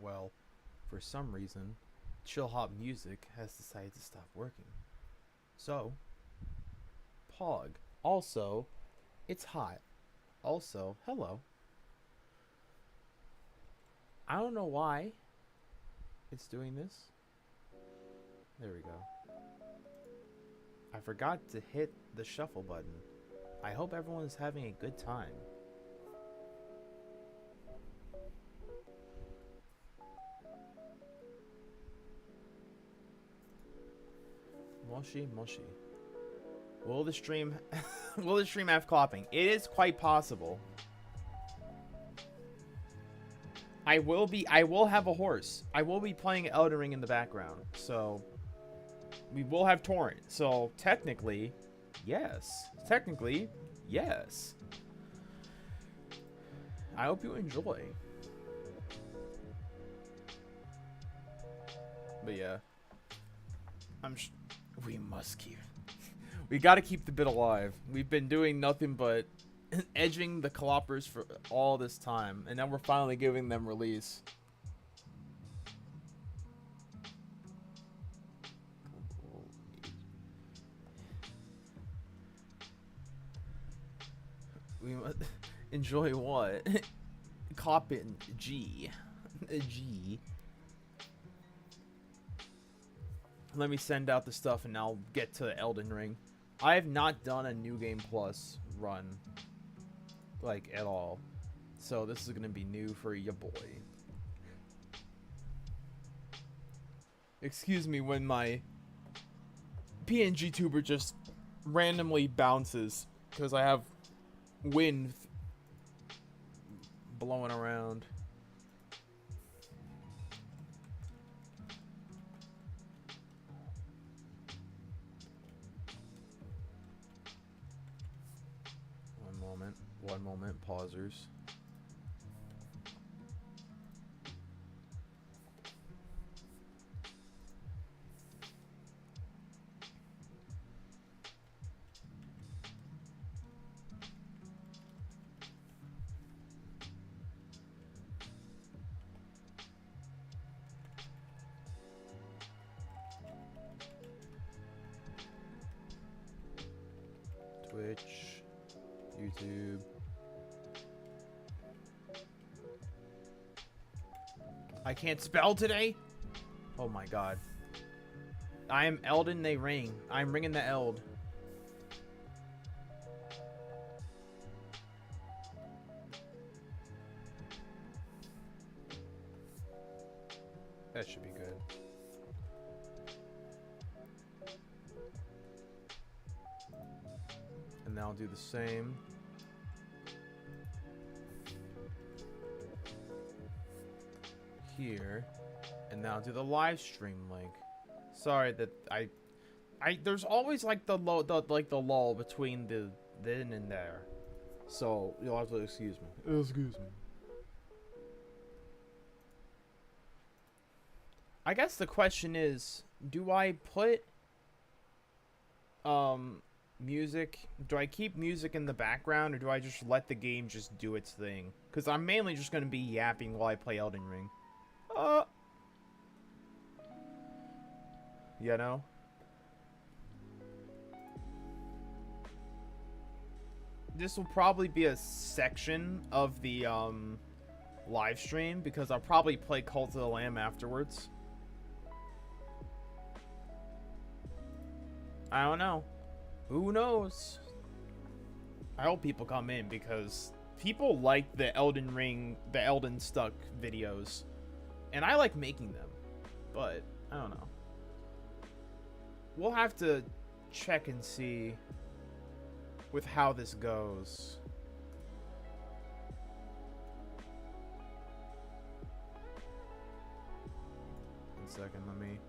Well, for some reason, chill hop music has decided to stop working. So, Pog. Also, it's hot. Also, hello. I don't know why it's doing this. There we go. I forgot to hit the shuffle button. I hope everyone is having a good time. Moshi Moshi. Will the stream will the stream have clapping? It is quite possible. I will have a horse. I will be playing Elden Ring in the background. So we will have torrent. So technically, yes. Technically, yes. I hope you enjoy. But yeah. We must keep we gotta keep the bit alive. We've been doing nothing but edging the cloppers for all this time, and now we're finally giving them release. We must enjoy what? Coppin G. G. Let me send out the stuff and I'll get to Elden Ring. I have not done a New Game Plus run, like, at all. So this is going to be new for ya boy. Excuse me when my PNG tuber just randomly bounces, because I have wind blowing around. One moment, pausers. Twitch, YouTube. I can't spell today? Oh my god. I am Elden they ring. I'm ringing the Eld. That should be good. And then I'll do the same. Here, and now do the live stream link. Sorry that I there's always like the lull between the then and there, so you'll have to excuse me. Excuse me. I guess the question is, do I put music? Do I keep music in the background, or do I just let the game just do its thing? Because I'm mainly just gonna be yapping while I play Elden Ring. You know? This will probably be a section of the live stream, because I'll probably play Cult of the Lamb afterwards. I don't know. Who knows? I hope people come in, because people like the Elden Ring, the Elden Stuck videos. And I like making them, but I don't know. We'll have to check and see with how this goes. One second, let me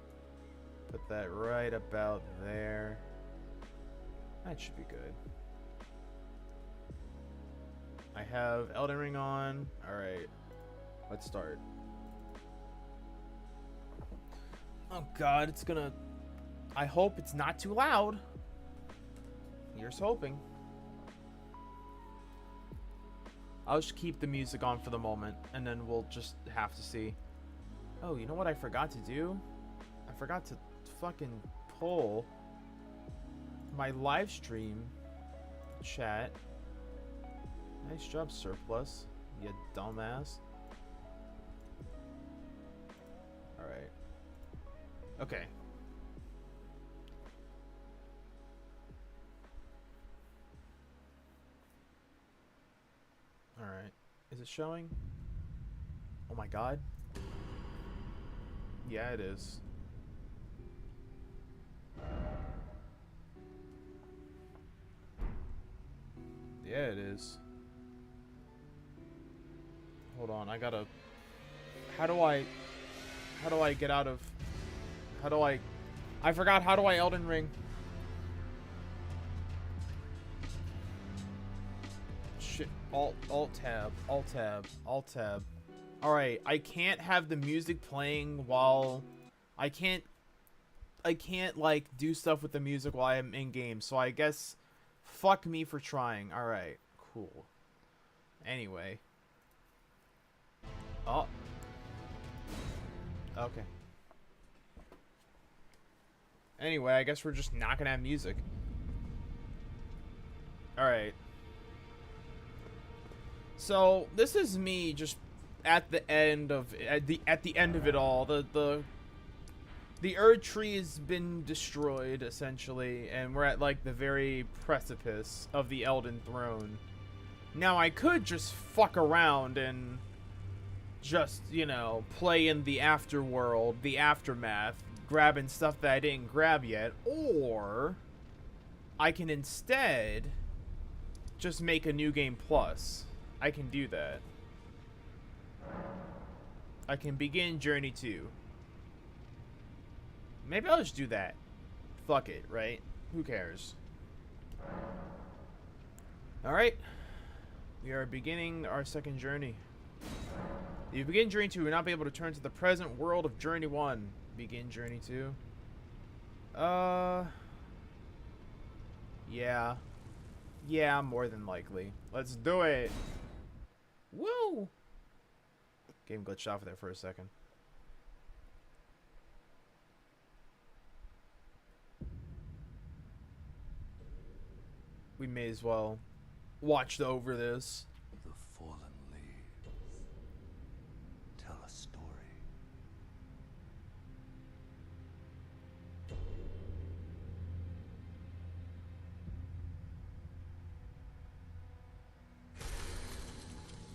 put that right about there. That should be good. I have Elden Ring on. Alright, let's start. Oh god, it's gonna... I hope it's not too loud. Here's hoping. I'll just keep the music on for the moment, and then we'll just have to see. Oh, you know what I forgot to do? I forgot to fucking pull my live stream chat. Nice job, Surplus. You dumbass. Alright. Okay. Alright. Is it showing? Oh my god. Yeah, it is. Yeah, it is. Hold on, I gotta... How do I get out of... I forgot, how do I Elden Ring? Shit. Alt tab. Alright, I can't have the music playing while... I can't, like, do stuff with the music while I'm in-game, so I guess... Fuck me for trying. Alright, cool. Anyway. Oh. Okay. Anyway, I guess we're just not gonna have music. Alright. So, this is me just at the end of it all. The Erd Tree has been destroyed, essentially, and we're at, like, the very precipice of the Elden Throne. Now, I could just fuck around and just, you know, play in the afterworld, the aftermath, grabbing stuff that I didn't grab yet, or I can instead just make a New Game Plus. I can do that. I can begin Journey 2. Maybe I'll just do that. Fuck it, right? Who cares? Alright. We are beginning our second journey. If you begin Journey 2, you will not be able to turn to the present world of Journey 1. Begin Journey 2. Yeah. Yeah, more than likely. Let's do it! Woo! Game glitched off there for a second. We may as well watch over this. The fallen leaves tell a story.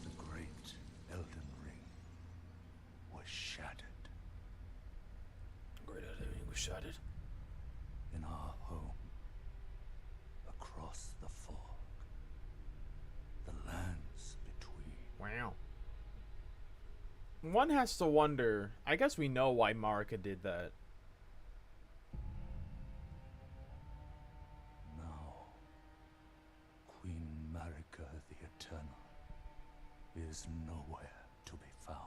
The great Elden Ring was shattered. Great Elden Ring was shattered. In our home. Across the fog. The lands between. Wow. One has to wonder, I guess we know why Marika did that. Now, Queen Marika the Eternal is nowhere to be found.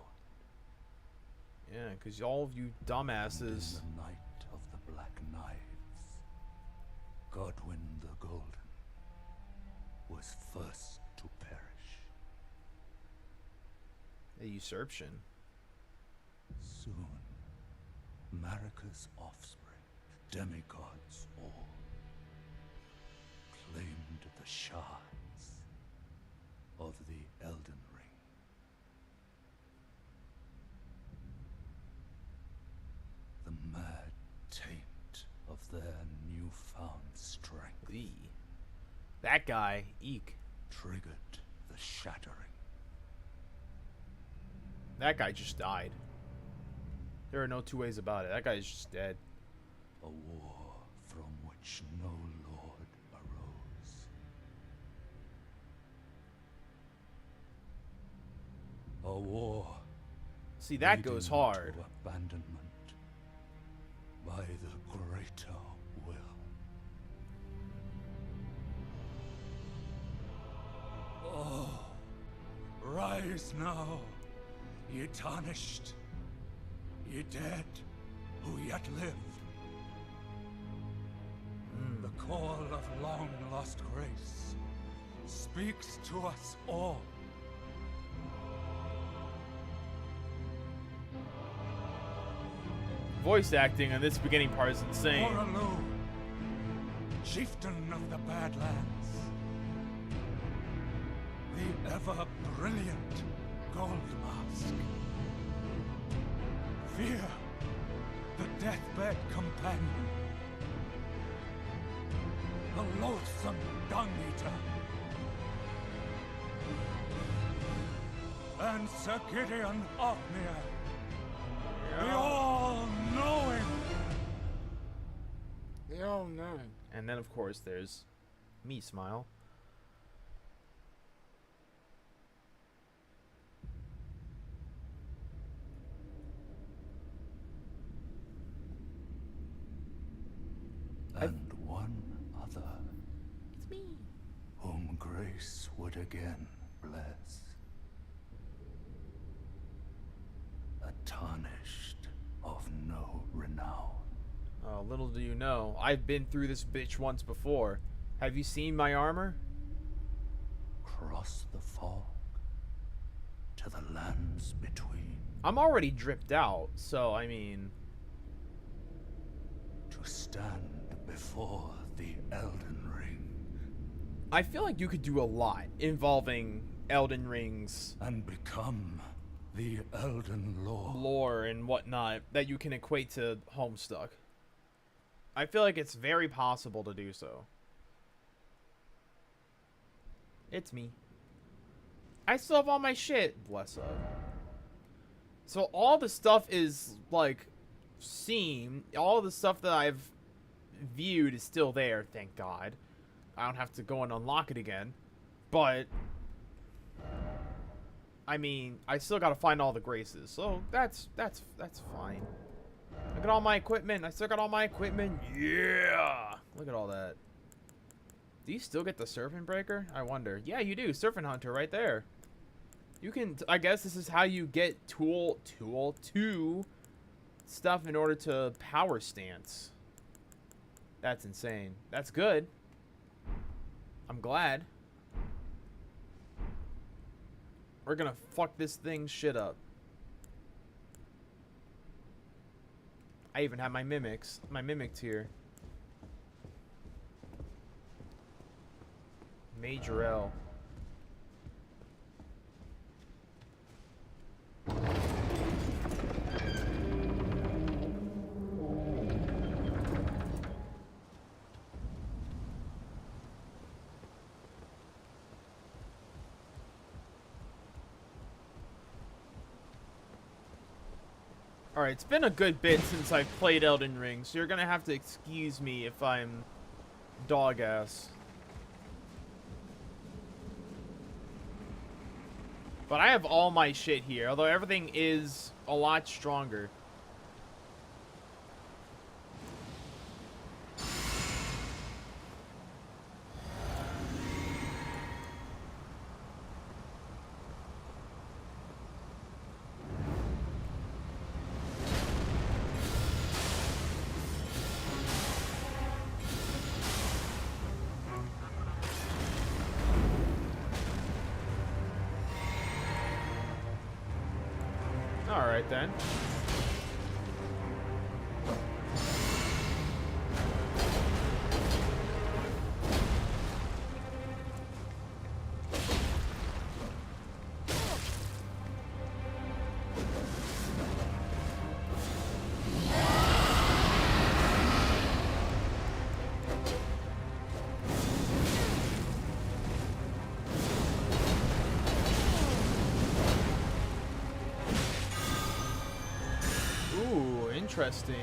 Yeah, because all of you dumbasses. And in the night of the Black Knives, Godwyn the Golden was first to perish. A usurpation. Soon, Marika's offspring, demigods all, claimed the shards of the Elden Ring. The mad taint of their newfound strength Eee. That guy, eek. triggered the shattering. That guy just died. There are no two ways about it. That guy's just dead. A war from which no lord arose. A war. See, that leading goes hard. to abandonment by the greater will. Oh, rise now, ye tarnished, ye dead who yet live. The call of long-lost grace speaks to us all. Voice acting on this beginning part is insane. Oralu, chieftain of the Badlands, the ever-brilliant Gold Mask, Fear, the deathbed companion, the loathsome Dung Eater, and Sir Gideon Othmere, the all-knowing. The all-knowing. And then, of course, there's me, Smile. And one other, It's me. whom grace would again bless. A tarnished of no renown. Oh, little do you know, I've been through this bitch once before. Have you seen my armor? Cross the fog to the lands between, I'm already dripped out, so I mean... to stand before the Elden Ring I feel like you could do a lot involving Elden Ring's and become the Elden Lord. lore and whatnot that you can equate to Homestuck. I feel like it's very possible to do so. It's me. I still have all my shit. Bless up. So all the stuff is, like, seen. All the stuff that I've viewed is still there, thank God. I don't have to go and unlock it again. But, I mean, I still gotta find all the graces. So that's fine. Look at all my equipment. I still got all my equipment. Yeah! Look at all that. Do you still get the Serpent Breaker? I wonder. Yeah, you do. Serpent Hunter right there. You can... I guess this is how you get Tool 2 stuff in order to power stance. That's insane. That's good. I'm glad. We're gonna fuck this thing shit up. I even have my mimics. My mimics here. Major L. Alright, it's been a good bit since I've played Elden Ring, so you're gonna have to excuse me if I'm dog ass. But I have all my shit here, although everything is a lot stronger. Alright then. Ooh, interesting.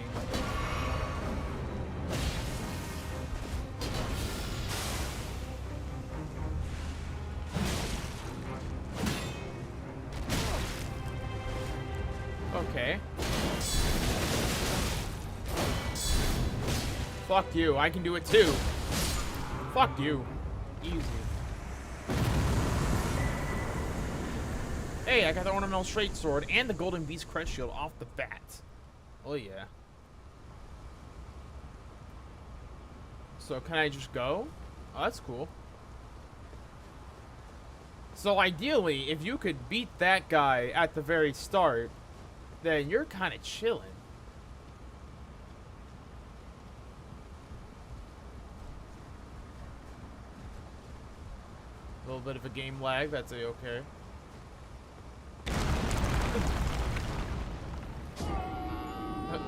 Okay. Fuck you, I can do it too. Fuck you. Easy. Hey, I got the ornamental straight sword and the golden beast crest shield off the bat. Oh yeah. So can I just go? Oh, that's cool. So ideally, if you could beat that guy at the very start, then you're kind of chilling. bit of a game lag. That's okay.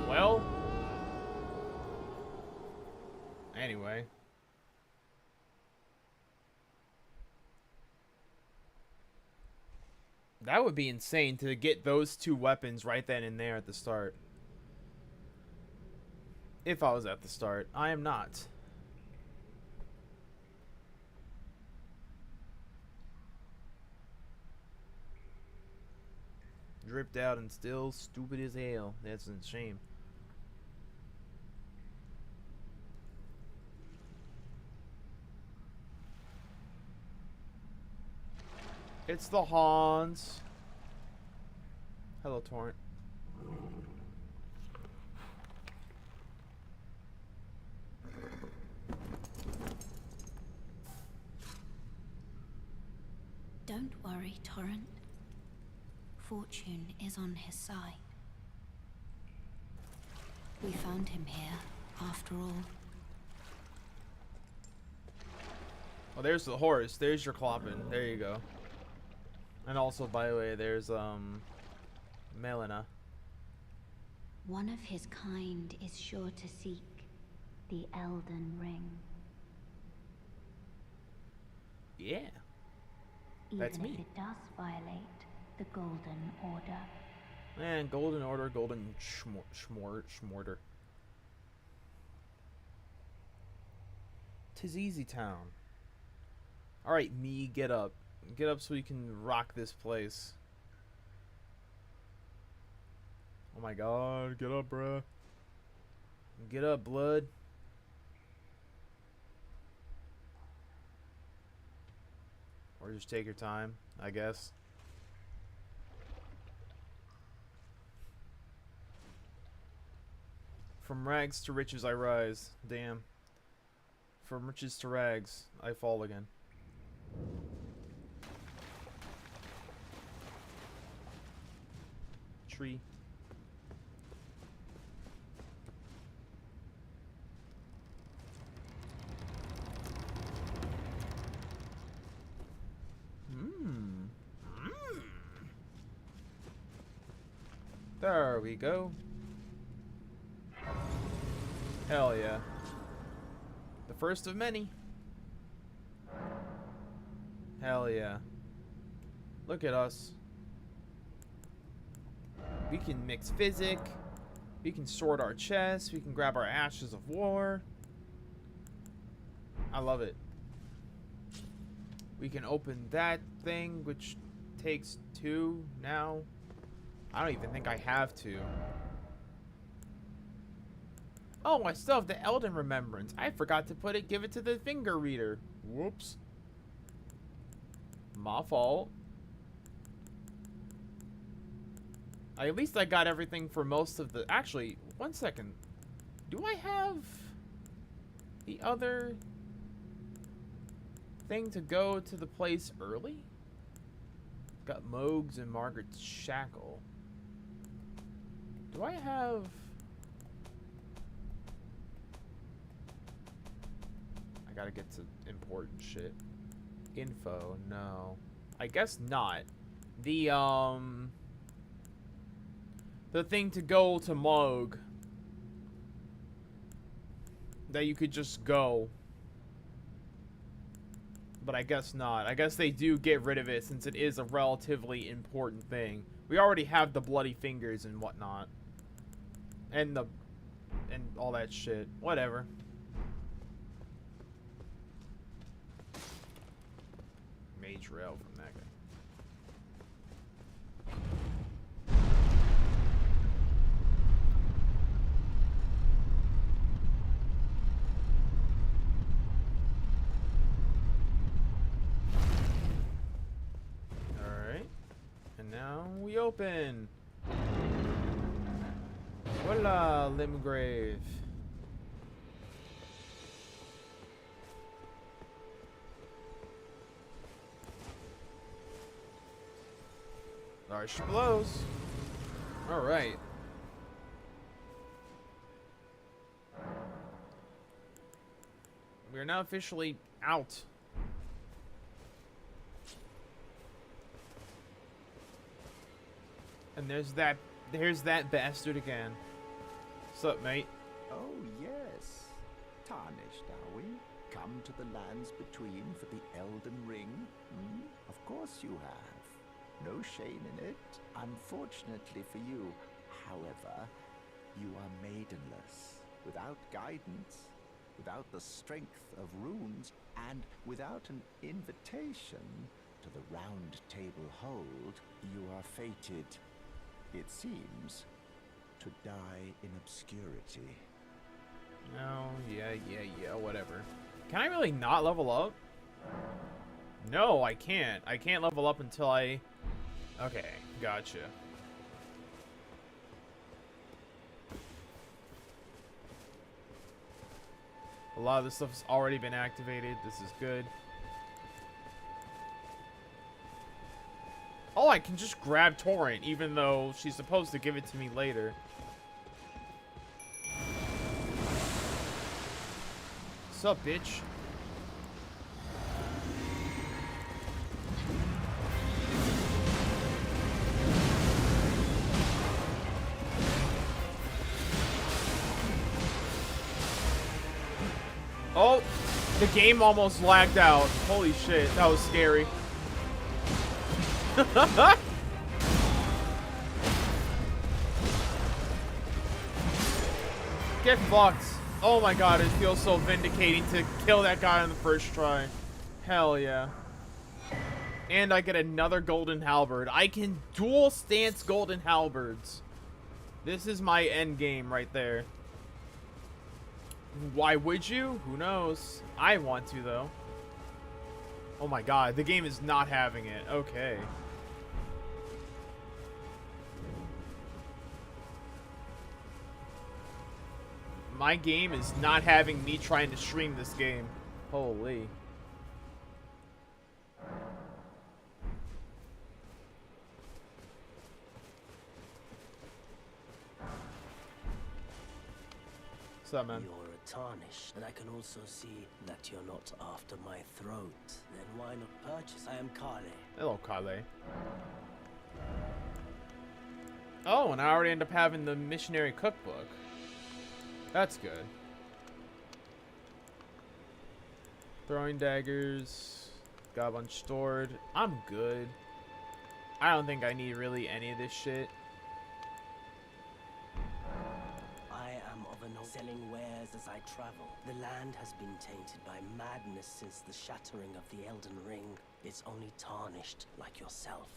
Well. Anyway. That would be insane to get those two weapons right then and there at the start. If I was at the start. I am not. Dripped out and still stupid as hell. That's a shame. It's the Hans. Hello, Torrent. Don't worry, Torrent. Fortune is on his side. We found him here, after all. Oh, there's the horse. There's your cloppin'. There you go. And also, by the way, there's, Melina. One of his kind is sure to seek the Elden Ring. Yeah. That's Even me. if it does violate the Golden Order. Man, Golden Order, Golden Schmorter. 'Tis Easy Town. Alright, me, get up. Get up so we can rock this place. Oh my god, get up, bruh. Get up, blood. Or just take your time, I guess. From rags to riches I rise. Damn. From riches to rags, I fall again. Tree. There we go. Hell yeah. The first of many. Hell yeah. Look at us. We can mix physic. We can sword our chests. We can grab our ashes of war. I love it. We can open that thing, which takes 2 now. I don't even think I have to. Oh, I still have the Elden Remembrance. I forgot to give it to the finger reader. Whoops. My fault. At least I got everything for most of the... Actually, 1 second. Do I have the other thing to go to the place early? Got Moog's and Margaret's Shackle. Do I have... I gotta get to important shit. Info, no. I guess not. The thing to go to Moog. That you could just go. But I guess not. I guess they do get rid of it since it is a relatively important thing. We already have the bloody fingers and whatnot. And all that shit. Whatever. Mage rail from that guy. Alright. And now we open. Voila, Limgrave. There she blows. Alright. We are now officially out. And there's that bastard again. What's up, mate? Oh, yes. Tarnished, are we? Come to the lands between for the Elden Ring? Hmm? Of course you have. No shame in it. Unfortunately for you, however, you are maidenless, without guidance, without the strength of runes, and without an invitation to the Round Table Hold. You are fated, it seems, to die in obscurity. Oh, yeah, whatever. Can I really not level up? No, I can't. I can't level up until I... Okay, gotcha. A lot of this stuff's already been activated. This is good. Oh, I can just grab Torrent, even though she's supposed to give it to me later. What's up, bitch? Oh, the game almost lagged out. Holy shit, that was scary. Get fucked. Oh my god, it feels so vindicating to kill that guy on the first try. Hell yeah. And I get another golden halberd. I can dual stance golden halberds. This is my end game right there. Why would you? Who knows? I want to, though. Oh my god, the game is not having it. Okay. My game is not having me trying to stream this game. Holy. What's up, man? You're a tarnish, and I can also see that you're not after my throat. Then why not purchase? I am Kale. Hello, Kale. Oh, and I already end up having the missionary cookbook. That's good. Throwing daggers. Got a bunch stored. I'm good. I don't think I need really any of this shit. I am of an selling wares as I travel. The land has been tainted by madness since the shattering of the Elden Ring. It's only tarnished like yourself,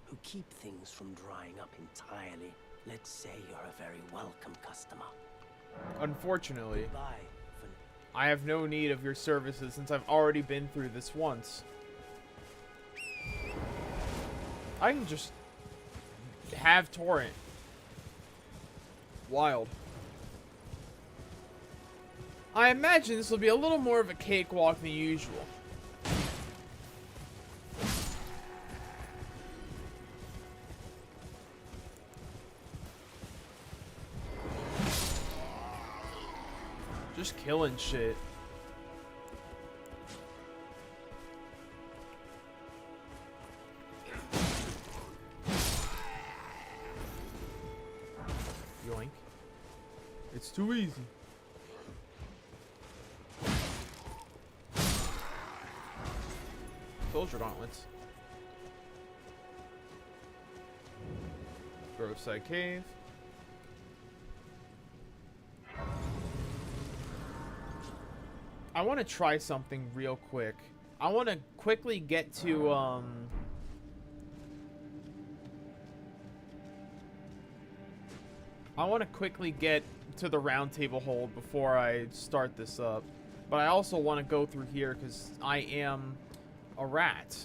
who keep things from drying up entirely. Let's say you're a very welcome customer. Unfortunately, Goodbye. I have no need of your services since I've already been through this once. I can just have Torrent. Wild. I imagine this will be a little more of a cakewalk than usual. Just killing shit. Yoink. It's too easy. Soldier gauntlets. Groveside Cave. I want to try something real quick. I want to quickly get to, I want to quickly get to the round table hold before I start this up. But I also want to go through here because I am a rat.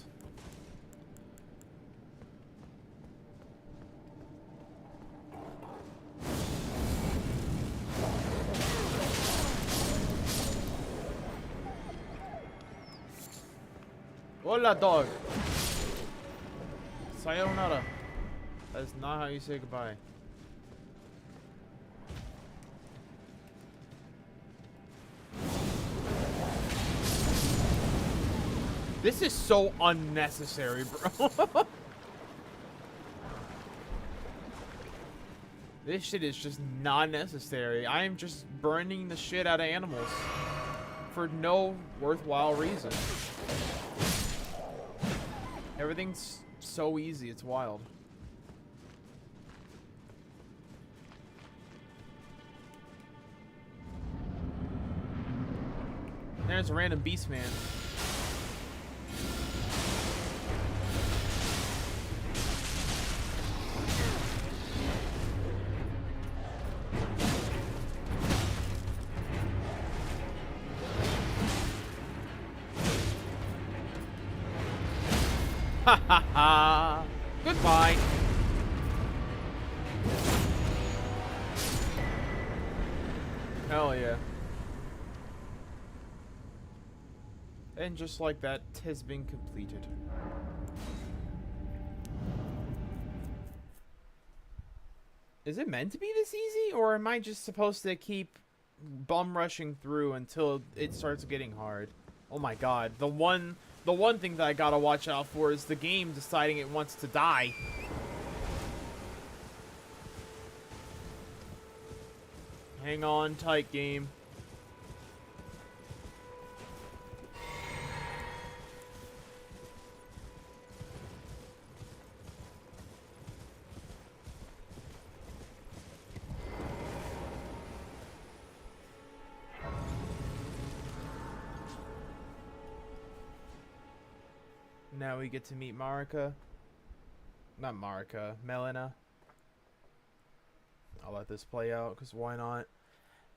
Hola, dog. Sayonara. That is not how you say goodbye. This is so unnecessary, bro. This shit is just not necessary. I am just burning the shit out of animals for no worthwhile reason. Everything's so easy, it's wild. There's a random beast man. Ha ha ha! Goodbye! Hell yeah. And just like that, 'tis been completed. Is it meant to be this easy, or am I just supposed to keep bum rushing through until it starts getting hard? Oh my god, the one thing that I gotta watch out for is the game deciding it wants to die. Hang on tight, game. Now we get to meet Marika. Not Marika, Melina. I'll let this play out, because why not?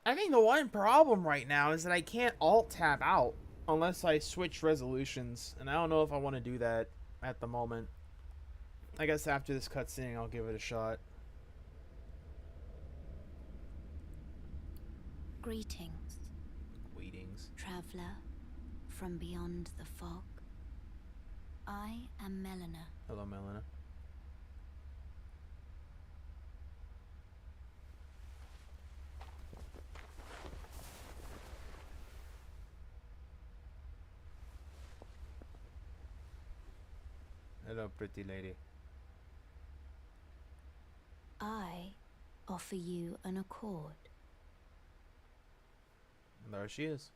I think the one problem right now is that I can't alt-tab out unless I switch resolutions, and I don't know if I want to do that at the moment. I guess after this cutscene, I'll give it a shot. Greetings, Greetings. traveler from beyond the fog. I am Melina. Hello, Melina. Hello, pretty lady. I offer you an accord. There she is.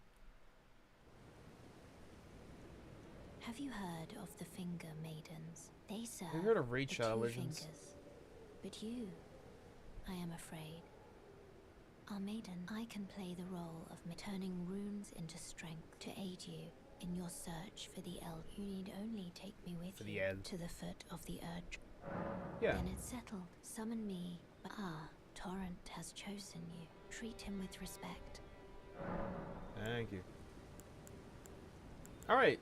Have you heard of the Finger Maidens? They serve Have you heard of Raid the Shadow two Legends? fingers. But you, I am afraid, are maiden. I can play the role of turning runes into strength to aid you in your search for the Eld. You need only take me with For the you Eld. to the foot of the Urge. Yeah. Then it's settled. Summon me. Ah, Torrent has chosen you. Treat him with respect. Thank you. Alright.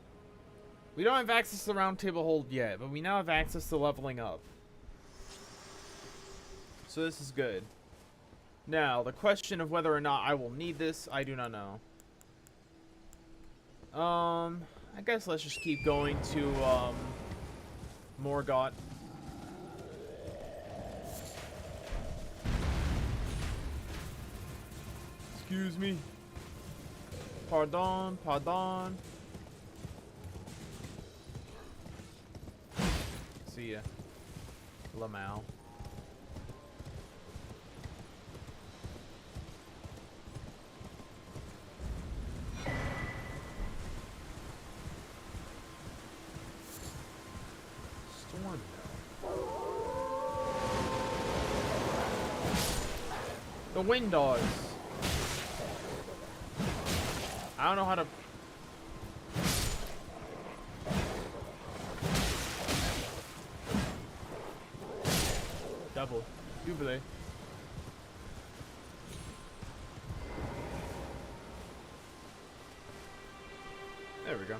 We don't have access to the round table hold yet, but we now have access to leveling up. So this is good. Now, the question of whether or not I will need this, I do not know. I guess let's just keep going to, Morgott. Excuse me. Pardon, pardon. See ya. Lamau. Storm. The wind dogs. I don't know how to. Double. Jubilee. There we go.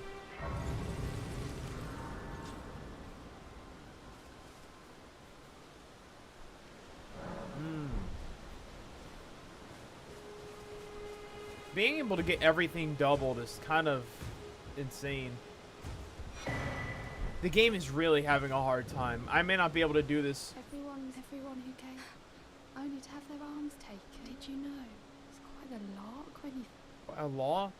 Being able to get everything doubled is kind of insane. The game is really having a hard time. I may not be able to do this. Everyone who came, only to have their arms taken. Did you know? It's quite a lark when you... A lock?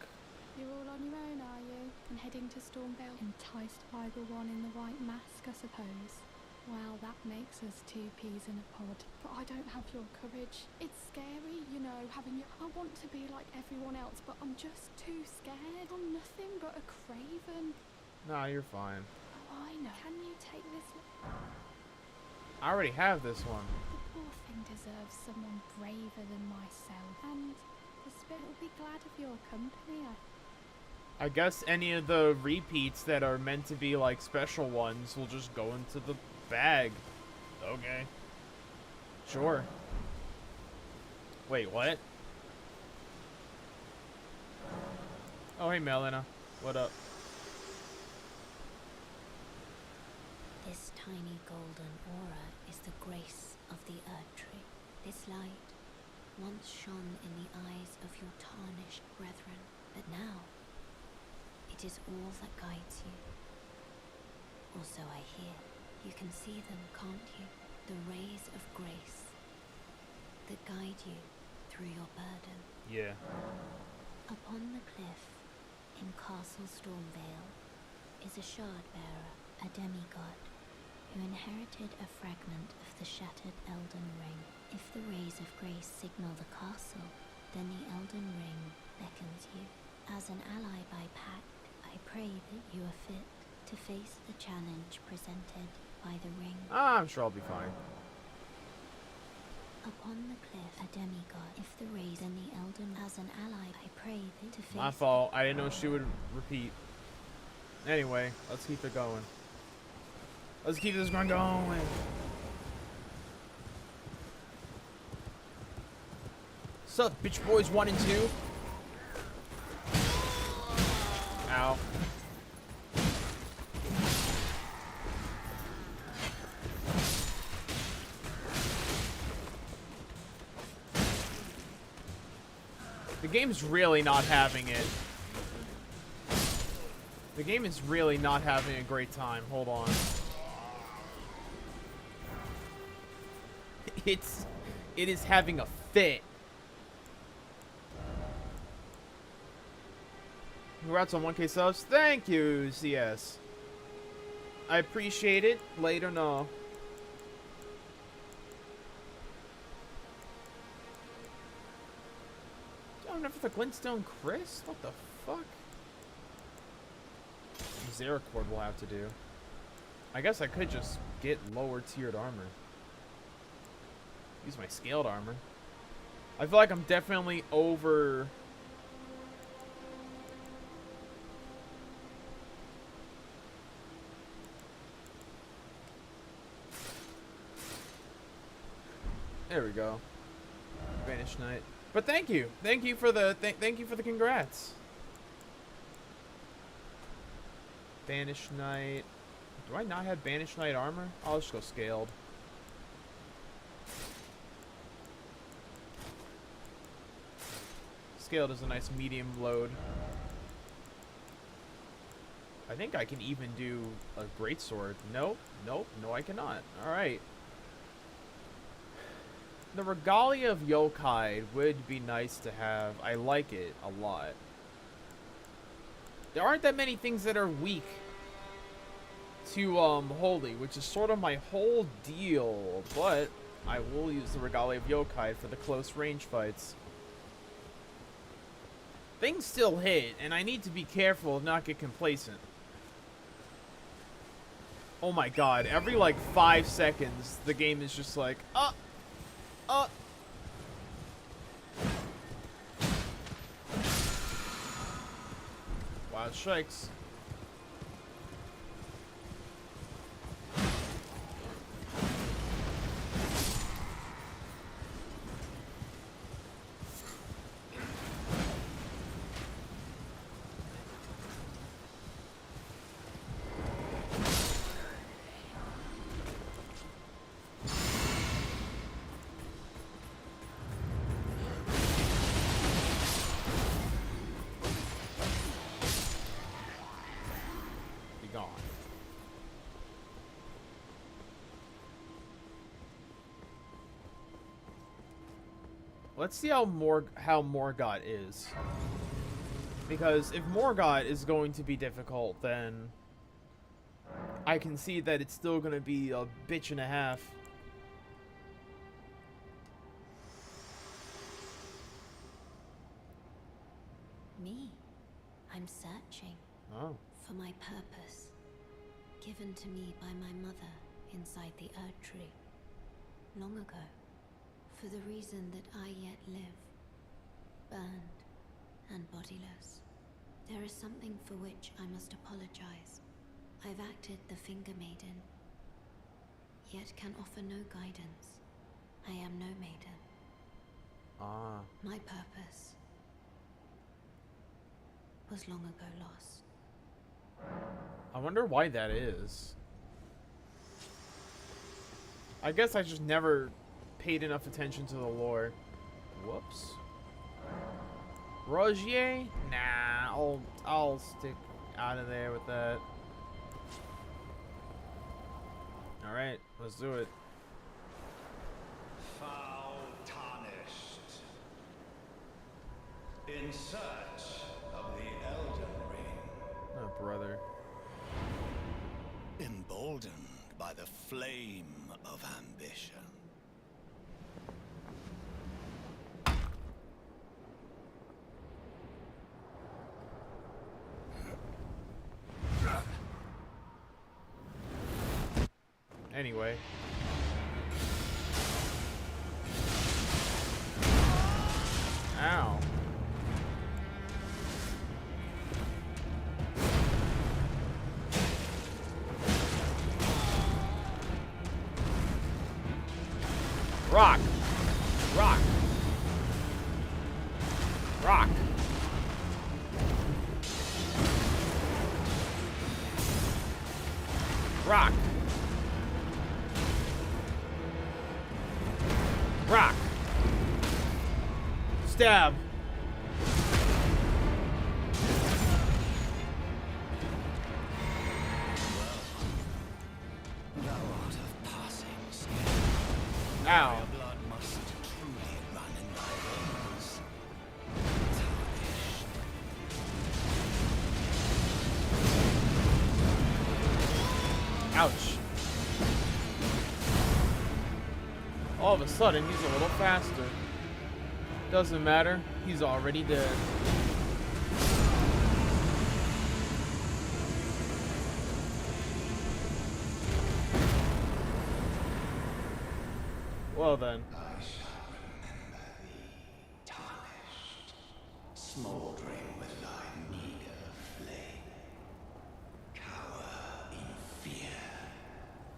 You're all on your own, are you? And heading to Stormvale? Enticed by the one in the white mask, I suppose. Well, that makes us two peas in a pod. But I don't have your courage. It's scary, you know, having your... I want to be like everyone else, but I'm just too scared. I'm nothing but a craven. Nah, you're fine. Oh, I know. Can you take this... I already have this one. The poor thing deserves someone braver than myself. And the spirit will be glad of your company. I guess any of the repeats that are meant to be like special ones will just go into the bag. Okay. Sure. Wait, what? Oh, hey, Melina. What up? This tiny golden aura is the grace of the Earth Tree. This light once shone in the eyes of your tarnished brethren, but now it is all that guides you. Also, I hear. You can see them, can't you? The rays of grace that guide you through your burden. Yeah. Upon the cliff in Castle Stormvale is a shard bearer, a demigod, who inherited a fragment of the shattered Elden Ring. If the rays of grace signal the castle, then the Elden Ring beckons you. As an ally by pact, I pray that you are fit to face the challenge presented by the ring. I'm sure I'll be fine. Upon the cliff, a demigod. If the rays and the Elden, as an ally, I pray that to face. My fault. I didn't know she would repeat. Anyway, let's keep it going. Let's keep this one going. Sup, bitch boys 1 and 2? Ow. The game's really not having it. The game is really not having a great time. Hold on. It is having a fit. Congrats on 1K subs. Thank you, CS. I appreciate it. Later, no. Oh, never the Glintstone Chris? What the fuck? Zeracord will have to do. I guess I could just get lower tiered armor. Use my scaled armor. I feel like I'm definitely over... There we go. Banished Knight. But thank you. Thank you for the thank you for the congrats. Banished Knight. Do I not have Banished Knight armor? I'll just go scaled. Scaled is a nice medium load. I think I can even do a greatsword. Nope. Nope. No, I cannot. Alright. The Regalia of Yokai would be nice to have. I like it a lot. There aren't that many things that are weak to Holy, which is sort of my whole deal, but I will use the Regalia of Yokai for the close range fights. Things still hit, and I need to be careful and not get complacent. Oh my god, every like 5 seconds, the game is just like, Wild strikes. Let's see how Morgott is. Because if Morgott is going to be difficult, then I can see that it's still gonna be a bitch and a half. Me? I'm searching Oh. for my purpose, given to me by my mother inside the Erd Tree, long ago, for the reason that I yet live, burned and bodiless. There is something for which I must apologize. I've acted the Finger Maiden, yet can offer no guidance. I am no maiden. Ah. My purpose was long ago lost. I wonder why that is. I guess I just never paid enough attention to the lore. Whoops. Rogier? Nah, I'll stick out of there with that. All right, let's do it. Foul tarnished. In search of the Elden Ring. Oh, brother. Emboldened by the flame of ambition. Anyway. Ow. Rock. Rock. Rock. Rock. Rock. Stab. Thou art of passing skill. Ow. Thy blood must truly run in thy veins. Tarnished. Ouch. All of a sudden, he's a little faster. Doesn't matter. He's already dead. Well then. I shall remember thee, tarnished, smouldering with thy meager flame. Cower in fear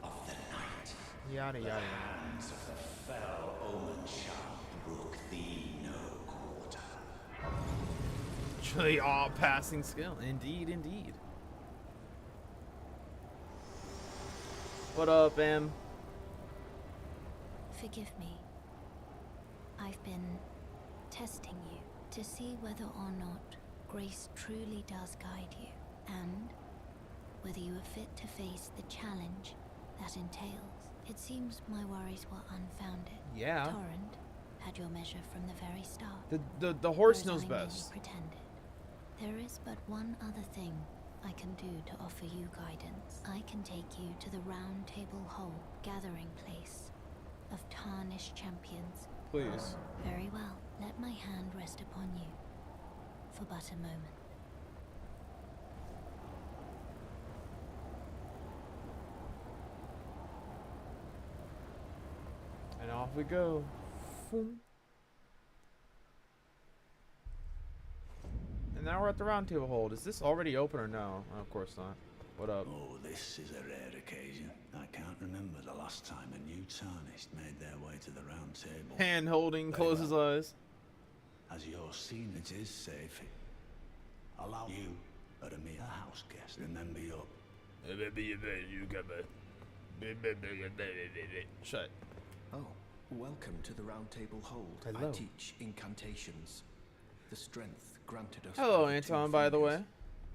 of the night. Yada yada yada. Hands of the fell omen shall brook thee no quarter. Truly all passing skill. Indeed, indeed. What up, Em? Forgive me. I've been testing you to see whether or not grace truly does guide you, and whether you are fit to face the challenge that entails. It seems my worries were unfounded. Yeah. Torrent had your measure from the very start. The horse whereas knows I merely best. pretended. There is but one other thing I can do to offer you guidance. I can take you to the Round Table Hole gathering place of tarnished champions. Please. Very well. Let my hand rest upon you for but a moment. And off we go. Foom. And now we're at the round table hold. Is this already open or no? Oh, of course not. What up? Oh, this is a rare occasion. I can't remember the last time a new tarnished made their way to the round table. Hand holding, Very closes well. eyes. As you're seen, it is safe. Allow you are a mere house guest. Remember your... Shut. Oh, welcome to the Round Table Hold. Hello. I teach incantations. The strength granted us. Hello, by the two Anton, by the fingers, way.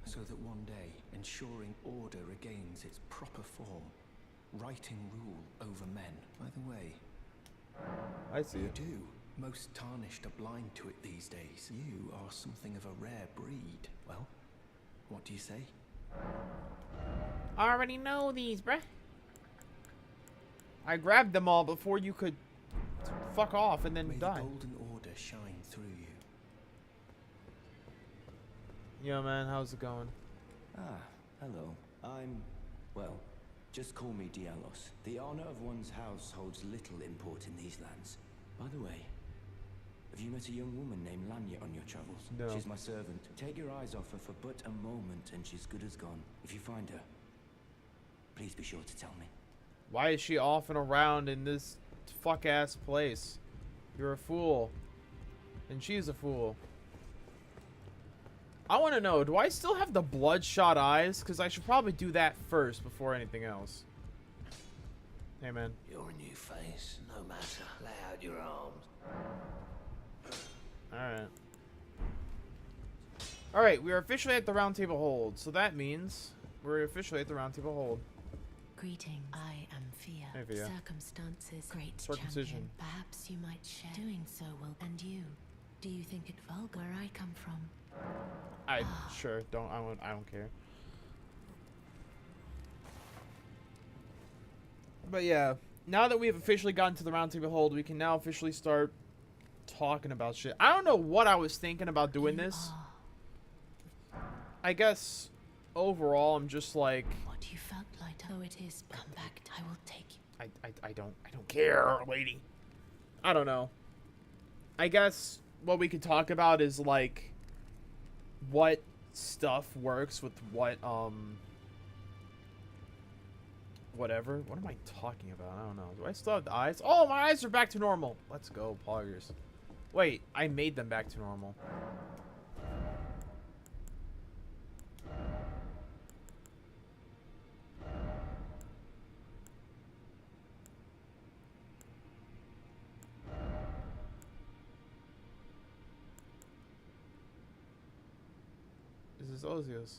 So that one day, ensuring order regains its proper form, righting rule over men. By the way, I see you it. do. Most tarnished are blind to it these days. You are something of a rare breed. Well, what do you say? I already know these, bruh. I grabbed them all before you could fuck off and then May the die. golden order shine through you. Yo, man, how's it going? Ah, hello. Well, just call me Dialos. The honor of one's house holds little import in these lands. By the way, have you met a young woman named Lanya on your travels? No. She's my servant. Take your eyes off her for but a moment and she's good as gone. If you find her, please be sure to tell me. Why is she off and around in this fuck-ass place? You're a fool. And she's a fool. I want to know, do I still have the bloodshot eyes? Because I should probably do that first before anything else. Hey, man. You're a new face, no matter. Lay out your arms. Alright. Alright, we are officially at the round table hold. So that means we're officially at the round table hold. Greetings. I am Fia. Hey, Fia. Circumstances, great Circumcision. champion. Perhaps you might share. Doing so will. And you? Do you think it vulgar where I come from? Sure, I don't care. But yeah, now that we've officially gotten to the round table hold, we can now officially start talking about shit. I don't know what I was thinking about doing this. I guess overall I'm just like, What you felt like, though it is, come back. I will take you. I don't care, lady. I don't know. I guess what we could talk about is like what stuff works with what whatever. What am I talking about? I don't know. Do I still have the eyes? Oh, my eyes are back to normal. Let's go, poggers. Wait, I made them back to normal. This is Ozios.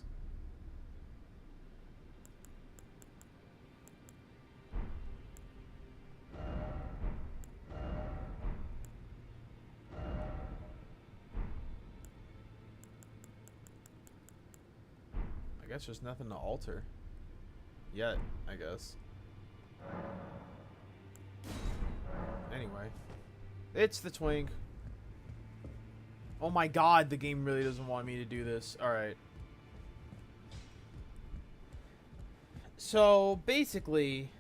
I guess there's nothing to alter. Yet, I guess. Anyway. It's the twink. Oh my god, the game really doesn't want me to do this. Alright. So, basically,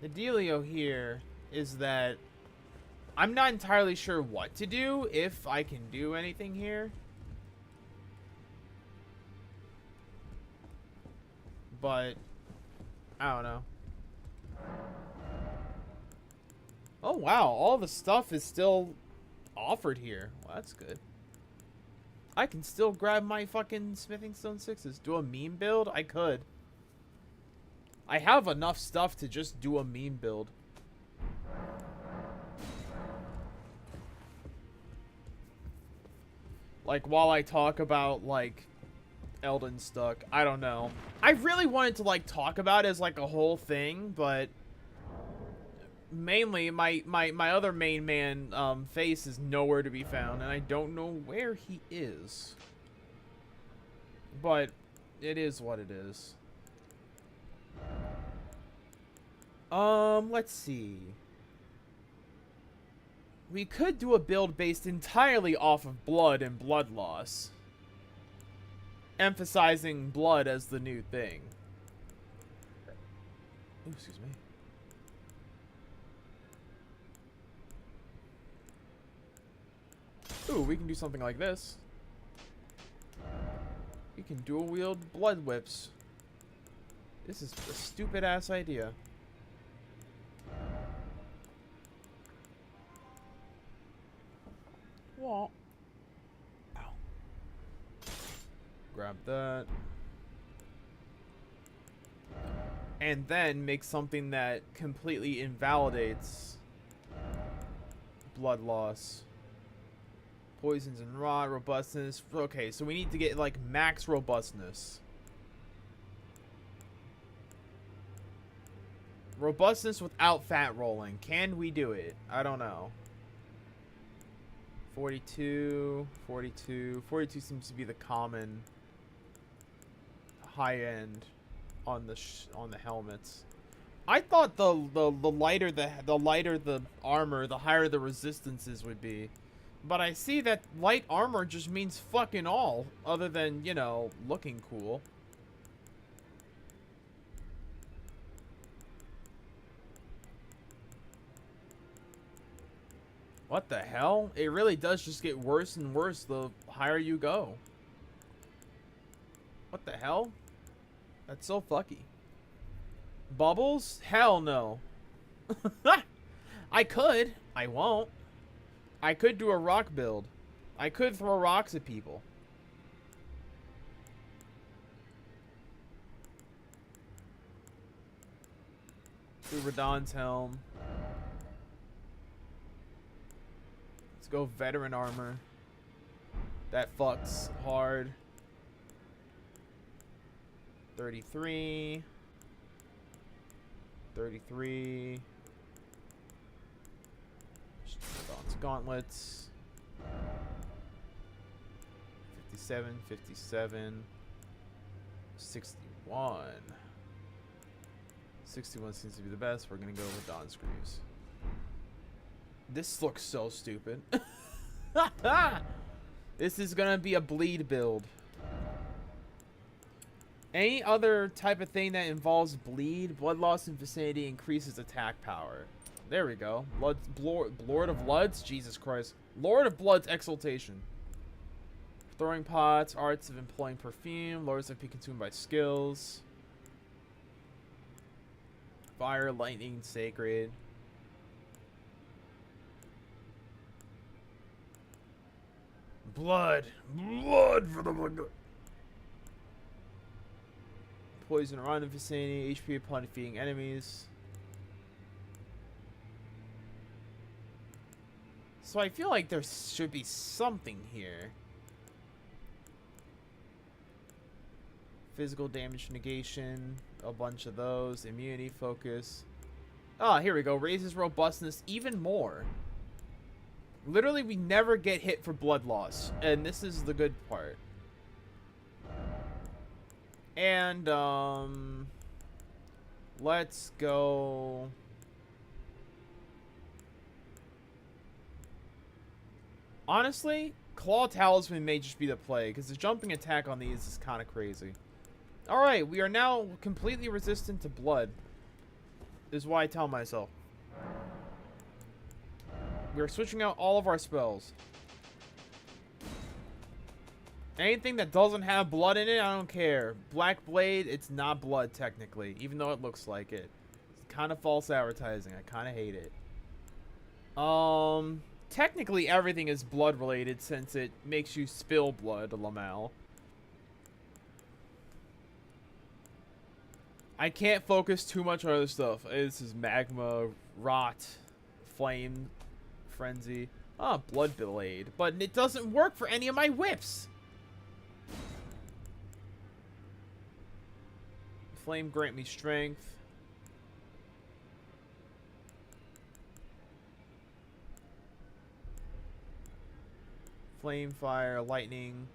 the dealio here is that I'm not entirely sure what to do, if I can do anything here. But, I don't know. Oh wow, all the stuff is still offered here. Well, that's good. I can still grab my fucking smithing stone 6s. Do a meme build? I could. I have enough stuff to just do a meme build. Like, while I talk about, like, Elden stuck. I don't know. I really wanted to, like, talk about it as, like, a whole thing, but mainly my other main man face is nowhere to be found, and I don't know where he is. But it is what it is. Let's see. We could do a build based entirely off of blood and blood loss, emphasizing blood as the new thing. Ooh, excuse me. Ooh, we can do something like this. We can dual wield blood whips. This is a stupid ass idea. What? Ow. Grab that. And then make something that completely invalidates blood loss. Poisons and rot, robustness. Okay, so we need to get like max robustness. Robustness without fat rolling. Can we do it? I don't know. 42, 42. 42 seems to be the common. high end on the helmets. I thought the lighter the armor, the higher the resistances would be. But I see that light armor just means fucking all, other than, you know, looking cool. What the hell? It really does just get worse and worse the higher you go. What the hell? That's so fucky. Bubbles? Hell no. I could. I won't. I could do a rock build. I could throw rocks at people. Do Radahn's helm. Let's go veteran armor. That fucks hard. 33. 33. Radahn's gauntlets. 57, 57. 61. 61 seems to be the best. We're gonna go with Dawn Screws. This looks so stupid. This is gonna be a bleed build. Any other type of thing that involves bleed, blood loss in vicinity increases attack power. There we go. Lord of Bloods? Jesus Christ. Lord of Bloods exaltation. Throwing pots, arts of employing perfume, lords of be consumed by skills. Fire, lightning, sacred. Blood. Blood for the blood. Poison around the vicinity, HP upon defeating enemies. So I feel like there should be something here. Physical damage negation, a bunch of those. Immunity, focus. Ah, here we go. Raises robustness even more. Literally, we never get hit for blood loss. And this is the good part. And, let's go. Honestly, Claw Talisman may just be the play, because the jumping attack on these is kind of crazy. Alright, we are now completely resistant to blood. Is what I tell myself. We are switching out all of our spells. Anything that doesn't have blood in it, I don't care. Black Blade, it's not blood technically, even though it looks like it. It's kind of false advertising. I kind of hate it. Technically everything is blood related since it makes you spill blood, Lamal. I can't focus too much on other stuff. This is magma, rot, flame, frenzy. Ah, blood blade. But it doesn't work for any of my whips. Flame grant me strength. Flame, fire, lightning.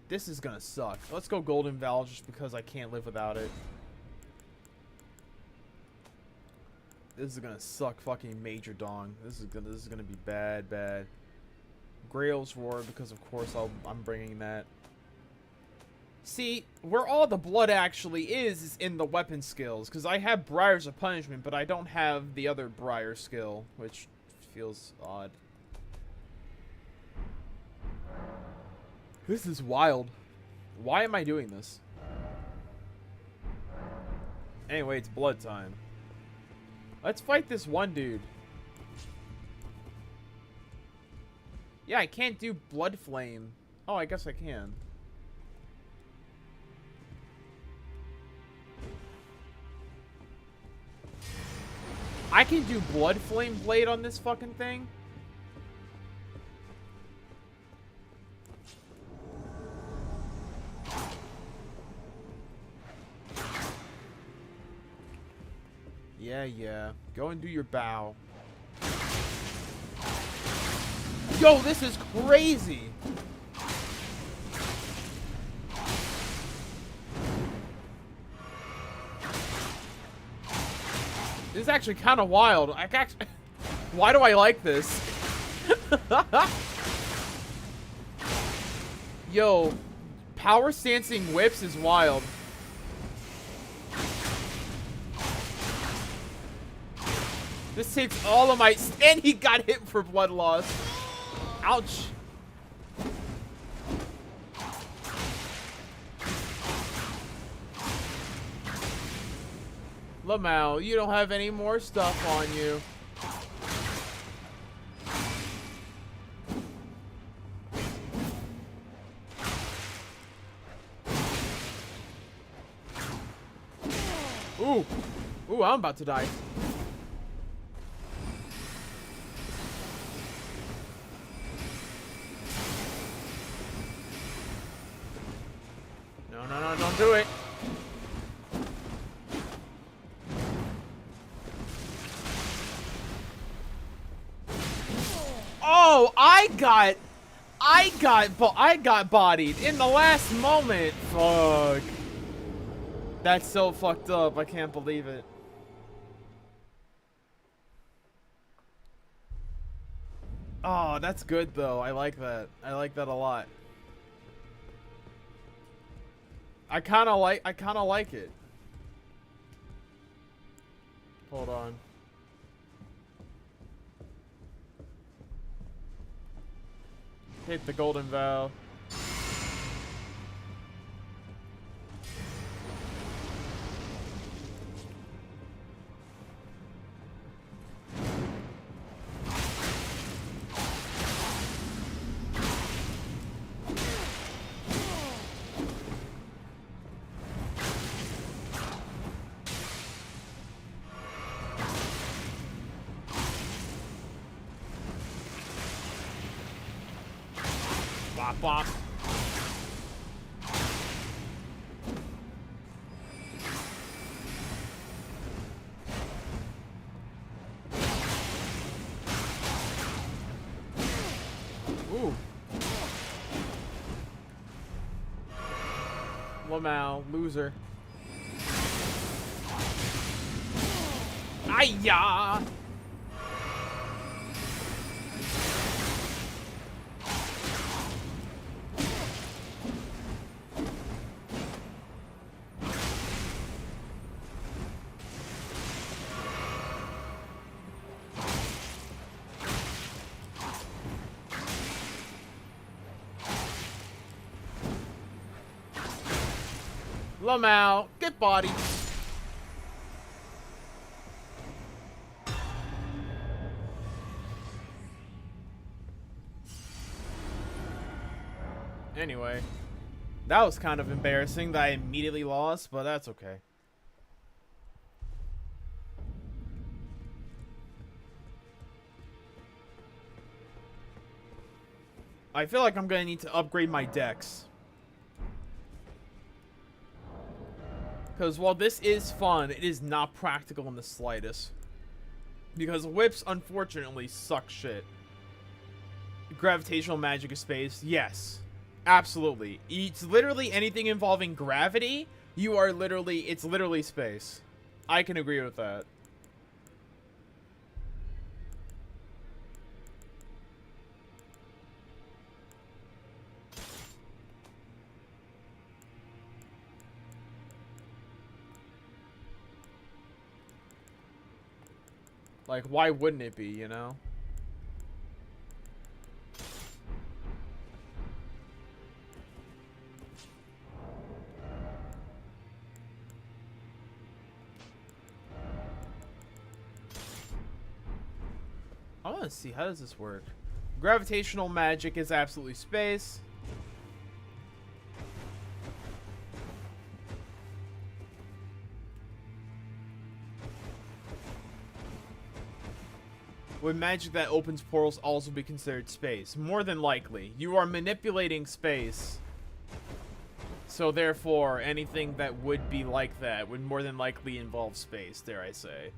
This is gonna suck. Let's go Golden Valve just because I can't live without it. This is gonna suck fucking Major Dong. This is gonna be bad, bad. Grail's Roar because of course I'm bringing that. See, where all the blood actually is in the weapon skills. Because I have Briars of Punishment, but I don't have the other Briar skill, which feels odd. This is wild. Why am I doing this? Anyway, it's blood time. Let's fight this one dude. Yeah, I can't do Blood Flame. Oh, I guess I can. I can do Blood Flame Blade on this fucking thing? Yeah. Go and do your bow. Yo, this is crazy! This is actually kind of wild. Why do I like this? Yo, power stancing whips is wild. This takes all of my... And he got hit for blood loss. Ouch. Lamau, you don't have any more stuff on you. Ooh. Ooh, I'm about to die. No, no, no, don't do it. Oh, I got bodied in the last moment. Fuck. That's so fucked up. I can't believe it. Oh, that's good though. I like that. I like that a lot. I kind of like it. Hold on. Hit the golden vow. Bop, bop. Ooh. Lamau, loser. Ayya! Lamau, get bodied. Anyway, that was kind of embarrassing that I immediately lost, but that's okay. I feel like I'm gonna need to upgrade my decks. Because while this is fun, it is not practical in the slightest. Because whips, unfortunately, suck shit. Gravitational magic of space, yes. Absolutely. It's literally anything involving gravity, it's literally space. I can agree with that. Like, why wouldn't it be, you know? I want to see, how does this work? Gravitational magic is absolutely space. Would magic that opens portals also be considered space? More than likely. You are manipulating space. So therefore, anything that would be like that would more than likely involve space, dare I say.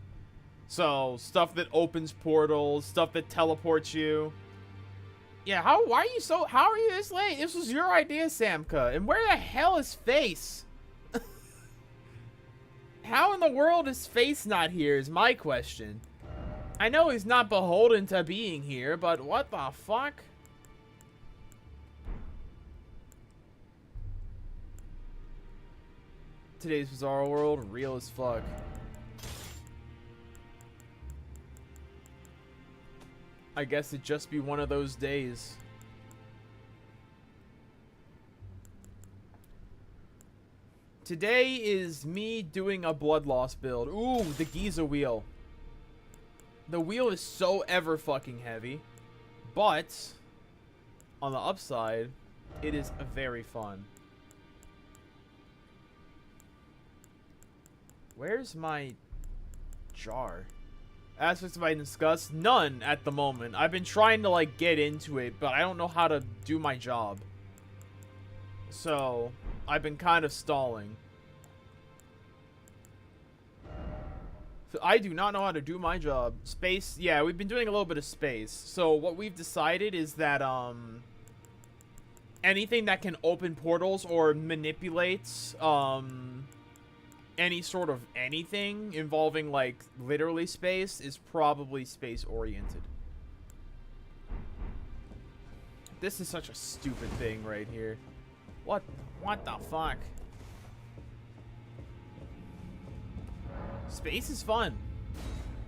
So, stuff that opens portals, stuff that teleports you. Yeah, how are you this late? This was your idea, Samka. And where the hell is Face? How in the world is Space not here is my question. I know he's not beholden to being here, but what the fuck? Today's Bizarre World, real as fuck. I guess it'd just be one of those days. Today is me doing a blood loss build. Ooh, the Giza wheel. The wheel is so ever fucking heavy, but on the upside, it is very fun. Where's my jar? Aspects of I discuss? None at the moment. I've been trying to like get into it, but I don't know how to do my job. So, I've been kind of stalling. So I do not know how to do my job. Space, yeah, we've been doing a little bit of space. So what we've decided is that anything that can open portals or manipulates any sort of anything involving like literally space is probably space oriented. This is such a stupid thing right here. What the fuck? Space is fun.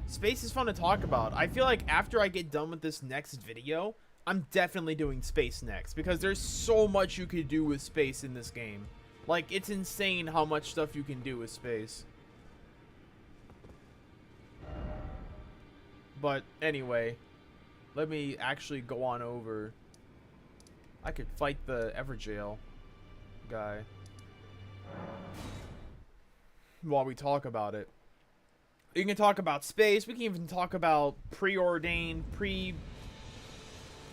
Space is fun to talk about. I feel like after I get done with this next video, I'm definitely doing space next, because there's so much you could do with space in this game. Like, it's insane how much stuff you can do with space. But anyway, let me actually go on over. I could fight the Everjail guy while we talk about it. You can talk about space. We can even talk about preordained,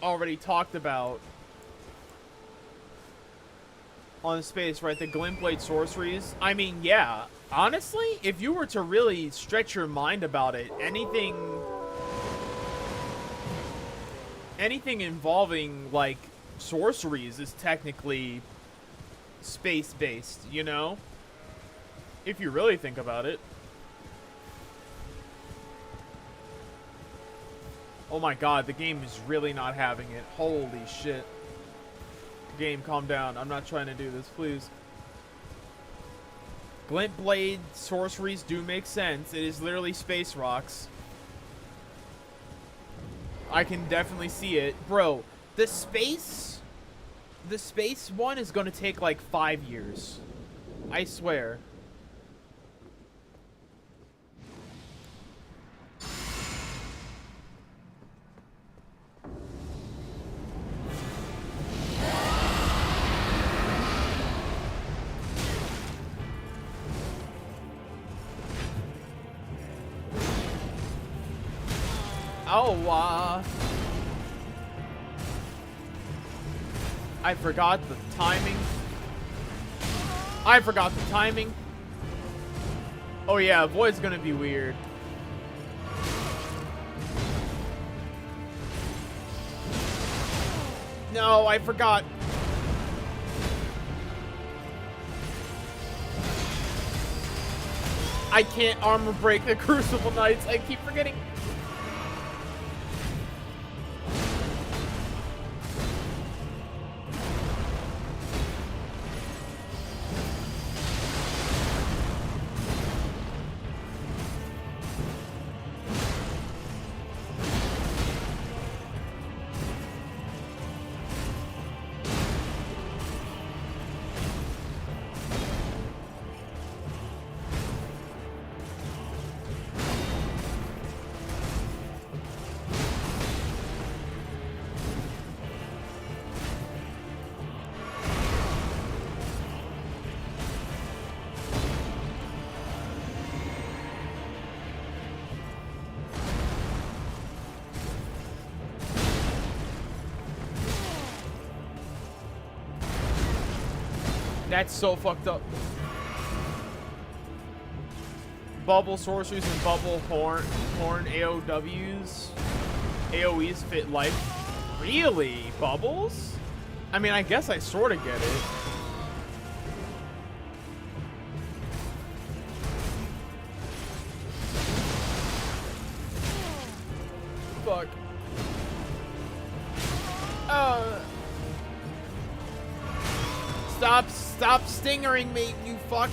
already talked about on space, right? The Glintblade sorceries. I mean, yeah. Honestly, if you were to really stretch your mind about it, anything involving like sorceries is technically space-based, you know? If you really think about it. Oh my god, the game is really not having it. Holy shit. Game, calm down. I'm not trying to do this, please. Glintblade sorceries do make sense. It is literally space rocks. I can definitely see it. Bro, the space one is gonna take like 5 years. I swear. Oh, I forgot the timing. Oh yeah, Void's gonna be weird. No, I forgot. I can't armor break the Crucible Knights. I keep forgetting. That's so fucked up. Bubble sorceries and bubble horn AoEs fit life. Really? Bubbles? I mean, I guess I sort of get it. Fuck. Stop stingering me, you fuck.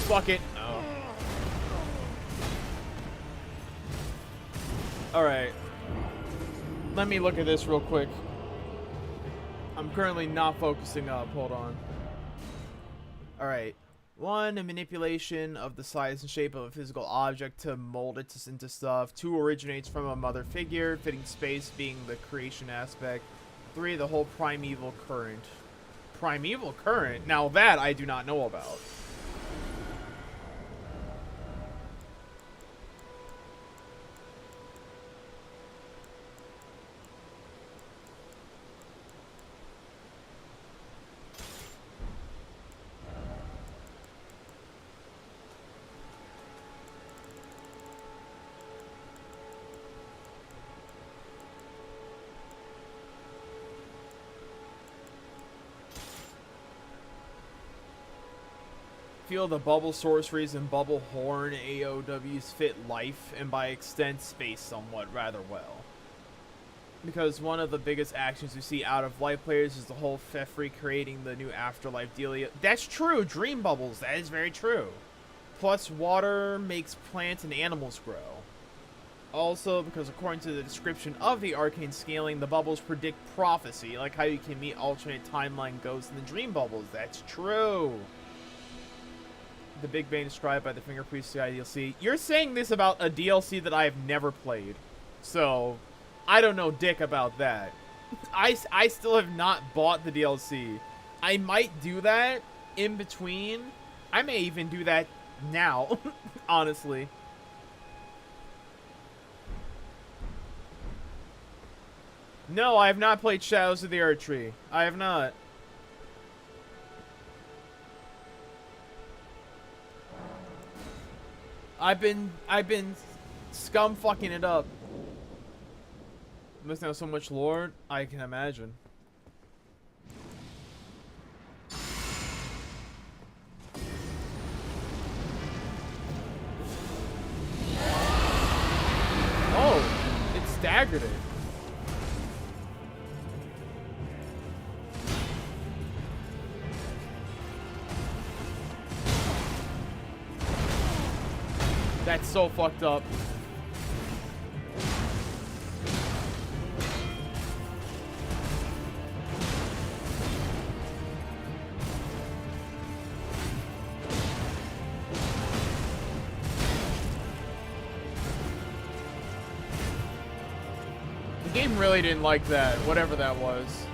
Fuck it. Oh. Alright. Let me look at this real quick. I'm currently not focusing up. Hold on. Alright. 1, a manipulation of the size and shape of a physical object to mold it into stuff. 2, originates from a mother figure, fitting space being the creation aspect. 3, the whole primeval current. Primeval current? Now that I do not know about. Feel the bubble sorceries and bubble horn AOWs fit life and by extent space somewhat rather well. Because one of the biggest actions you see out of life players is the whole Fefri creating the new afterlife dealio. That's true, dream bubbles, that is very true. Plus water makes plants and animals grow. Also, because according to the description of the arcane scaling, the bubbles predict prophecy, like how you can meet alternate timeline ghosts in the dream bubbles. That's true. The Big Bang described by the Finger Priest DLC. You're saying this about a DLC that I have never played. So, I don't know dick about that. I still have not bought the DLC. I might do that in between. I may even do that now, honestly. No, I have not played Shadows of the Erdtree. I have not. I've been scum fucking it up. Missing out so much lore, I can imagine. Oh, it staggered it. That's so fucked up. The game really didn't like that, whatever that was.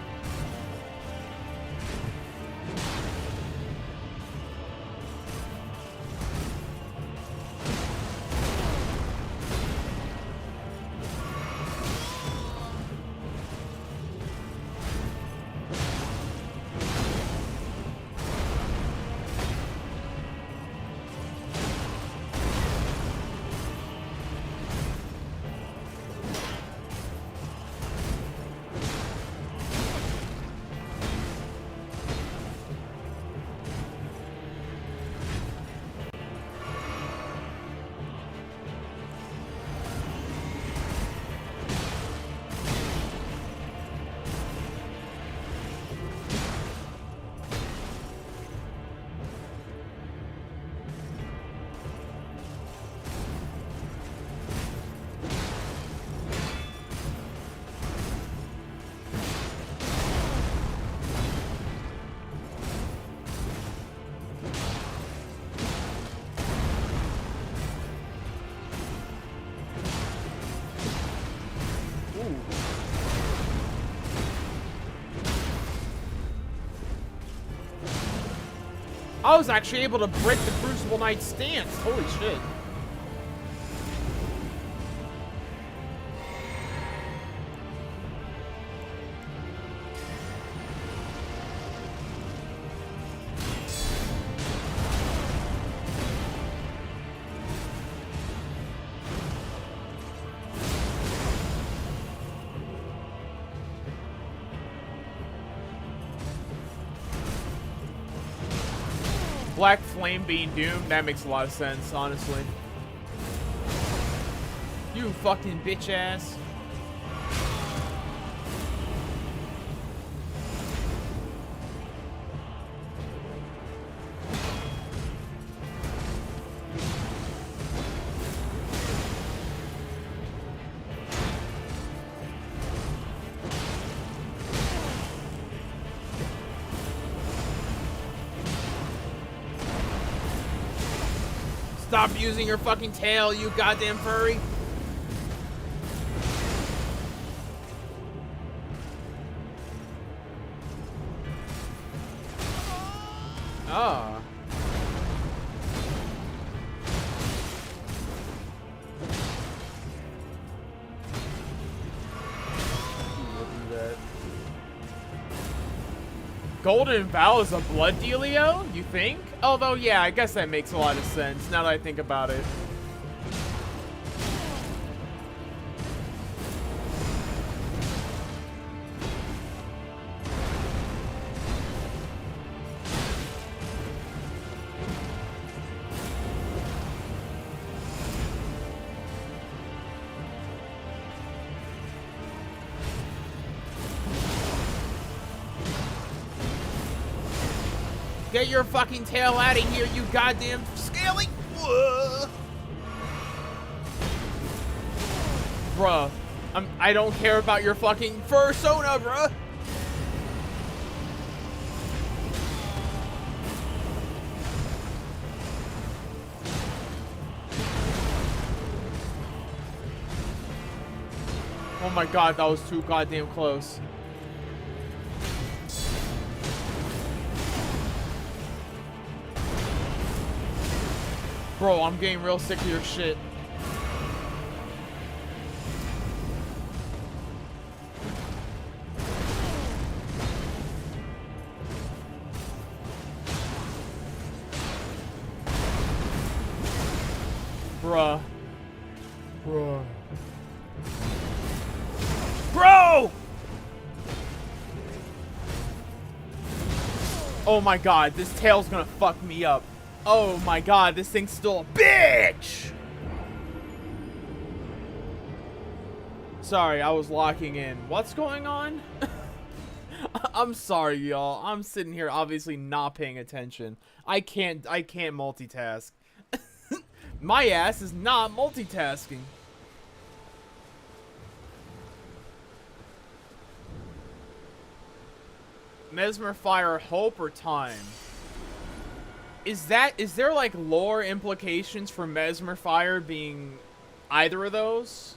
I was actually able to break the Crucible Knight's stance. Holy shit. Black Flame being Doom, that makes a lot of sense, honestly. You fucking bitch ass. Stop using your fucking tail, you goddamn furry. Ah. Golden Vow is a blood dealio, you think? Although, yeah, I guess that makes a lot of sense now that I think about it. Get your fucking tail out of here, you goddamn scaly! Whoa. Bruh, I don't care about your fucking fursona, bruh! Oh my god, that was too goddamn close. Bro, I'm getting real sick of your shit. Bruh. Bruh. Bro! Oh my god, this tail's gonna fuck me up. Oh my god, this thing's still a bitch! Sorry, I was locking in. What's going on? I'm sorry, y'all. I'm sitting here obviously not paying attention. I can't multitask. My ass is not multitasking. Mesmer Fire, Hope, or Time? Is there like lore implications for Mesmer Fire being either of those?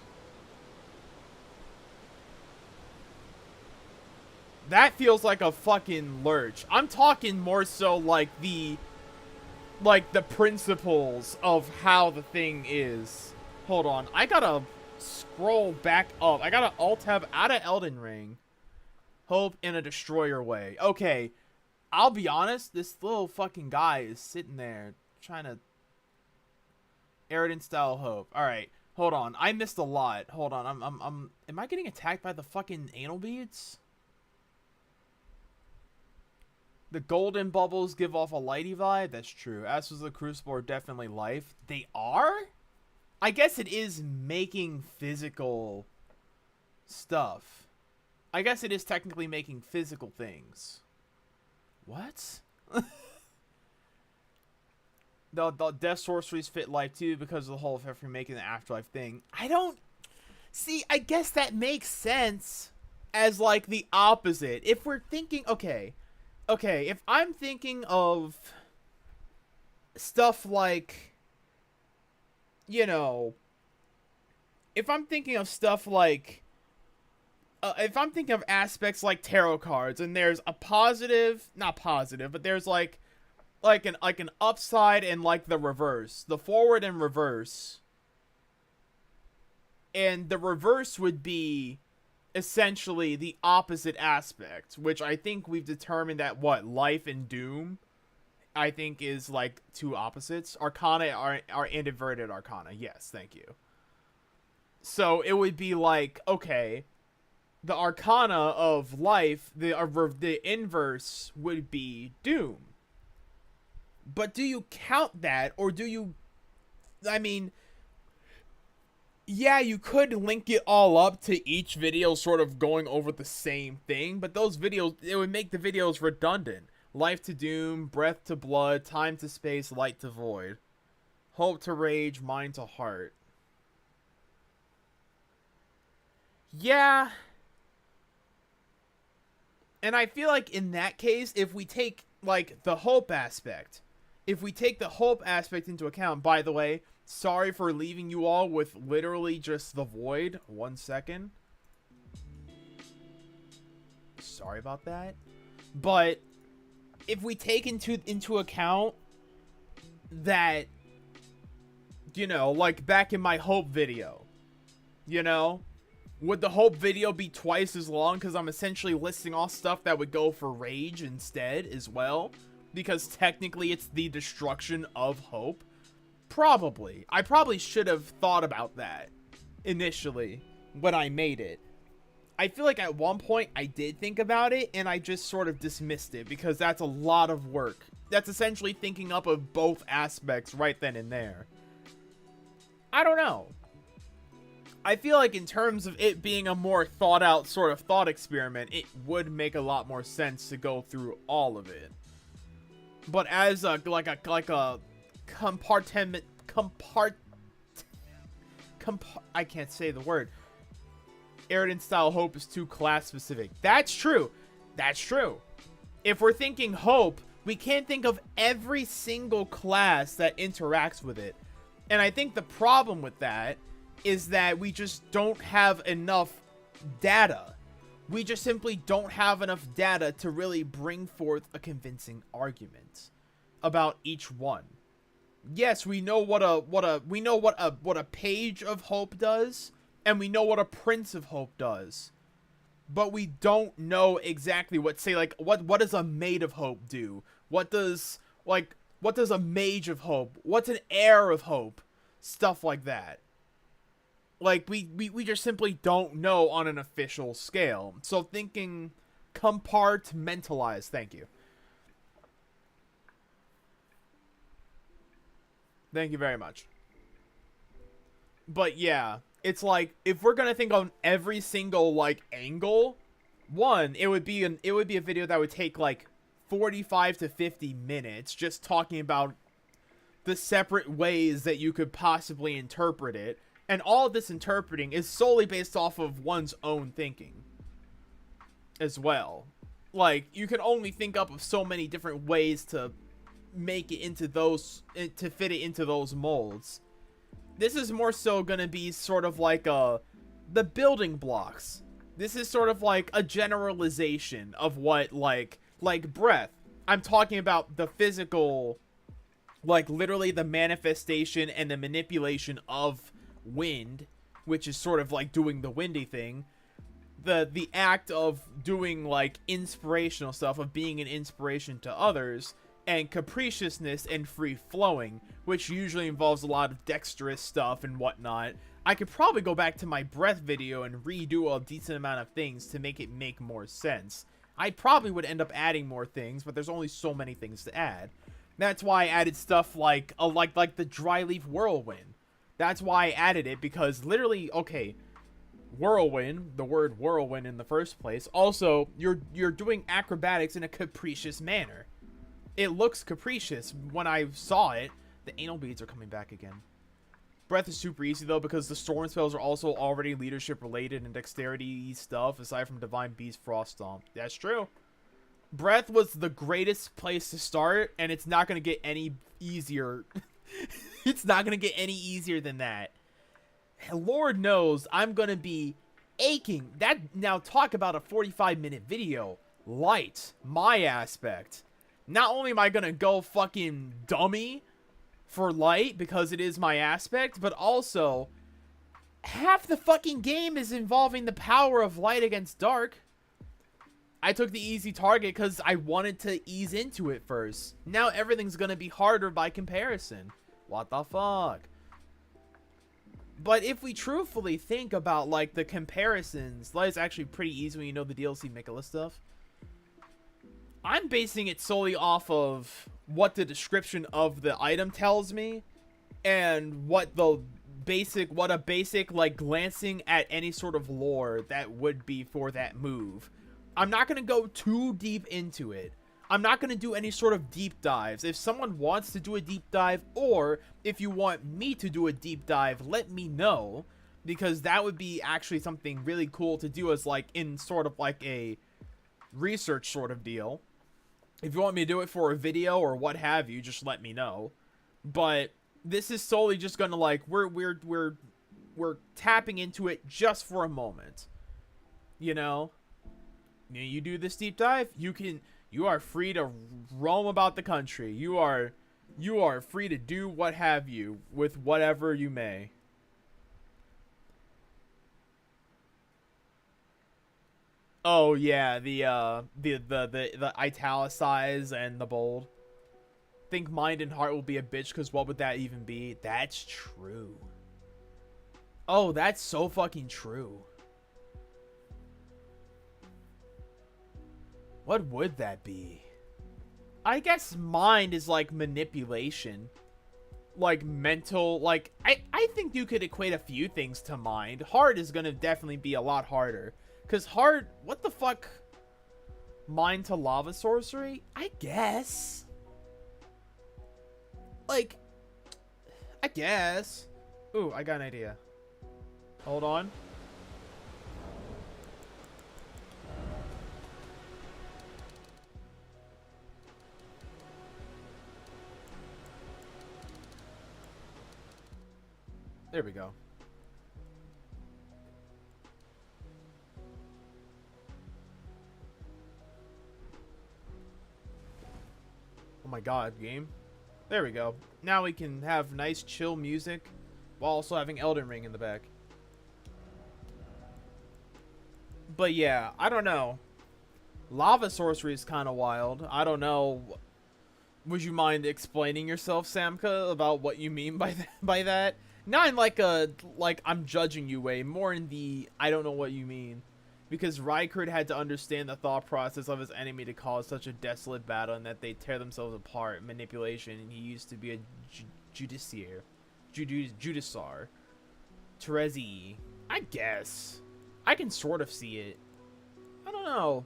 That feels like a fucking lurch. I'm talking more so like the principles of how the thing is. Hold on. I gotta scroll back up. I gotta alt-tab out of Elden Ring. Hope in a destroyer way. Okay. I'll be honest, this little fucking guy is sitting there trying to Eridan style Hope. Alright, hold on. I missed a lot. Hold on. Am I getting attacked by the fucking anal beads? The golden bubbles give off a lighty vibe. That's true. As was the Crucible are definitely life. They are? I guess it is making physical stuff. I guess it is technically making physical things. What? the death sorceries fit life too because of the whole if you're making the afterlife thing. I don't see. I guess that makes sense as like the opposite. If we're thinking, okay, if I'm thinking of stuff like, you know, if I'm thinking of stuff like. If I'm thinking of aspects like tarot cards, and there's a positive, not positive, but there's like an upside and like the reverse, the forward and reverse, and the reverse would be essentially the opposite aspect, which I think we've determined that what life and doom, I think is like two opposites. Arcana are inverted arcana. Yes, thank you. So it would be like, okay. The arcana of life, the inverse would be doom. But do you count that, or do you... I mean, yeah, you could link it all up to each video sort of going over the same thing, but those videos, it would make the videos redundant. Life to Doom, Breath to Blood, Time to Space, Light to Void. Hope to Rage, Mind to Heart. Yeah. And I feel like in that case, if we take, like, the hope aspect, into account, by the way, sorry for leaving you all with literally just the void. 1 second. Sorry about that. But if we take into account that, you know, like back in my hope video, you know, would the hope video be twice as long because I'm essentially listing off stuff that would go for rage instead as well? Because technically it's the destruction of hope? Probably. I probably should have thought about that initially when I made it. I feel like at one point I did think about it and I just sort of dismissed it because that's a lot of work. That's essentially thinking up of both aspects right then and there. I don't know. I feel like in terms of it being a more thought out sort of thought experiment, it would make a lot more sense to go through all of it. But as a I can't say the word. Aridin style hope is too class specific. That's true. That's true. If we're thinking hope, we can't think of every single class that interacts with it. And I think the problem with that is that we just don't have enough data. We just simply don't have enough data to really bring forth a convincing argument about each one. Yes, we know what a page of hope does, and we know what a Prince of Hope does. But we don't know exactly what, say, like, what does a Maid of Hope do? What does a Mage of Hope? What's an Heir of Hope? Stuff like that. Like, we just simply don't know on an official scale. So thinking compartmentalize, thank you. Thank you very much. But yeah, it's like, if we're gonna think on every single, like, angle, one, it would be a video that would take, like, 45 to 50 minutes just talking about the separate ways that you could possibly interpret it. And all of this interpreting is solely based off of one's own thinking as well. Like, you can only think up of so many different ways to make it into those, to fit it into those molds. This is more so gonna be sort of like the building blocks. This is sort of like a generalization of what, like breath. I'm talking about the physical, like literally the manifestation and the manipulation of wind, which is sort of like doing the windy thing. The act of doing like inspirational stuff, of being an inspiration to others, and capriciousness and free flowing, which usually involves a lot of dexterous stuff and whatnot. I could probably go back to my breath video and redo a decent amount of things to make it make more sense. I probably would end up adding more things, but there's only so many things to add. That's why I added stuff like the dry leaf whirlwind. That's why I added it, because literally, okay, whirlwind, the word whirlwind in the first place. Also, you're doing acrobatics in a capricious manner. It looks capricious when I saw it. The anal beads are coming back again. Breath is super easy though, because the storm spells are also already leadership related and dexterity stuff, aside from Divine Beast, Frost Stomp. That's true. Breath was the greatest place to start, and it's not going to get any easier. It's not going to get any easier than that. Lord knows I'm going to be aching. That, now talk about a 45-minute video. Light, my aspect. Not only am I going to go fucking dummy for light because it is my aspect, but also half the fucking game is involving the power of light against dark. I took the easy target because I wanted to ease into it first. Now everything's going to be harder by comparison. What the fuck? But if we truthfully think about, like, the comparisons, Light's actually pretty easy when you know the DLC Mikola stuff. I'm basing it solely off of what the description of the item tells me and what a basic like glancing at any sort of lore that would be for that move. I'm not going to go too deep into it. I'm not going to do any sort of deep dives. If someone wants to do a deep dive, or if you want me to do a deep dive, let me know, because that would be actually something really cool to do as like in sort of like a research sort of deal. If you want me to do it for a video or what have you, just let me know. But this is solely just gonna like we're tapping into it just for a moment. You know, you do this deep dive, you are free to roam about the country. You are free to do what have you with whatever you may. Oh yeah, the italicize and the bold. Think mind and heart will be a bitch, because what would that even be? That's true. Oh, that's so fucking true. What would that be? I guess mind is like manipulation. Like mental, like I think you could equate a few things to mind. Heart is gonna definitely be a lot harder. Because heart, what the fuck? Mind to lava sorcery? I guess. Like, I guess. Ooh, I got an idea. Hold on. There we go. Oh my god, game. There we go. Now we can have nice chill music while also having Elden Ring in the back. But yeah, I don't know. Lava sorcery is kind of wild. I don't know. Would you mind explaining yourself, Samka, about what you mean by that? Not in like I'm judging you way, more in the I don't know what you mean. Because Rykard had to understand the thought process of his enemy to cause such a desolate battle and that they tear themselves apart. Manipulation, and he used to be a Judiciar. Terezi. I guess. I can sort of see it. I don't know.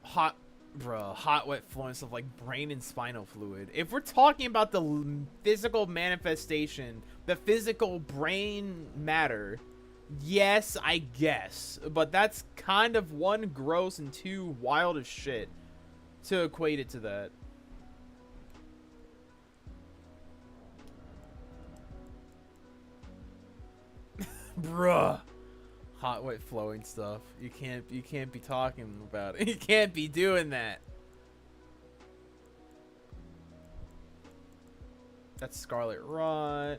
Hot, wet fluence of like brain and spinal fluid. If we're talking about the physical manifestation, the physical brain matter, yes, I guess. But that's kind of one, gross, and two, wild as shit to equate it to that. Bruh. Hot, wet, flowing stuff. You can't be talking about it. You can't be doing that. That's Scarlet Rot.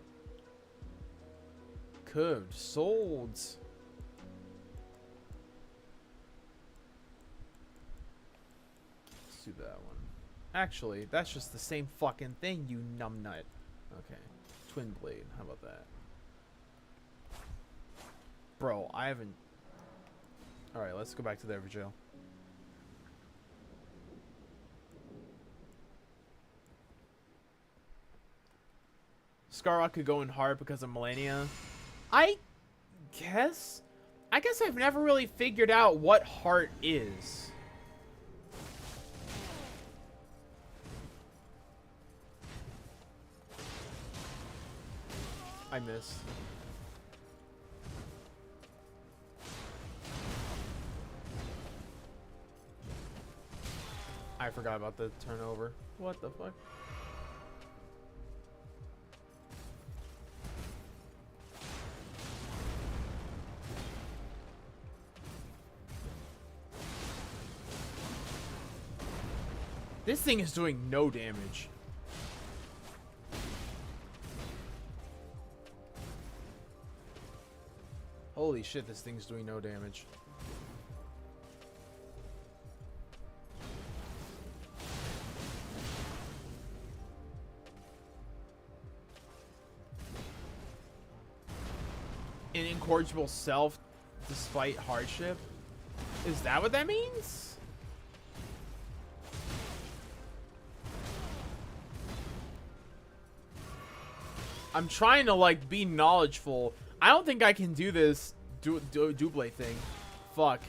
Curved swords. Let's do that one. Actually, that's just the same fucking thing, you numbnut. Okay. Twin blade. How about that? Bro, I haven't... Alright, let's go back to the Everjail. Scarrock could go in hard because of Melania. I guess I've never really figured out what heart is. I miss. I forgot about the turnover. What the fuck? This thing is doing no damage. Holy shit, this thing's doing no damage. An incorrigible self despite hardship. Is that what that means? I'm trying to like be knowledgeful. I don't think I can do this double thing. Fuck.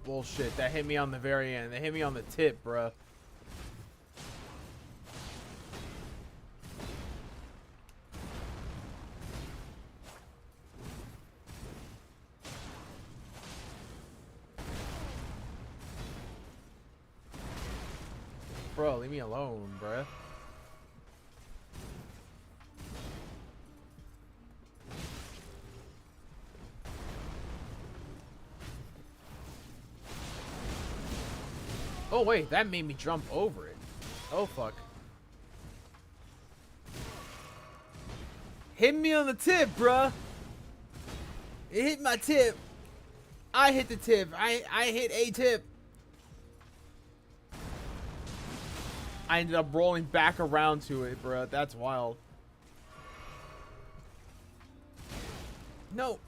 Bullshit, that hit me on the very end. That hit me on the tip, bruh. Bro, leave me alone, bruh. Oh wait, that made me jump over it. Oh fuck. Hit me on the tip, bruh. It hit my tip. I hit the tip. I hit a tip. I ended up rolling back around to it, bruh. That's wild. No.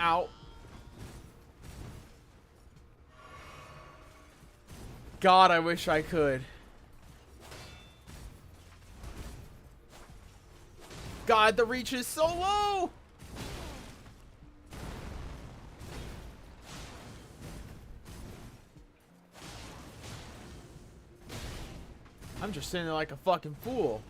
Ow. God, I wish I could. God, the reach is so low. I'm just sitting there like a fucking fool.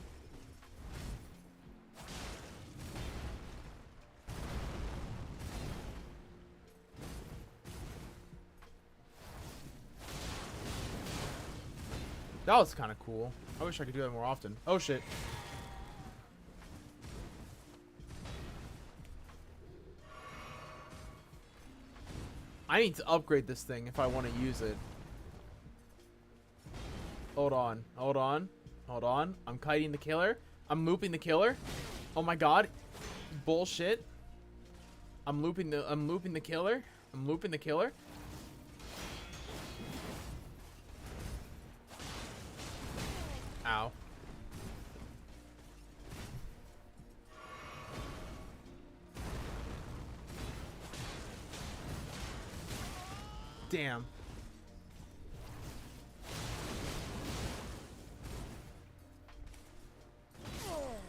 That was kind of cool. I wish I could do that more often. Oh shit. I need to upgrade this thing if I want to use it. Hold on. Hold on. Hold on. I'm kiting the killer. I'm looping the killer. Oh my god. Bullshit. I'm looping the killer. I'm looping the killer. Ow. Damn.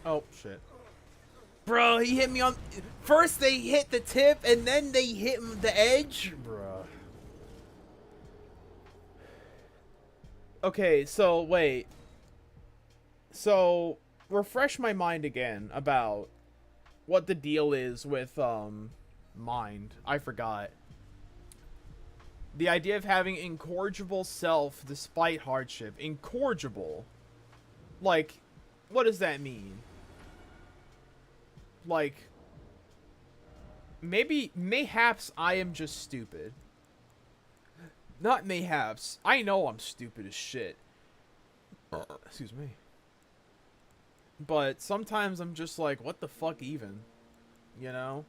Oh, shit. Bro, he hit me on... First they hit the tip, and then they hit the edge? Bro. Okay, so, wait. So, refresh my mind again about what the deal is with, mind. I forgot. The idea of having incorrigible self despite hardship. Incorrigible. Like, what does that mean? Like, mayhaps I am just stupid. Not mayhaps. I know I'm stupid as shit. Excuse me. But sometimes I'm just like, what the fuck even? You know?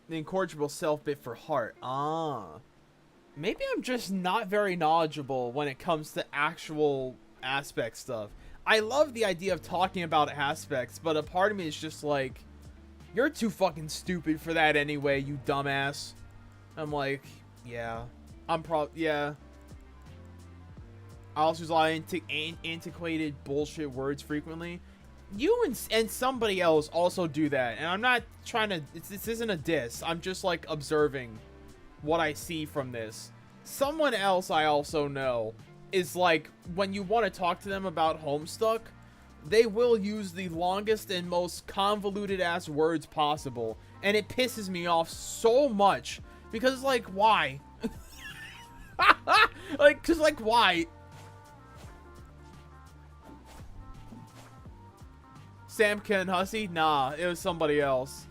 The incorrigible self bit for heart. Ah. Maybe I'm just not very knowledgeable when it comes to actual aspect stuff. I love the idea of talking about aspects, but a part of me is just like, you're too fucking stupid for that anyway, you dumbass. I'm like, yeah. Yeah. I also use a lot of antiquated bullshit words frequently. You and somebody else also do that, and I'm not trying to... This isn't a diss. I'm just, like, observing what I see from this. Someone else I also know is, like, when you want to talk to them about Homestuck, they will use the longest and most convoluted-ass words possible, and it pisses me off so much, because, like, why? Like, cause like, why? Samka and Hussey? Nah, it was somebody else.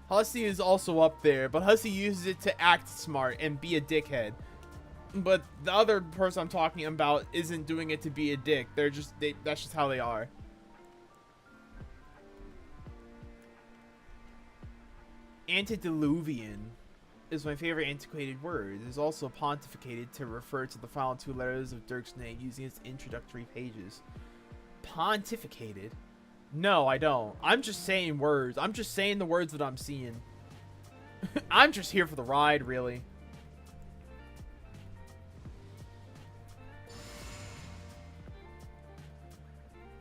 Hussey is also up there, but Hussey uses it to act smart and be a dickhead. But the other person I'm talking about isn't doing it to be a dick. They're just, that's just how they are. Antediluvian is my favorite antiquated word. It is also pontificated to refer to the final two letters of Dirk's name using its introductory pages. Pontificated? No, I don't. I'm just saying words. I'm just saying the words that I'm seeing. I'm just here for the ride, really.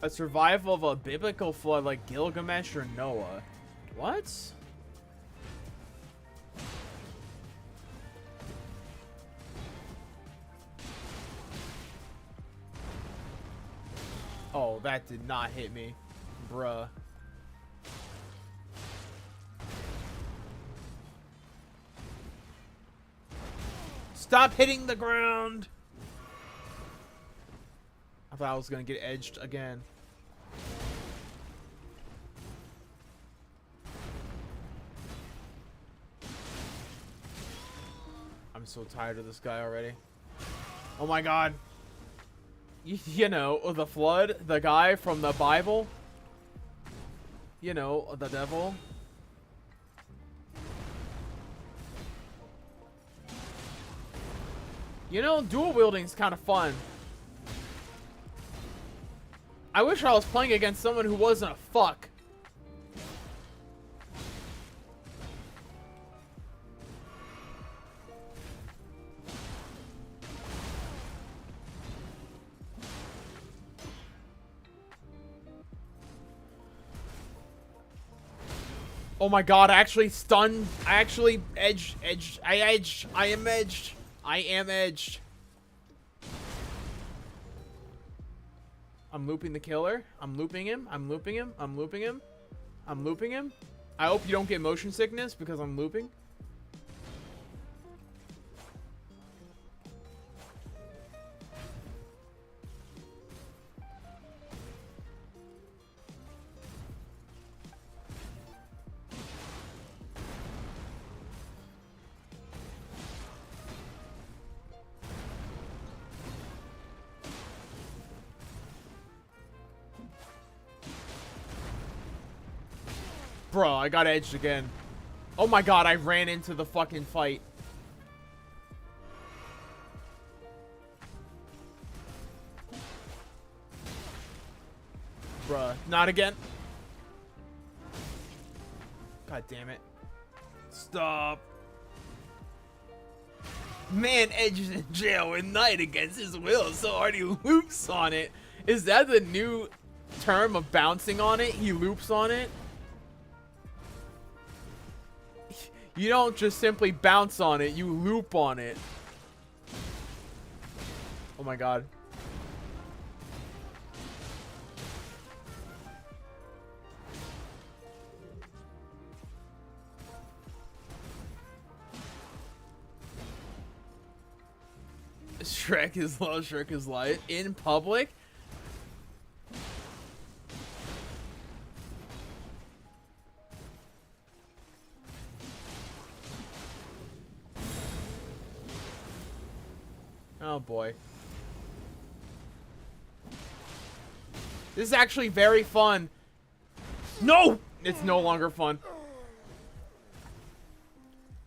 A survival of a biblical flood like Gilgamesh or Noah. What? Oh, that did not hit me. Bruh. Stop hitting the ground! I thought I was gonna get edged again. I'm so tired of this guy already. Oh my god. You know, the flood, the guy from the Bible. You know, the devil. You know, dual wielding is kind of fun. I wish I was playing against someone who wasn't a fuck. Oh my god, I actually stunned. I actually edged. I edged. I am edged. I am edged. I'm looping the killer. I'm looping him. I'm looping him. I'm looping him. I'm looping him. I hope you don't get motion sickness because I'm looping. Bro, I got edged again. Oh my god, I ran into the fucking fight. Bruh, not again. God damn it. Stop. Man edges in jail at night against his will so hard he loops on it. Is that the new term of bouncing on it? He loops on it? You don't just simply bounce on it, you loop on it. Oh my god. Shrek is love, Shrek is life. In public? Oh boy. This is actually very fun. No! It's no longer fun.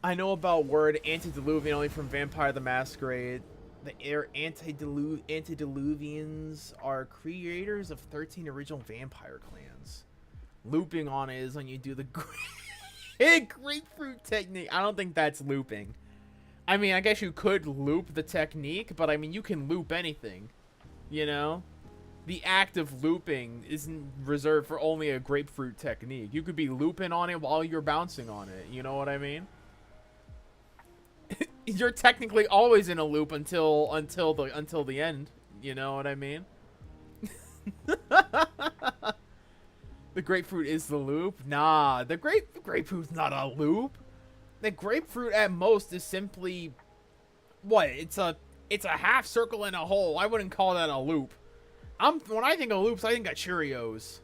I know about word antediluvian only from Vampire the Masquerade. The antediluvians are creators of 13 original vampire clans. Looping on it is when you do the grapefruit technique. I don't think that's looping. I mean, I guess you could loop the technique, but I mean, you can loop anything, you know? The act of looping isn't reserved for only a grapefruit technique. You could be looping on it while you're bouncing on it, you know what I mean? You're technically always in a loop until the end, you know what I mean? The grapefruit is the loop? Nah, the grapefruit's not a loop. The grapefruit at most is simply what? It's a It's a half circle and a hole. I wouldn't call that a loop. When I think of loops, I think of Cheerios.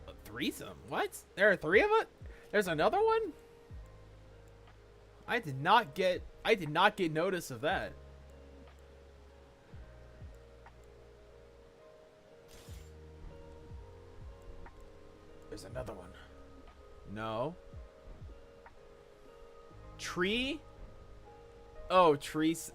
A threesome? What? There are 3 of it? There's another one? I did not get notice of that. There's another one. No. Tree? Oh, trees.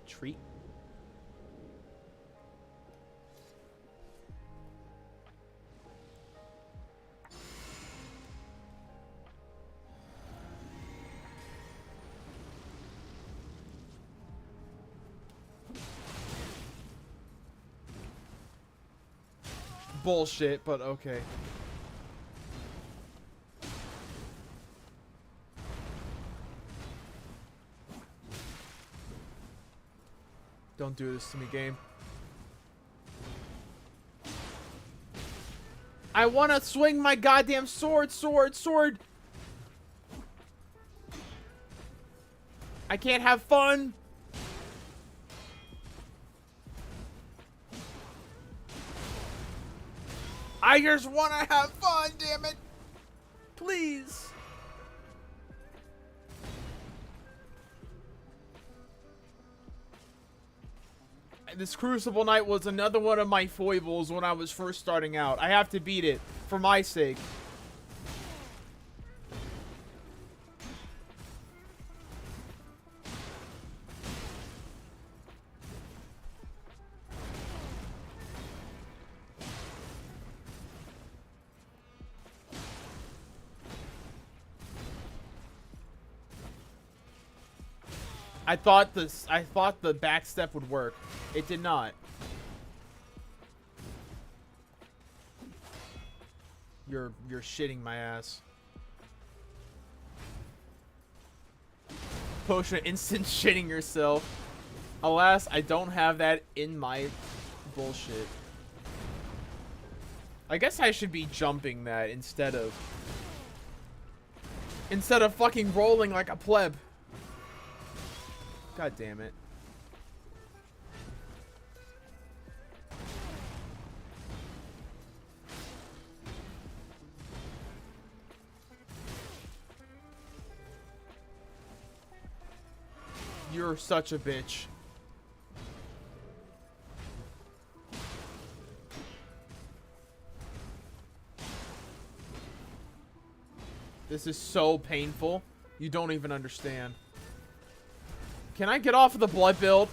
Tree. Bullshit, but okay. Don't do this to me, game. I want to swing my goddamn sword. I can't have fun. I just want to have fun, damn it. Please. This Crucible Knight was another one of my foibles when I was first starting out. I have to beat it for my sake. I thought the backstep would work. It did not. You're shitting my ass. Potion instant shitting yourself. Alas, I don't have that in my bullshit. I guess I should be jumping that instead of fucking rolling like a pleb. God damn it. You're such a bitch. This is so painful. You don't even understand. Can I get off of the blood build?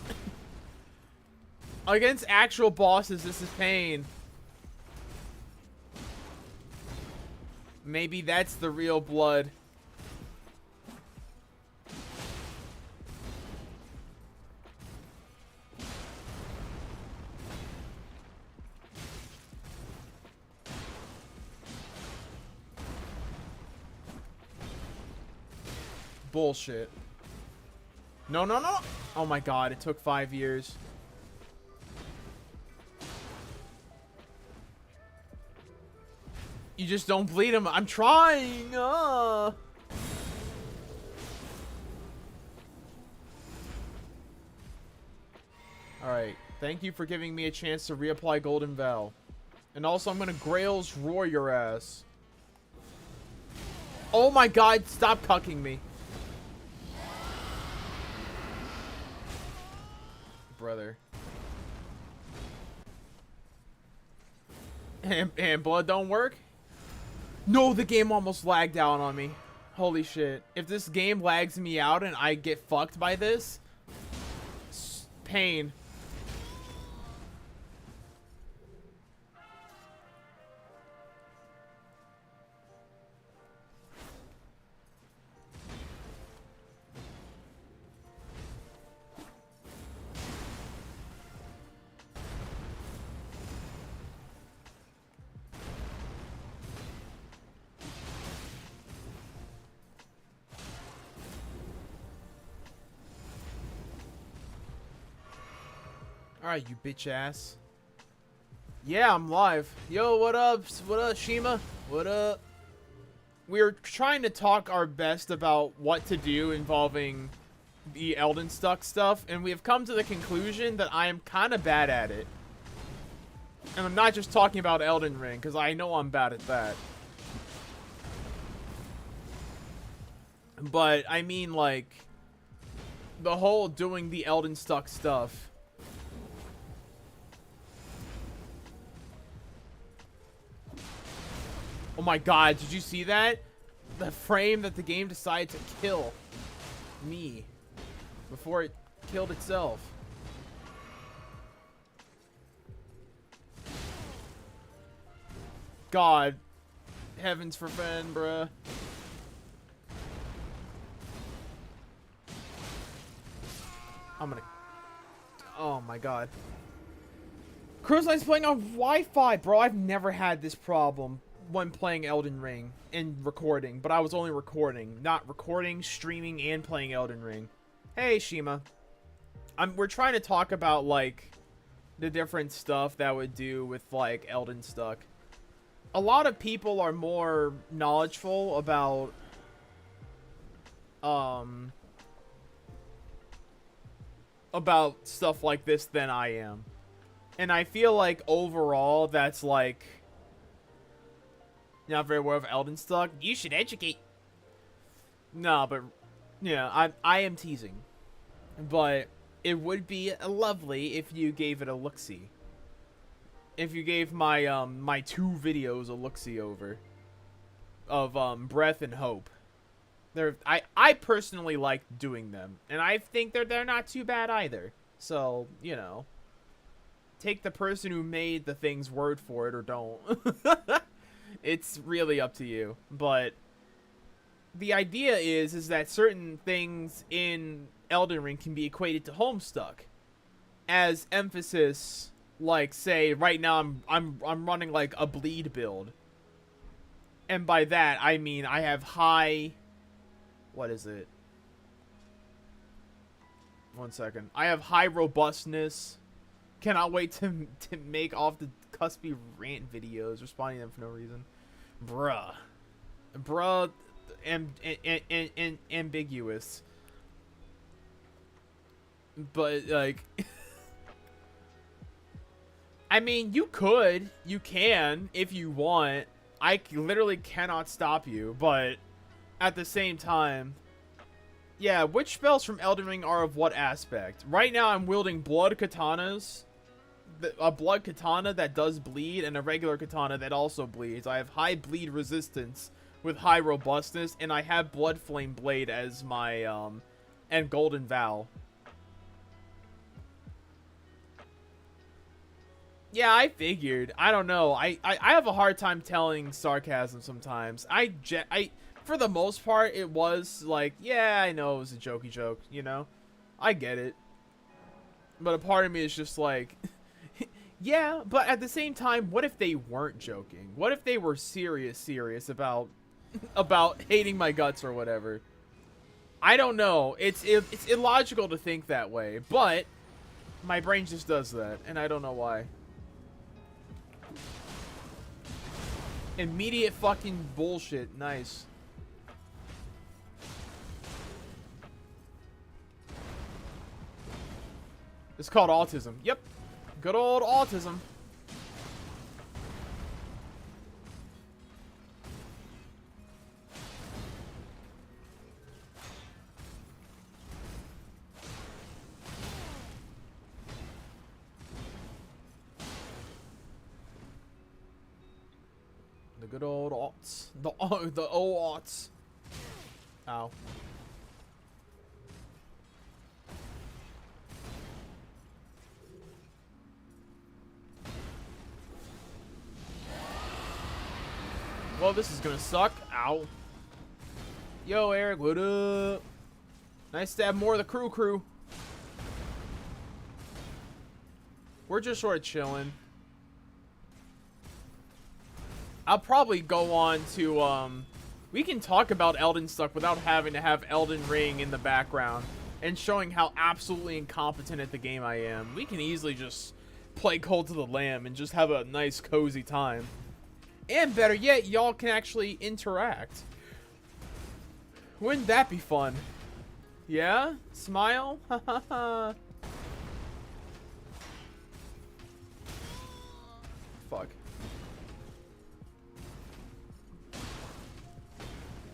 Against actual bosses, this is pain. Maybe that's the real blood. Bullshit. No, no, no. Oh my god, it took 5 years. You just don't bleed him. I'm trying. Alright. Thank you for giving me a chance to reapply Golden Val. And also, I'm gonna Grails roar your ass. Oh my god, stop cucking me. Brother. And blood don't work? No, the game almost lagged out on me. Holy shit. If this game lags me out and I get fucked by this, pain. Alright, you bitch ass. Yeah, I'm live. Yo, what up? What up, Shima? What up? We're trying to talk our best about what to do involving the Elden Stuck stuff, and we have come to the conclusion that I am kind of bad at it. And I'm not just talking about Elden Ring, because I know I'm bad at that. But, I mean, like, the whole doing the Elden Stuck stuff. Oh my god, did you see that? The frame that the game decided to kill me before it killed itself. God. Heavens forfend, bruh. I'm gonna... Oh my god. Cruise Line's playing on Wi-Fi, bro. I've never had this problem when playing Elden Ring and recording, but I was only recording, not recording, streaming, and playing Elden Ring. Hey, Shima. We're trying to talk about, like, the different stuff that would do with, like, Elden Stuck. A lot of people are more knowledgeable about stuff like this than I am. And I feel like overall that's like not very aware of Elden Stuck. You should educate. No, but yeah, I am teasing. But it would be lovely if you gave it a look-see. If you gave my my 2 videos a look-see over of Breath and Hope. I personally like doing them, and I think they're not too bad either. So, you know, take the person who made the thing's word for it or don't. It's really up to you. But the idea is that certain things in Elden Ring can be equated to Homestuck as emphasis. Like, say, right now I'm running like a bleed build, and by that I mean I have high. What is it? 1 second. I have high robustness. Cannot wait to make off the cuspy rant videos, responding to them for no reason. Bruh, ambiguous. But like, I mean, you can if you want. I literally cannot stop you, but at the same time, yeah, which spells from Elden Ring are of what aspect? Right now I'm wielding blood katanas. A blood katana that does bleed and a regular katana that also bleeds. I have high bleed resistance with high robustness, and I have blood flame blade as my and golden vow. Yeah, I figured. I don't know. I have a hard time telling sarcasm sometimes. For the most part, it was like, yeah, I know it was a jokey joke, you know? I get it. But a part of me is just like, yeah, but at the same time, what if they weren't joking? What if they were serious about hating my guts or whatever? I don't know. It's illogical to think that way, but my brain just does that, and I don't know why. Immediate fucking bullshit. Nice. It's called autism. Yep. Good old autism. The good old aughts. The old aughts. Ow. Well, this is gonna suck. Ow. Yo, Eric, what up? Nice to have more of the crew. We're just sort of chilling. I'll probably go on to, we can talk about Elden Stuck without having to have Elden Ring in the background and showing how absolutely incompetent at the game I am. We can easily just play Cult of the Lamb and just have a nice cozy time. And better yet, y'all can actually interact. Wouldn't that be fun? Yeah? Smile? Ha ha ha. Fuck.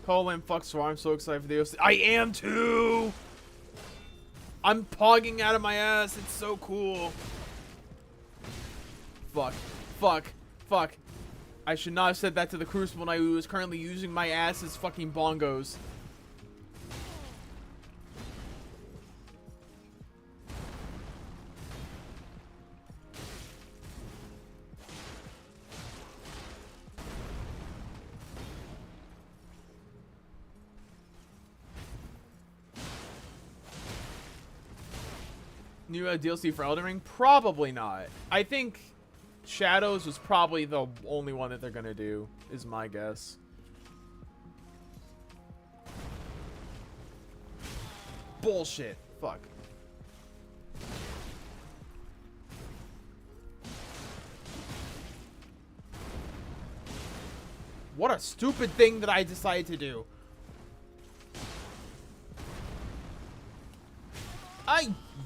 Colin, fuck Swar, I'm so excited for the OC. I am too! I'm pogging out of my ass, it's so cool. Fuck. Fuck. Fuck. I should not have said that to the Crucible Knight who is currently using my ass as fucking bongos. New DLC for Elden Ring? Probably not. I think Shadows was probably the only one that they're gonna do, is my guess. Bullshit. Fuck. What a stupid thing that I decided to do.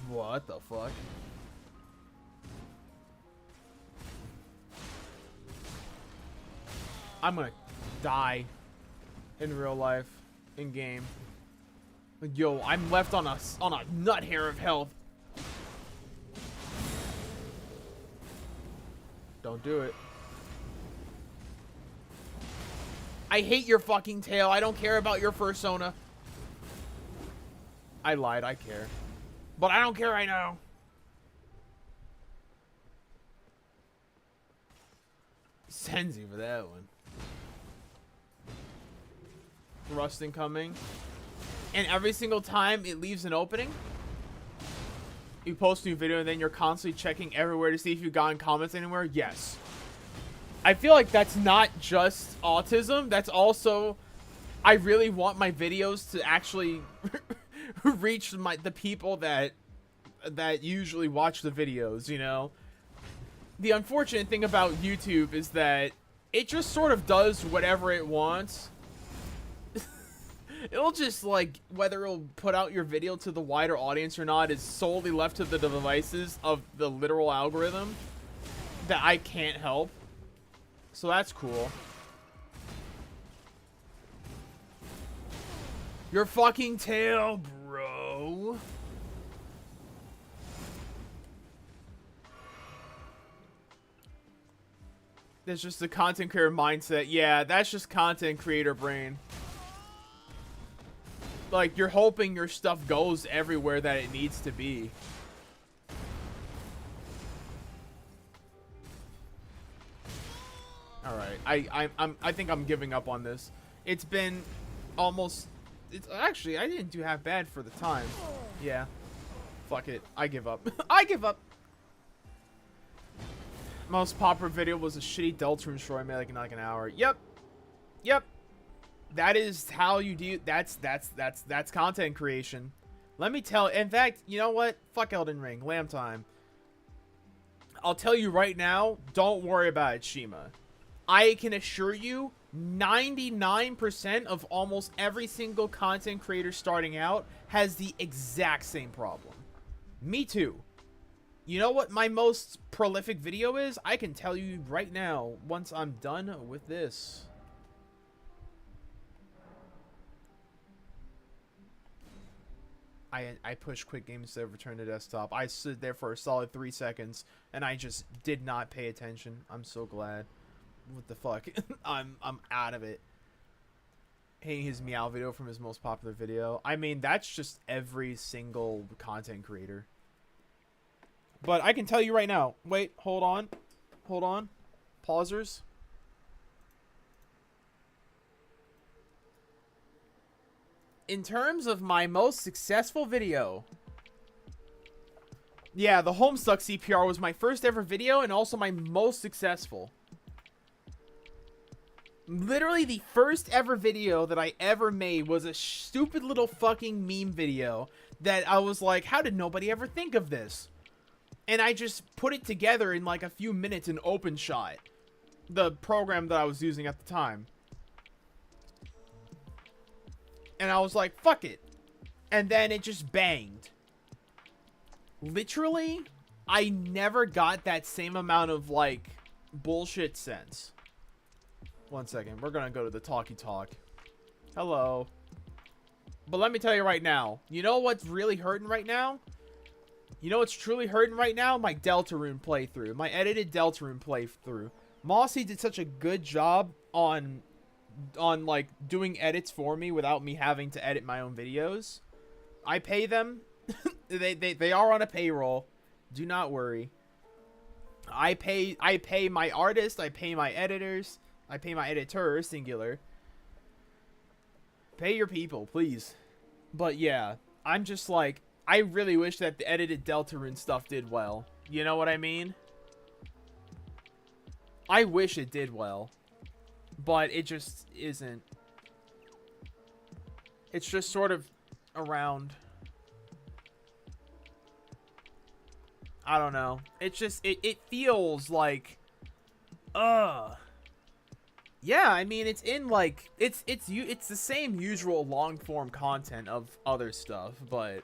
What the fuck? I'm gonna die in real life, in game. Yo, I'm left on a nut hair of health. Don't do it. I hate your fucking tail. I don't care about your fursona. I lied. I care. But I don't care right now. Senzi for that one. Rust incoming. And every single time it leaves an opening, you post a new video and then you're constantly checking everywhere to see if you've gotten comments anywhere. Yes. I feel like that's not just autism. That's also, I really want my videos to actually reach the people that usually watch the videos, you know? The unfortunate thing about YouTube is that it just sort of does whatever it wants. It'll just, like, whether it'll put out your video to the wider audience or not is solely left to the devices of the literal algorithm that I can't help. So that's cool. Your fucking tail, bro. That's just the content creator mindset. Yeah, that's just content creator brain. Like, you're hoping your stuff goes everywhere that it needs to be. Alright, I think I'm giving up on this. It's been almost... Actually, I didn't do half bad for the time. Yeah. Fuck it. I give up. I give up. Most popular video was a shitty Deltarune story I made like in like an hour. Yep. Yep. That is how you do. That's content creation. Let me tell. In fact, you know what? Fuck Elden Ring. Lamb time. I'll tell you right now. Don't worry about it, Shima. I can assure you, 99% of almost every single content creator starting out has the exact same problem. Me too. You know what my most prolific video is? I can tell you right now once I'm done with this. I pushed quit game instead of return to desktop. I stood there for a solid 3 seconds and I just did not pay attention. I'm so glad. What the fuck? I'm out of it. Hating his meow video from his most popular video. I mean, that's just every single content creator. But I can tell you right now. Wait, hold on. Hold on. Pausers. In terms of my most successful video. Yeah, the Homestuck CPR was my first ever video and also my most successful. Literally the first ever video that I ever made was a stupid little fucking meme video that I was like, how did nobody ever think of this? and I just put it together in like a few minutes in OpenShot, the program that I was using at the time. And I was like, fuck it. And then it just banged. Literally, I never got that same amount of, like, bullshit sense. One second. We're gonna go to the talkie talk. Hello. But let me tell you right now. You know what's really hurting right now? You know what's truly hurting right now? My Deltarune playthrough. My edited Deltarune playthrough. Mossy did such a good job on like doing edits for me without me having to edit my own videos. I pay them. they are on a payroll. Do not worry. I pay my artists, I pay my editors, I pay my editor, singular. Pay your people, please. But yeah, I'm just like, I really wish that the edited Deltarune stuff did well. You know what I mean? I wish it did well. But it just isn't. It's just sort of around. I don't know. It's just, it feels like, yeah, I mean, it's in like, it's the same usual long form content of other stuff, but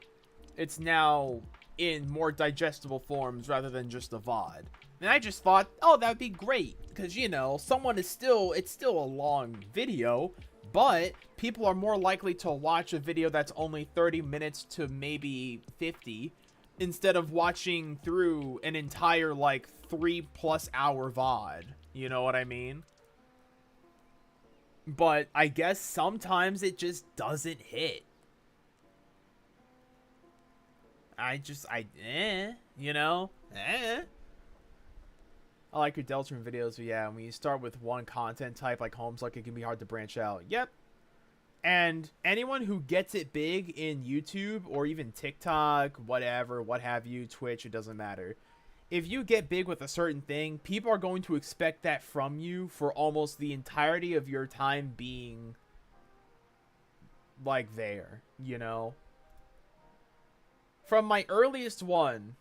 it's now in more digestible forms rather than just a VOD. And I just thought, oh, that would be great. Because, you know, it's still a long video, but people are more likely to watch a video that's only 30 minutes to maybe 50 instead of watching through an entire, like, 3+ hour VOD. You know what I mean? But I guess sometimes it just doesn't hit. You know? I like your Deltarune videos, but yeah, when you start with one content type like Homes, like it can be hard to branch out. Yep. And anyone who gets it big in YouTube or even TikTok, whatever, what have you, Twitch, it doesn't matter. If you get big with a certain thing, people are going to expect that from you for almost the entirety of your time being like there, you know? From my earliest one,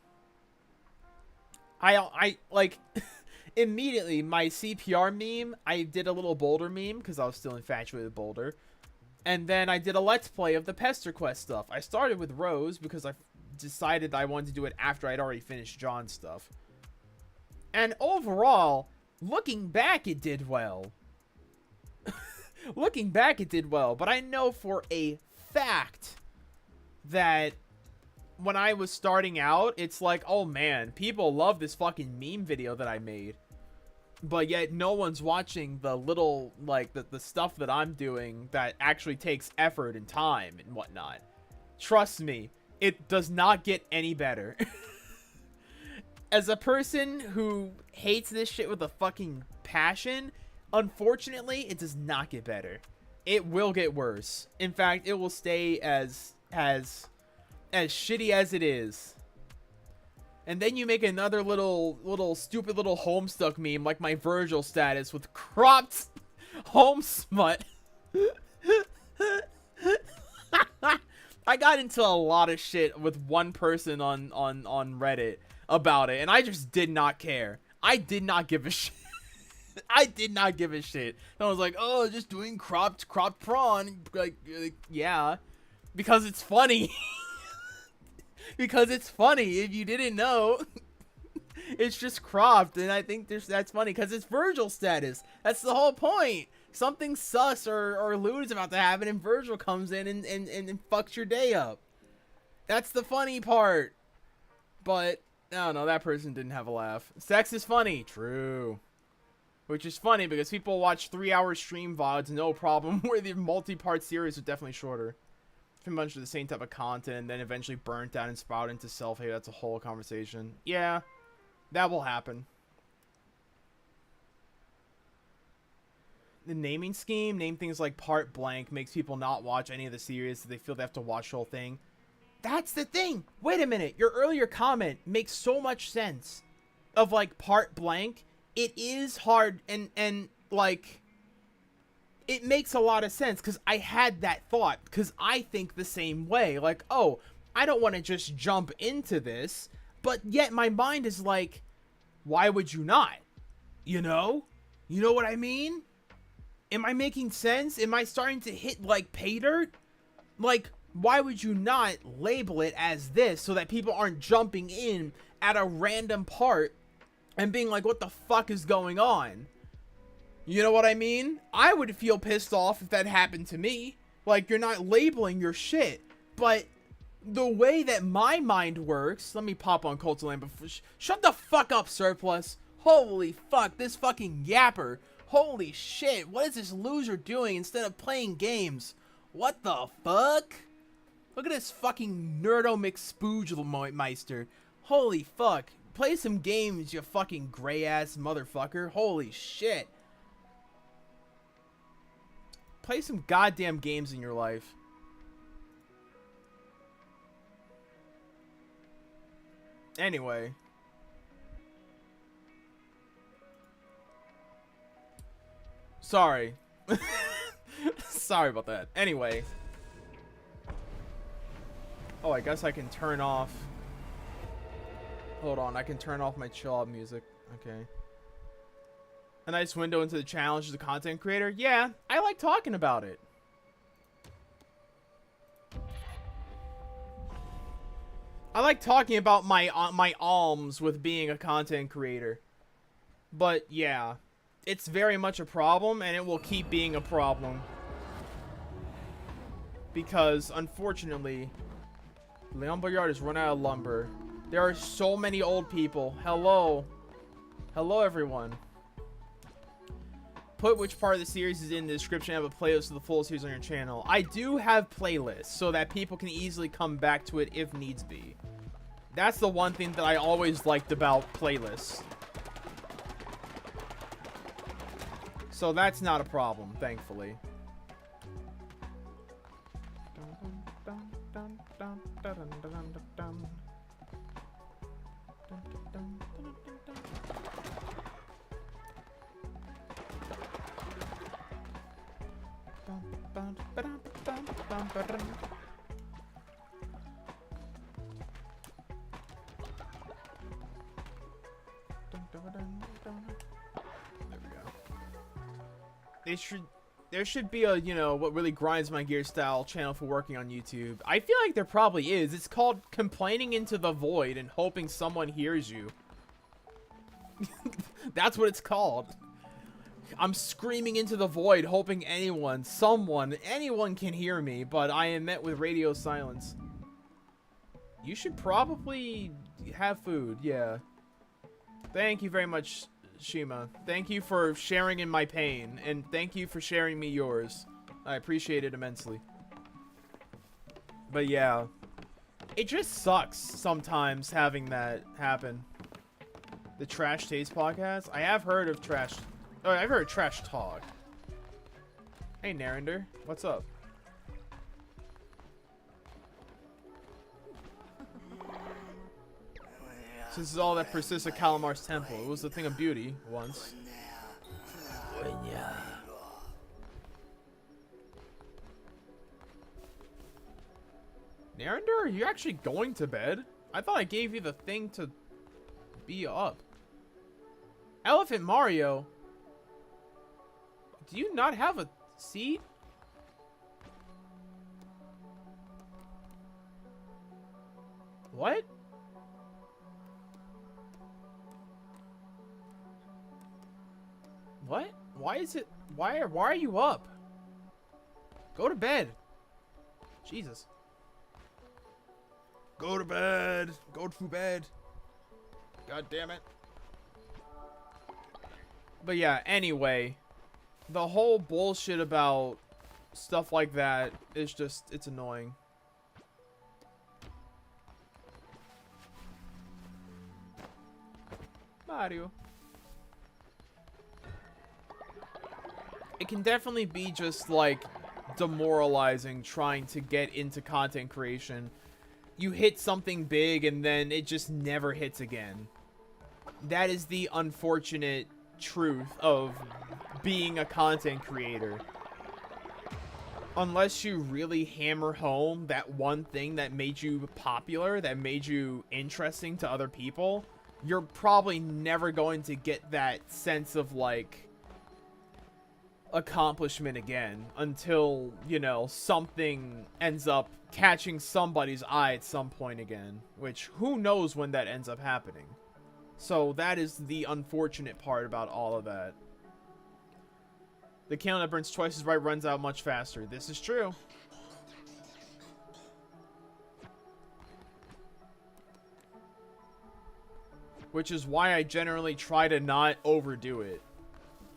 I like immediately my CPR meme, I did a little Boulder meme because I was still infatuated with Boulder. And then I did a Let's Play of the Pester Quest stuff. I started with Rose because I decided I wanted to do it after I'd already finished John's stuff. And overall, looking back, it did well. Looking back, it did well. But I know for a fact that when I was starting out, it's like, oh man, people love this fucking meme video that I made. But yet no one's watching the little, like, the stuff that I'm doing that actually takes effort and time and whatnot. Trust me, it does not get any better. As a person who hates this shit with a fucking passion, unfortunately, it does not get better. It will get worse. In fact, it will stay as shitty as it is. And then you make another little stupid little Homestuck meme like my Virgil status with cropped home smut. I got into a lot of shit with one person on Reddit about it, and I just did not care. I did not give a shit. I did not give a shit. I was like, oh, just doing cropped prawn. Like yeah, because it's funny. Because it's funny. If you didn't know, it's just cropped, and I think that's funny because it's Virgil status. That's the whole point. Something sus or lewd is about to happen, and Virgil comes in and fucks your day up. That's the funny part. But I don't know. That person didn't have a laugh. Sex is funny. True. Which is funny because people watch 3-hour stream VODs, no problem, where the multi-part series are definitely shorter. Pretty much the same type of content, and then eventually burnt out and sprouted into self-hate. That's a whole conversation. Yeah, that will happen. The naming scheme, name things like part blank, makes people not watch any of the series, so they feel they have to watch the whole thing. That's the thing! Wait a minute, your earlier comment makes so much sense. Of, like, part blank, it is hard, and like, it makes a lot of sense, because I had that thought, because I think the same way. Like, oh, I don't want to just jump into this. But yet my mind is like, why would you not? You know? You know what I mean? Am I making sense? Am I starting to hit like pay dirt? Like, why would you not label it as this so that people aren't jumping in at a random part and being like, what the fuck is going on? You know what I mean? I would feel pissed off if that happened to me. Like, you're not labeling your shit. But the way that my mind works... Let me pop on Cult of Lamb before... Shut the fuck up, Surplus. Holy fuck, this fucking yapper. Holy shit, what is this loser doing instead of playing games? What the fuck? Look at this fucking nerdo McSpoogmeister. Holy fuck. Play some games, you fucking gray-ass motherfucker. Holy shit. Play some goddamn games in your life. Anyway. Sorry. Sorry about that. Anyway. Oh, I guess I can turn off... Hold on, I can turn off my chill-out music. Okay. A nice window into the challenge as a content creator? Yeah, I like talking about it. I like talking about my alms with being a content creator. But, yeah. It's very much a problem, and it will keep being a problem. Because, unfortunately, Lumber Yard has run out of lumber. There are so many old people. Hello. Hello, everyone. Put which part of the series is in the description. I have a playlist of the full series on your channel. I do have playlists so that people can easily come back to it if needs be. That's the one thing that I always liked about playlists. So that's not a problem, thankfully. There should be a, you know, what really grinds my gear style channel for working on YouTube. I feel like there probably is. It's called Complaining into the Void and Hoping Someone Hears You. That's what it's called. I'm screaming into the void, hoping anyone can hear me, but I am met with radio silence. You should probably have food, yeah. Thank you very much, Shima. Thank you for sharing in my pain, and thank you for sharing me yours. I appreciate it immensely. But yeah, it just sucks sometimes having that happen. The Trash Taste podcast? I have heard of Trash... Oh, I've heard Trash Talk. Hey, Narender. What's up? So this is all that persists at Kalamar's temple. It was the thing of beauty once. Narender, are you actually going to bed? I thought I gave you the thing to be up. Elephant Mario? Do you not have a seat? What? What? Why is it... Why are you up? Go to bed. Jesus. Go to bed. Go to bed. God damn it. But yeah, anyway. The whole bullshit about stuff like that is just... It's annoying. Mario. It can definitely be just, like, demoralizing trying to get into content creation. You hit something big and then it just never hits again. That is the unfortunate truth of being a content creator. unless you really hammer home that one thing that made you popular, that made you interesting to other people, you're probably never going to get that sense of, like, accomplishment again until, you know, something ends up catching somebody's eye at some point again, which who knows when that ends up happening. So that is the unfortunate part about all of that. The candle that burns twice as bright runs out much faster. This is true. Which is why I generally try to not overdo it.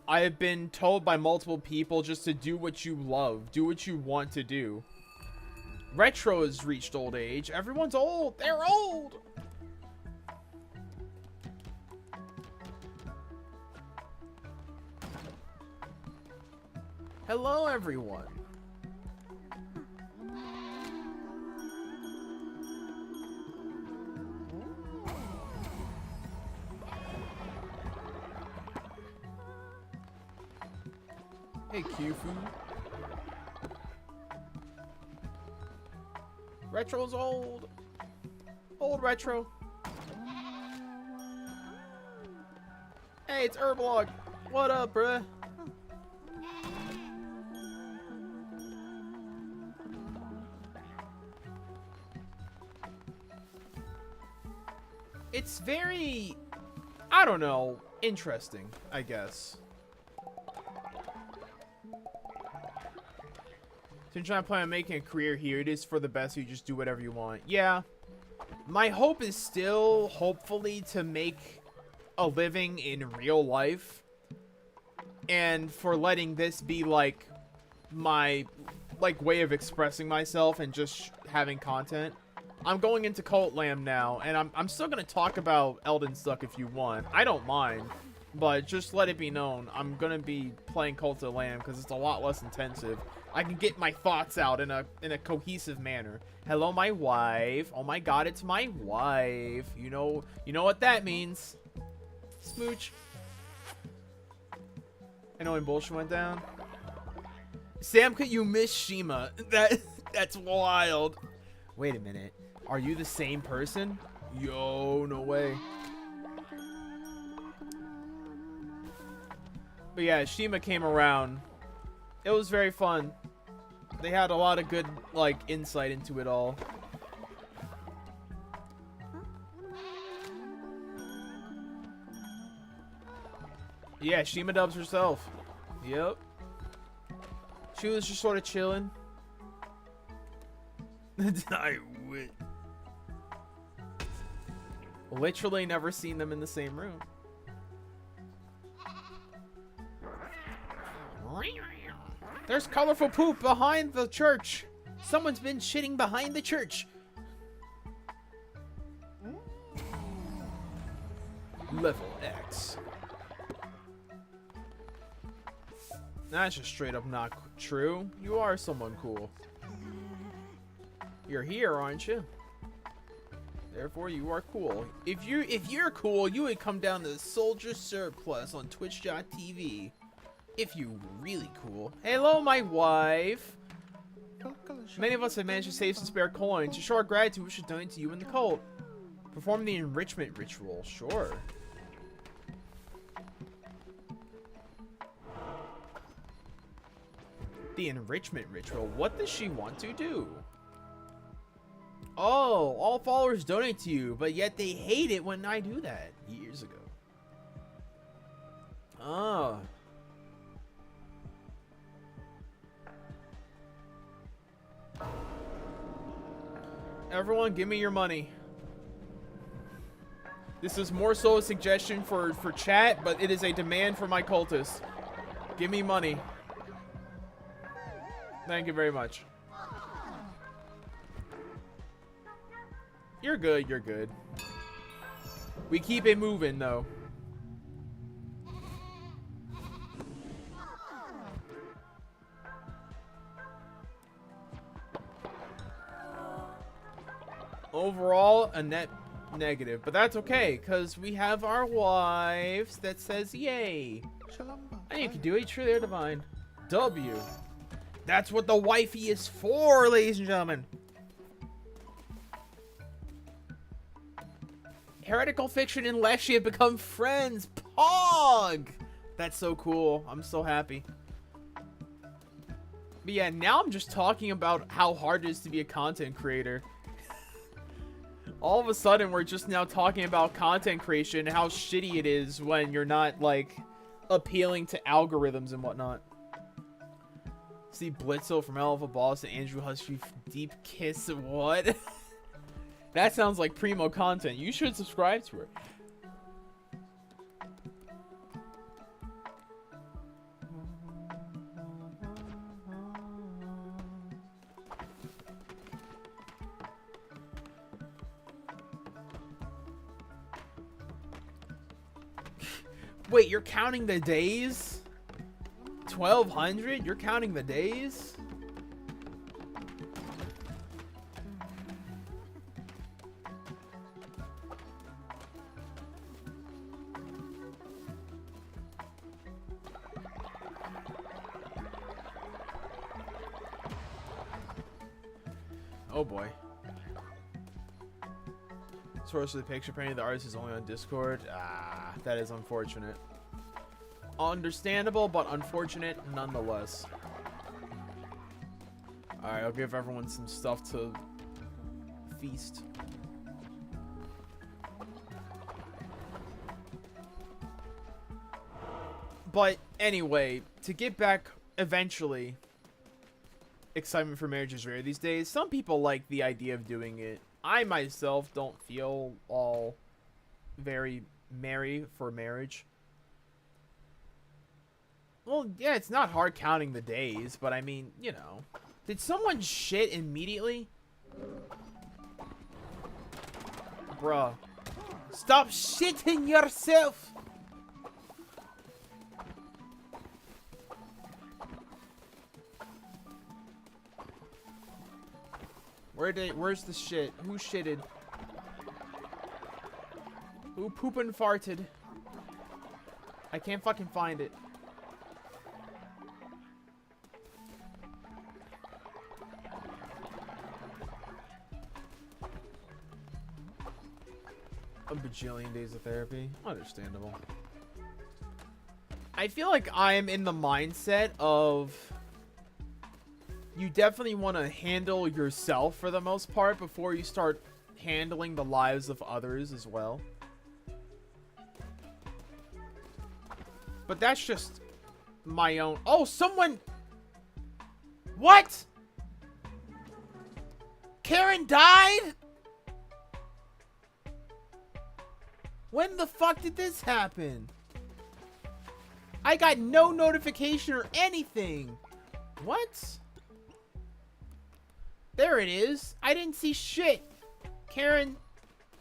I have been told by multiple people just to do what you love. Do what you want to do. Retro has reached old age. Everyone's old. They're old. Hello, everyone. Hey, Q-Fu. Retro's old. Old Retro. Hey, it's Herblog. What up, bruh? It's very, I don't know, interesting, I guess. Since I plan on making a career here, it is for the best. You just do whatever you want. Yeah. My hope is still, hopefully, to make a living in real life. And for letting this be, like, my, like, way of expressing myself and just having content. I'm going into Cult Lamb now, and I'm still going to talk about Elden Stuck if you want. I don't mind, but just let it be known. I'm going to be playing Cult of Lamb because it's a lot less intensive. I can get my thoughts out in a cohesive manner. Hello, my wife. Oh my god, it's my wife. You know what that means. Smooch. I know when bullshit went down. Sam, could you miss Shima? That's wild. Wait a minute. Are you the same person? Yo, no way. But yeah, Shima came around. It was very fun. They had a lot of good, like, insight into it all. Yeah, Shima dubs herself. Yep. She was just sort of chilling. I would. Literally never seen them in the same room. There's colorful poop behind the church. Someone's been shitting behind the church. Level X. That's just straight up not true. You are someone cool. You're here, aren't you? Therefore, you are cool. If you're cool, you would come down to Soldier Surplus on Twitch.tv. If you were really cool. Hello, my wife. Many of us have managed to save some spare coins. To show our gratitude, we should donate to you and the cult. Perform the enrichment ritual. Sure. The enrichment ritual. What does she want to do? Oh, all followers donate to you, but yet they hate it when I do that. Years ago. Oh. Everyone, give me your money. This is more so a suggestion for chat, but it is a demand for my cultists. Give me money. Thank you very much. You're good, you're good. We keep it moving, though. Overall, a net negative. But that's okay, because we have our wives that says yay. And you can do it, truly are divine. W. That's what the wifey is for, ladies and gentlemen. Heretical fiction and Leshy have become friends. Pog! That's so cool. I'm so happy. But yeah, now I'm just talking about how hard it is to be a content creator. All of a sudden, we're just now talking about content creation and how shitty it is when you're not, like, appealing to algorithms and whatnot. See Blitzo from Hell of a Boss and Andrew Husky Deep Kiss. What? That sounds like primo content. You should subscribe to her. Wait, you're counting the days? 1,200? You're counting the days? Oh boy. Source of the picture painting, the artist is only on Discord. Ah, that is unfortunate. Understandable, but unfortunate nonetheless. Alright, I'll give everyone some stuff to feast. But anyway, to get back eventually, excitement for marriage is rare these days. Some people like the idea of doing it. I myself don't feel all very merry for marriage. Well, yeah, it's not hard counting the days, but I mean, you know. Did someone shit immediately? Bruh. Stop shitting yourself! Where's the shit? Who shitted? Who poop and farted? I can't fucking find it. A bajillion days of therapy. Understandable. I feel like I'm in the mindset of you definitely want to handle yourself for the most part before you start handling the lives of others as well. But that's just my own. Oh, someone. What? Karen died? When the fuck did this happen? I got no notification or anything. What? There it is. I didn't see shit. Karen,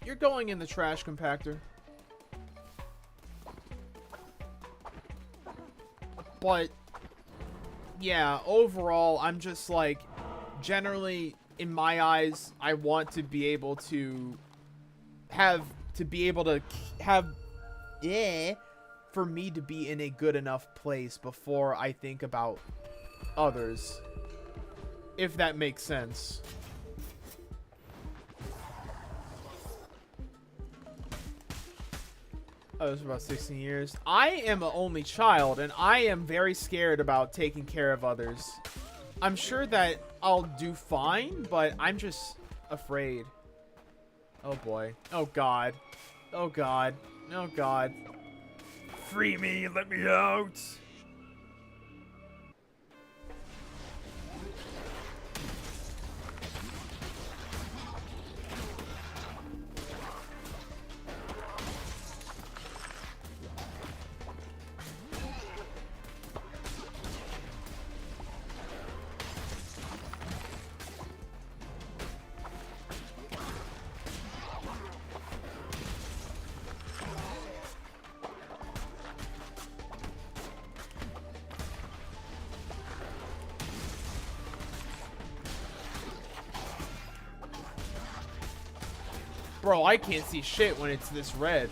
you're going in the trash compactor. But, yeah, overall, I'm just like, generally, in my eyes, I want to be able to have, yeah, for me to be in a good enough place before I think about others. If that makes sense. Oh, it was about 16 years. I am an only child, and I am very scared about taking care of others. I'm sure that I'll do fine, but I'm just afraid. Oh boy. Oh god. Oh god. Oh god. Free me, let me out. Bro, I can't see shit when it's this red.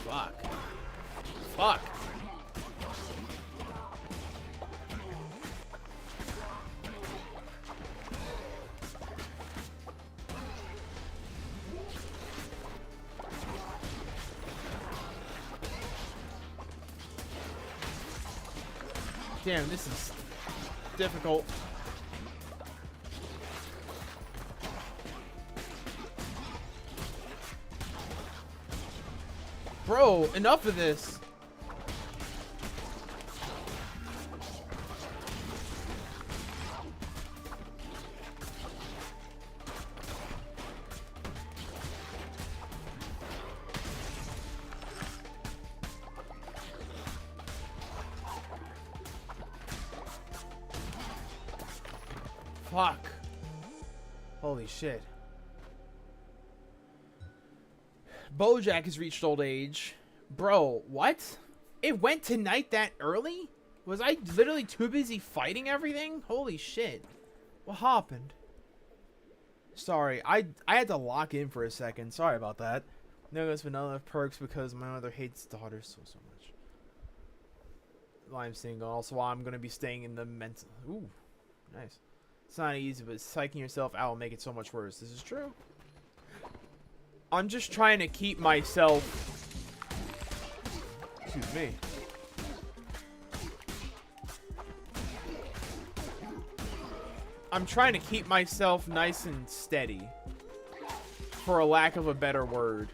Fuck. Fuck. Damn, this is difficult. Bro, enough of this. Fuck. Holy shit. Bojack has reached old age. Bro, what? It went to night that early? Was I literally too busy fighting everything? Holy shit. What happened? Sorry, I had to lock in for a second. Sorry about that. No, there's vanilla perks because my mother hates daughters so much. I'm single. Also, I'm going to be staying in the mental... Ooh, nice. It's not easy, but psyching yourself out will make it so much worse. This is true. I'm just trying to keep myself... Excuse me. I'm trying to keep myself nice and steady. For a lack of a better word.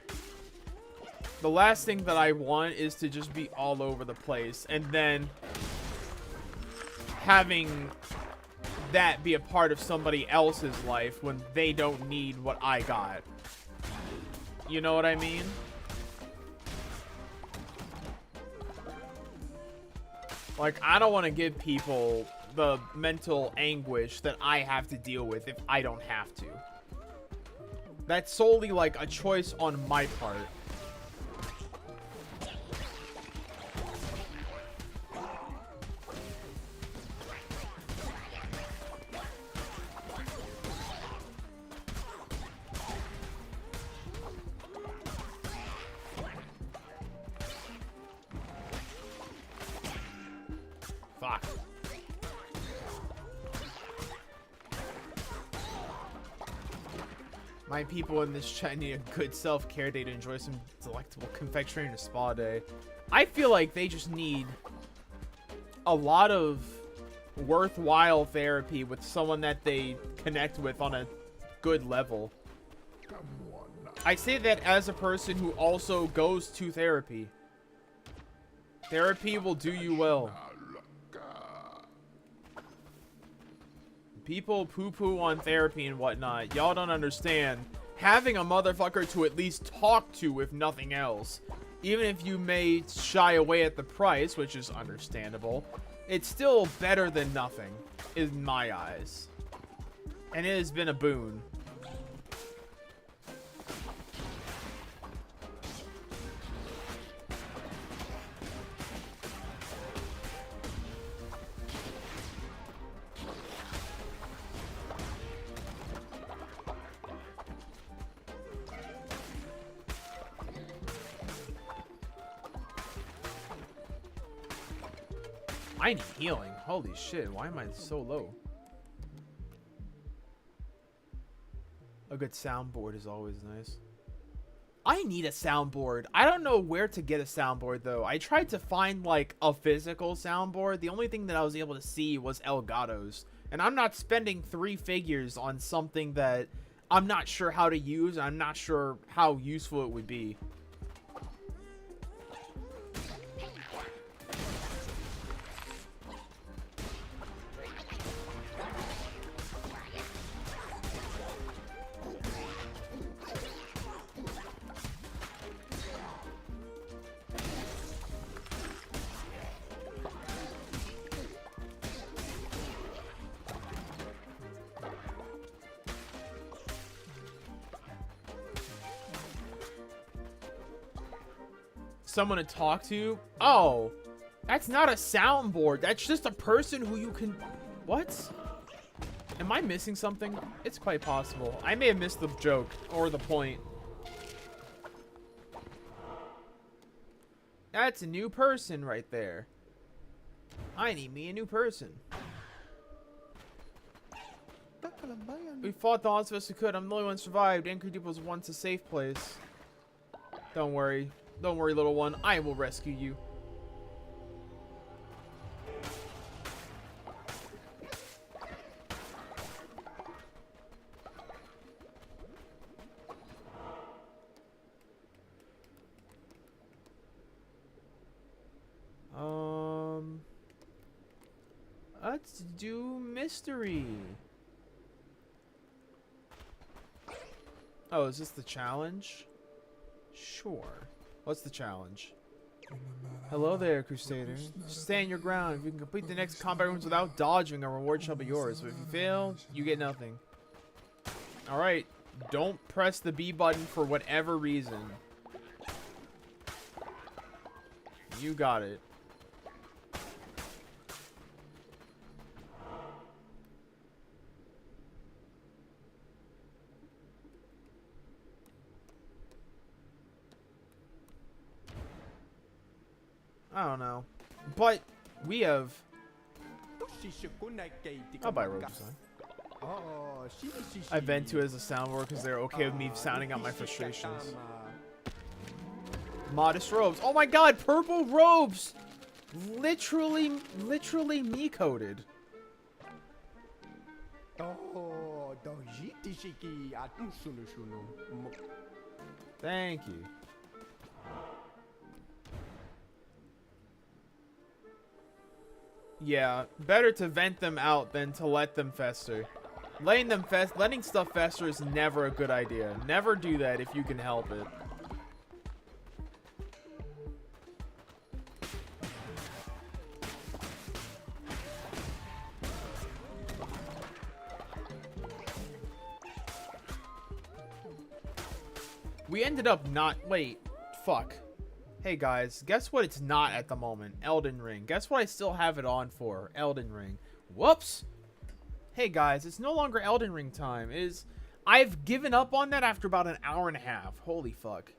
The last thing that I want is to just be all over the place. And then... having... that be a part of somebody else's life when they don't need what I got. You know what I mean? Like, I don't want to give people the mental anguish that I have to deal with if I don't have to. That's solely like a choice on my part. Fuck. My people in this chat need a good self-care day to enjoy some delectable confectionery and a spa day. I feel like they just need a lot of worthwhile therapy with someone that they connect with on a good level. I say that as a person who also goes to therapy. Therapy will do you well. People poo-poo on therapy and whatnot. Y'all don't understand. Having a motherfucker to at least talk to, if nothing else, even if you may shy away at the price, which is understandable, it's still better than nothing, in my eyes. And it has been a boon. I need healing. Holy shit, why am I so low? A good soundboard is always nice. I need a soundboard. I don't know where to get a soundboard, though. I tried to find, like, a physical soundboard. The only thing that I was able to see was Elgato's. And I'm not spending 3 figures on something that I'm not sure how to use. And I'm not sure how useful it would be. Someone to talk to? Oh, that's not a soundboard. That's just a person who you can... What? Am I missing something? It's quite possible. I may have missed the joke or the point. That's a new person right there. I need me a new person. We fought the odds of us who could. I'm the only one who survived. Anchor Deep was once a safe place. Don't worry. Don't worry, little one. I will rescue you. Let's do mystery. Oh, is this the challenge? Sure. What's the challenge? Hello there, Crusader. Stand your ground. If you can complete the next combat rooms without dodging, a reward shall be yours. But if you fail, you get nothing. Alright. Don't press the B button for whatever reason. You got it. I don't know. But we have... I'll buy Rogue Design. I vent to it as a soundboard because they're okay with me sounding out my frustrations. Modest robes. Oh my god, purple robes! Literally me coded. Thank you. Yeah, better to vent them out than to let them fester. Letting stuff fester is never a good idea. Never do that if you can help it. We ended up not... Wait. Fuck. Hey guys, guess what it's not at the moment? Elden Ring. Guess what I still have it on for? Elden Ring. Whoops! Hey guys, it's no longer Elden Ring time. I've given up on that after about an hour and a half. Holy fuck.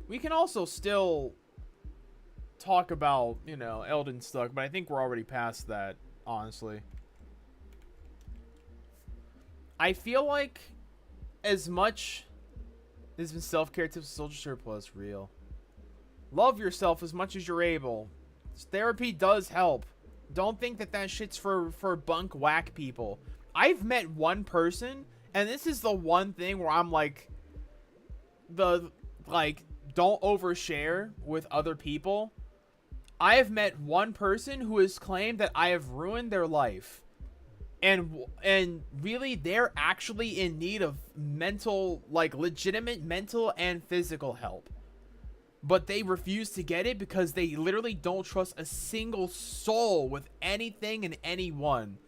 We can also still talk about, you know, Elden stuff, but I think we're already past that, honestly. I feel like as much there's been self-care tips, soldier surplus, real. Love yourself as much as you're able. Therapy does help. Don't think that that shit's for bunk whack people. I've met one person, and this is the one thing where I'm like, don't overshare with other people. I have met one person who has claimed that I have ruined their life. And really, they're actually in need of mental, like, legitimate mental and physical help. But they refuse to get it because they literally don't trust a single soul with anything and anyone.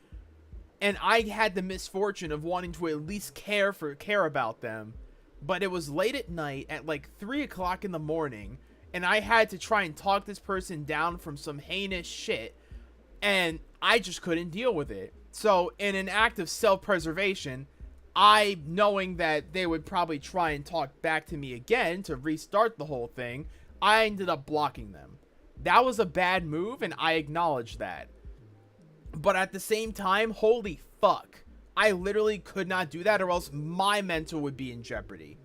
And I had the misfortune of wanting to at least care about them. But it was late at night at like 3 o'clock in the morning. And I had to try and talk this person down from some heinous shit. And I just couldn't deal with it. So, in an act of self-preservation, knowing that they would probably try and talk back to me again to restart the whole thing, I ended up blocking them. That was a bad move, and I acknowledge that. But at the same time, holy fuck. I literally could not do that, or else my mental would be in jeopardy.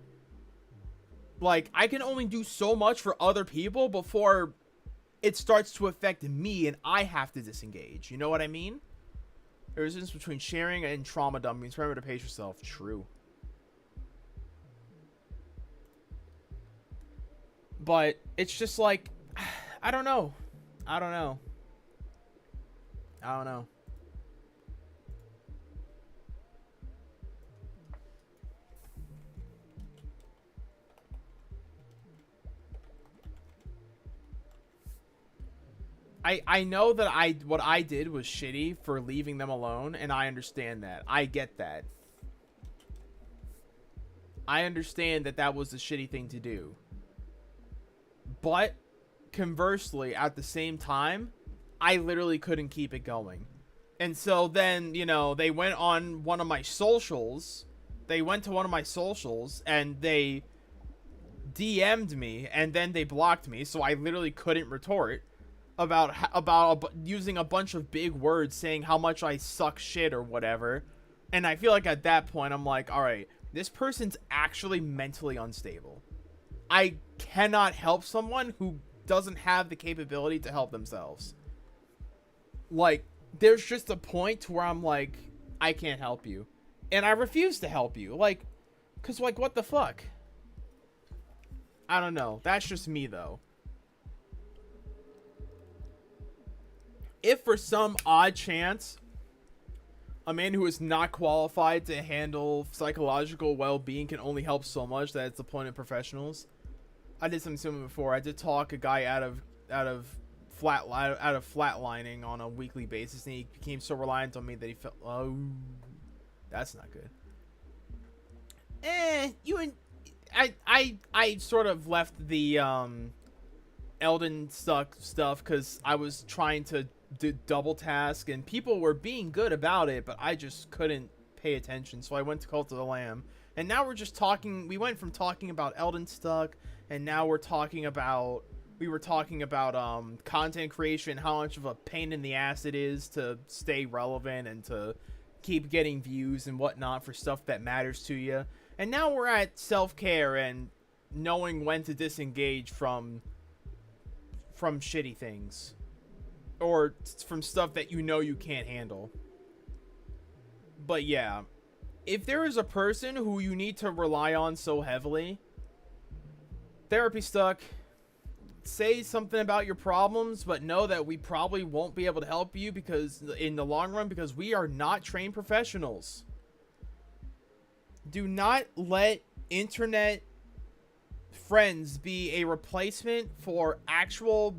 Like, I can only do so much for other people before it starts to affect me, and I have to disengage. You know what I mean? There's a difference between sharing and trauma dumping. Remember to pace yourself. True. But it's just like, I don't know. I don't know. I know that what I did was shitty for leaving them alone, and I understand that. I get that. I understand that that was the shitty thing to do. But, conversely, at the same time, I literally couldn't keep it going. And so then, you know, they went on one of my socials. They went to one of my socials, and they DM'd me, and then they blocked me, so I literally couldn't retort. About using a bunch of big words saying how much I suck shit or whatever. And I feel like at that point I'm like, alright, this person's actually mentally unstable. I cannot help someone who doesn't have the capability to help themselves. Like, there's just a point where I'm like, I can't help you. And I refuse to help you. Like, cause like, what the fuck? I don't know. That's just me, though. If for some odd chance a man who is not qualified to handle psychological well-being can only help so much that it's the point of professionals. I did something similar before. I did talk a guy out of flatlining on a weekly basis, and he became so reliant on me that he felt, oh, that's not good. I sort of left the Elden stuff because I was trying to do double task, and people were being good about it, but I just couldn't pay attention, so I went to Cult of the Lamb. And now we're just talking. We went from talking about Elden stuff, and now we were talking about content creation, how much of a pain in the ass it is to stay relevant and to keep getting views and whatnot for stuff that matters to you. And now we're at self-care and knowing when to disengage from shitty things, or from stuff that you know you can't handle. But yeah, if there is a person who you need to rely on so heavily, therapy stuck. Say something about your problems, but know that we probably won't be able to help you because in the long run, because we are not trained professionals. Do not let internet friends be a replacement for actual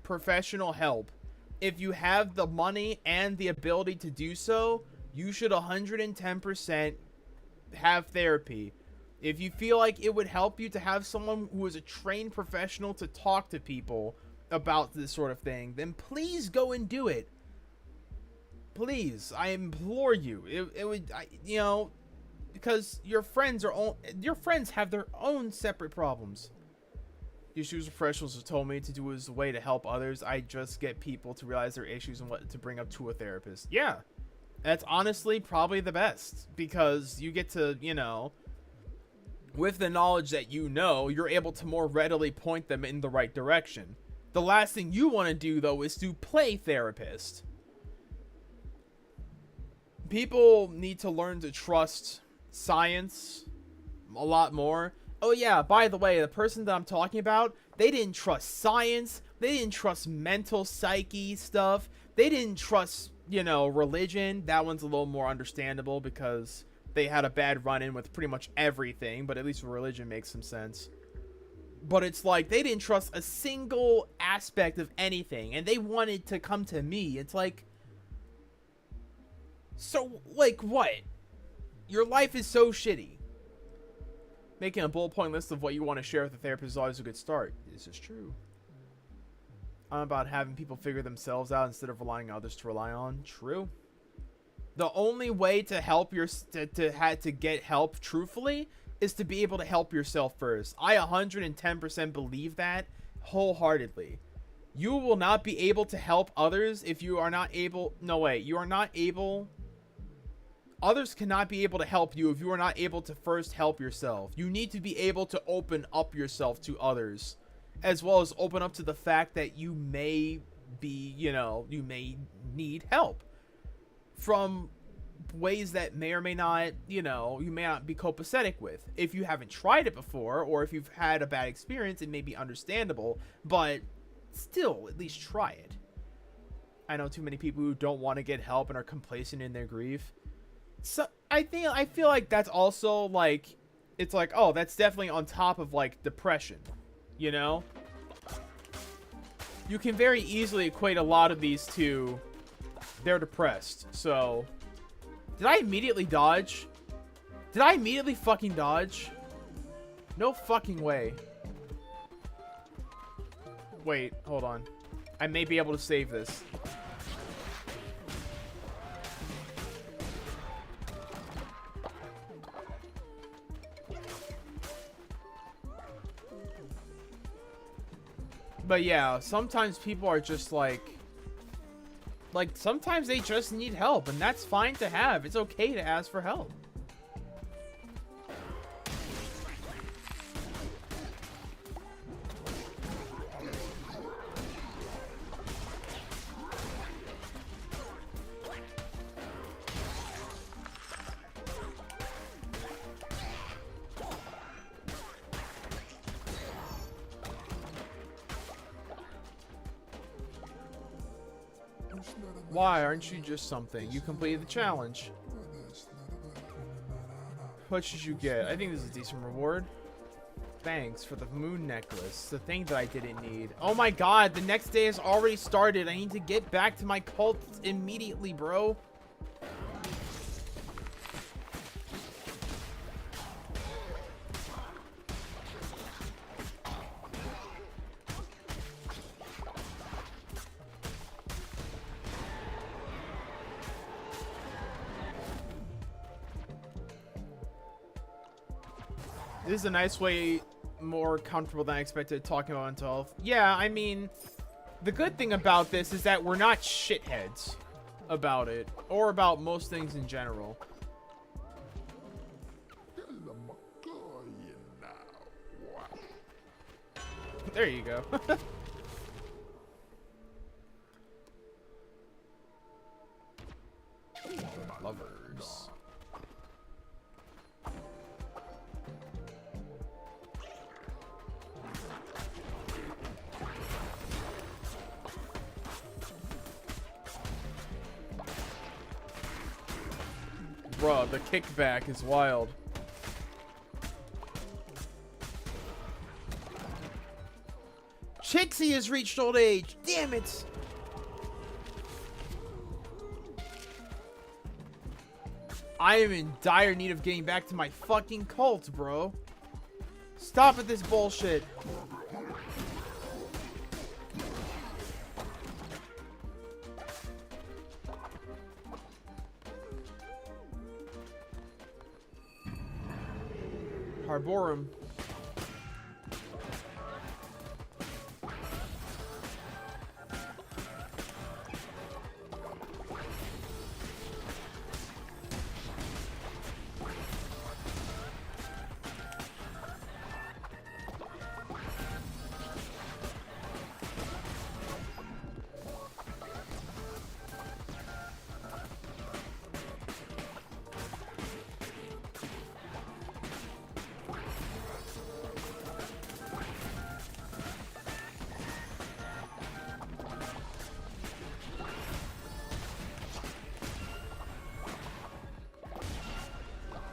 professional help. If you have the money and the ability to do so, you should 110% have therapy. If you feel like it would help you to have someone who is a trained professional to talk to people about this sort of thing, then please go and do it. Please, I implore you. Because your friends have their own separate problems. Issues professionals have told me to do as a way to help others. I just get people to realize their issues and what to bring up to a therapist. Yeah, that's honestly probably the best, because you get to, with the knowledge that you're able to more readily point them in the right direction. The last thing you want to do, though, is to play therapist. People need to learn to trust science a lot more. Oh yeah, by the way, the person that I'm talking about, they didn't trust science. They didn't trust mental psyche stuff. They didn't trust, religion. That one's a little more understandable because they had a bad run-in with pretty much everything, but at least religion makes some sense. But it's like they didn't trust a single aspect of anything, and they wanted to come to me. It's like, so, like, what? Your life is so shitty. Making a bullet point list of what you want to share with the therapist is always a good start. This is true. I'm about having people figure themselves out instead of relying on others to rely on. True. The only way to help to get help truthfully is to be able to help yourself first. I 110% believe that wholeheartedly. You will not be able to help others if you are not able. No way. You are not able. Others cannot be able to help you if you are not able to first help yourself. You need to be able to open up yourself to others, as well as open up to the fact that you may be, you may need help from ways that may or may not, you may not be copacetic with. If you haven't tried it before, or if you've had a bad experience, it may be understandable, but still, at least try it. I know too many people who don't want to get help and are complacent in their grief. So I feel like that's also like, it's like, oh, that's definitely on top of like depression, you can very easily equate a lot of these to they're depressed. So did I immediately dodge? Did I immediately fucking dodge? No fucking way. Wait, hold on. I may be able to save this. But yeah, sometimes people are just like sometimes they just need help, and that's fine to have. It's okay to ask for help. Why aren't you just something? You completed the challenge. What should you get? I think this is a decent reward. Thanks for the moon necklace. The thing that I didn't need. Oh my god, the next day has already started. I need to get back to my cult immediately, bro. This is a nice way, more comfortable than I expected, talking about mental health. Yeah, I mean, the good thing about this is that we're not shitheads about it, or about most things in general. There you go. Lovers. Bruh, the kickback is wild. Chixie has reached old age. Damn it. I am in dire need of getting back to my fucking cult, bro. Stop with this bullshit. Harborum.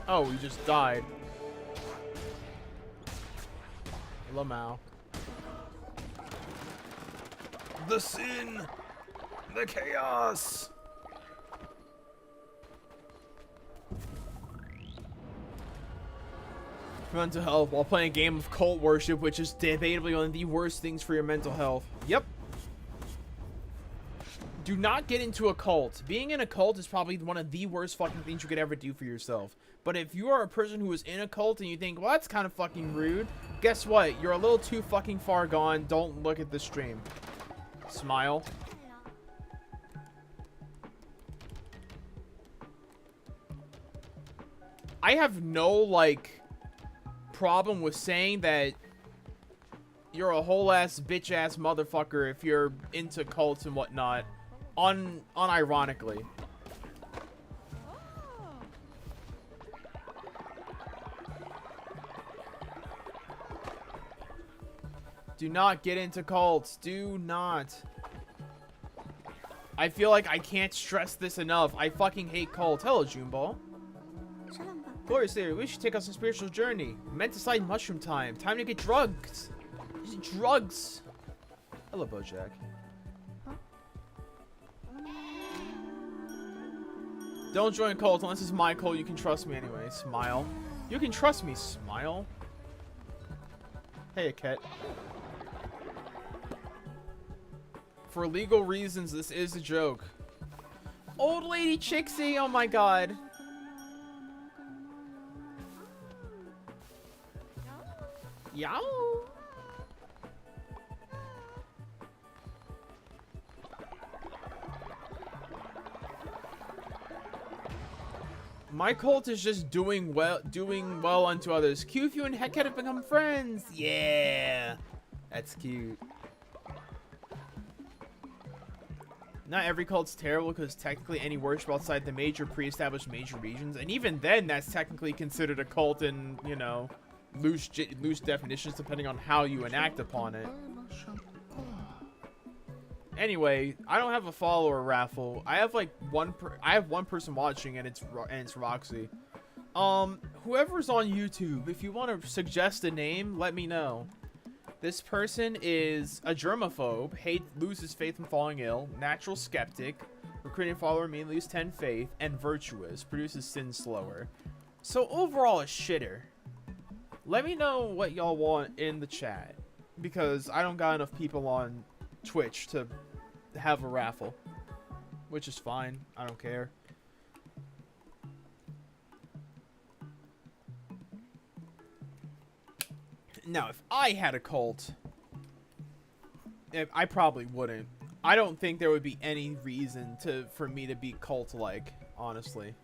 Oh, he just died. Lamau. The sin! The chaos! Mental health while playing a game of cult worship, which is debatably one of the worst things for your mental health. Yep. Do not get into a cult. Being in a cult is probably one of the worst fucking things you could ever do for yourself. But if you are a person who is in a cult and you think, well, that's kind of fucking rude, guess what? You're a little too fucking far gone. Don't look at the stream. Smile. I have no, like, problem with saying that you're a whole ass bitch ass motherfucker if you're into cults and whatnot. Unironically. Do not get into cults. Do not. I feel like I can't stress this enough. I fucking hate cults. Hello, Juneball. Glorious there. We should take us a spiritual journey. Meant to slide mushroom time. Time to get drugs. Drugs. Hello, Bojack. Don't join a cult unless it's my cult. You can trust me anyway. Smile. You can trust me. Smile. Hey, Ket. For legal reasons, this is a joke. Old lady Chixie. Oh my god. Yow. My cult is just doing well unto others. Kofi and Heket have become friends. Yeah, that's cute. Not every cult's terrible because technically any worship outside the major pre-established major regions, and even then, that's technically considered a cult in, you know, loose definitions depending on how you enact upon it. Anyway, I don't have a follower raffle. I have like I have one person watching, and it's Roxy. Whoever's on YouTube, if you want to suggest a name, let me know. This person is a germaphobe, loses faith when falling ill, natural skeptic, recruiting follower immediately lose 10 faith, and virtuous, produces sin slower. So overall a shitter. Let me know what y'all want in the chat, because I don't got enough people on Twitch to have a raffle, which is fine. I don't care. Now, if I had a cult, I probably wouldn't. I don't think there would be any reason for me to be cult-like, honestly.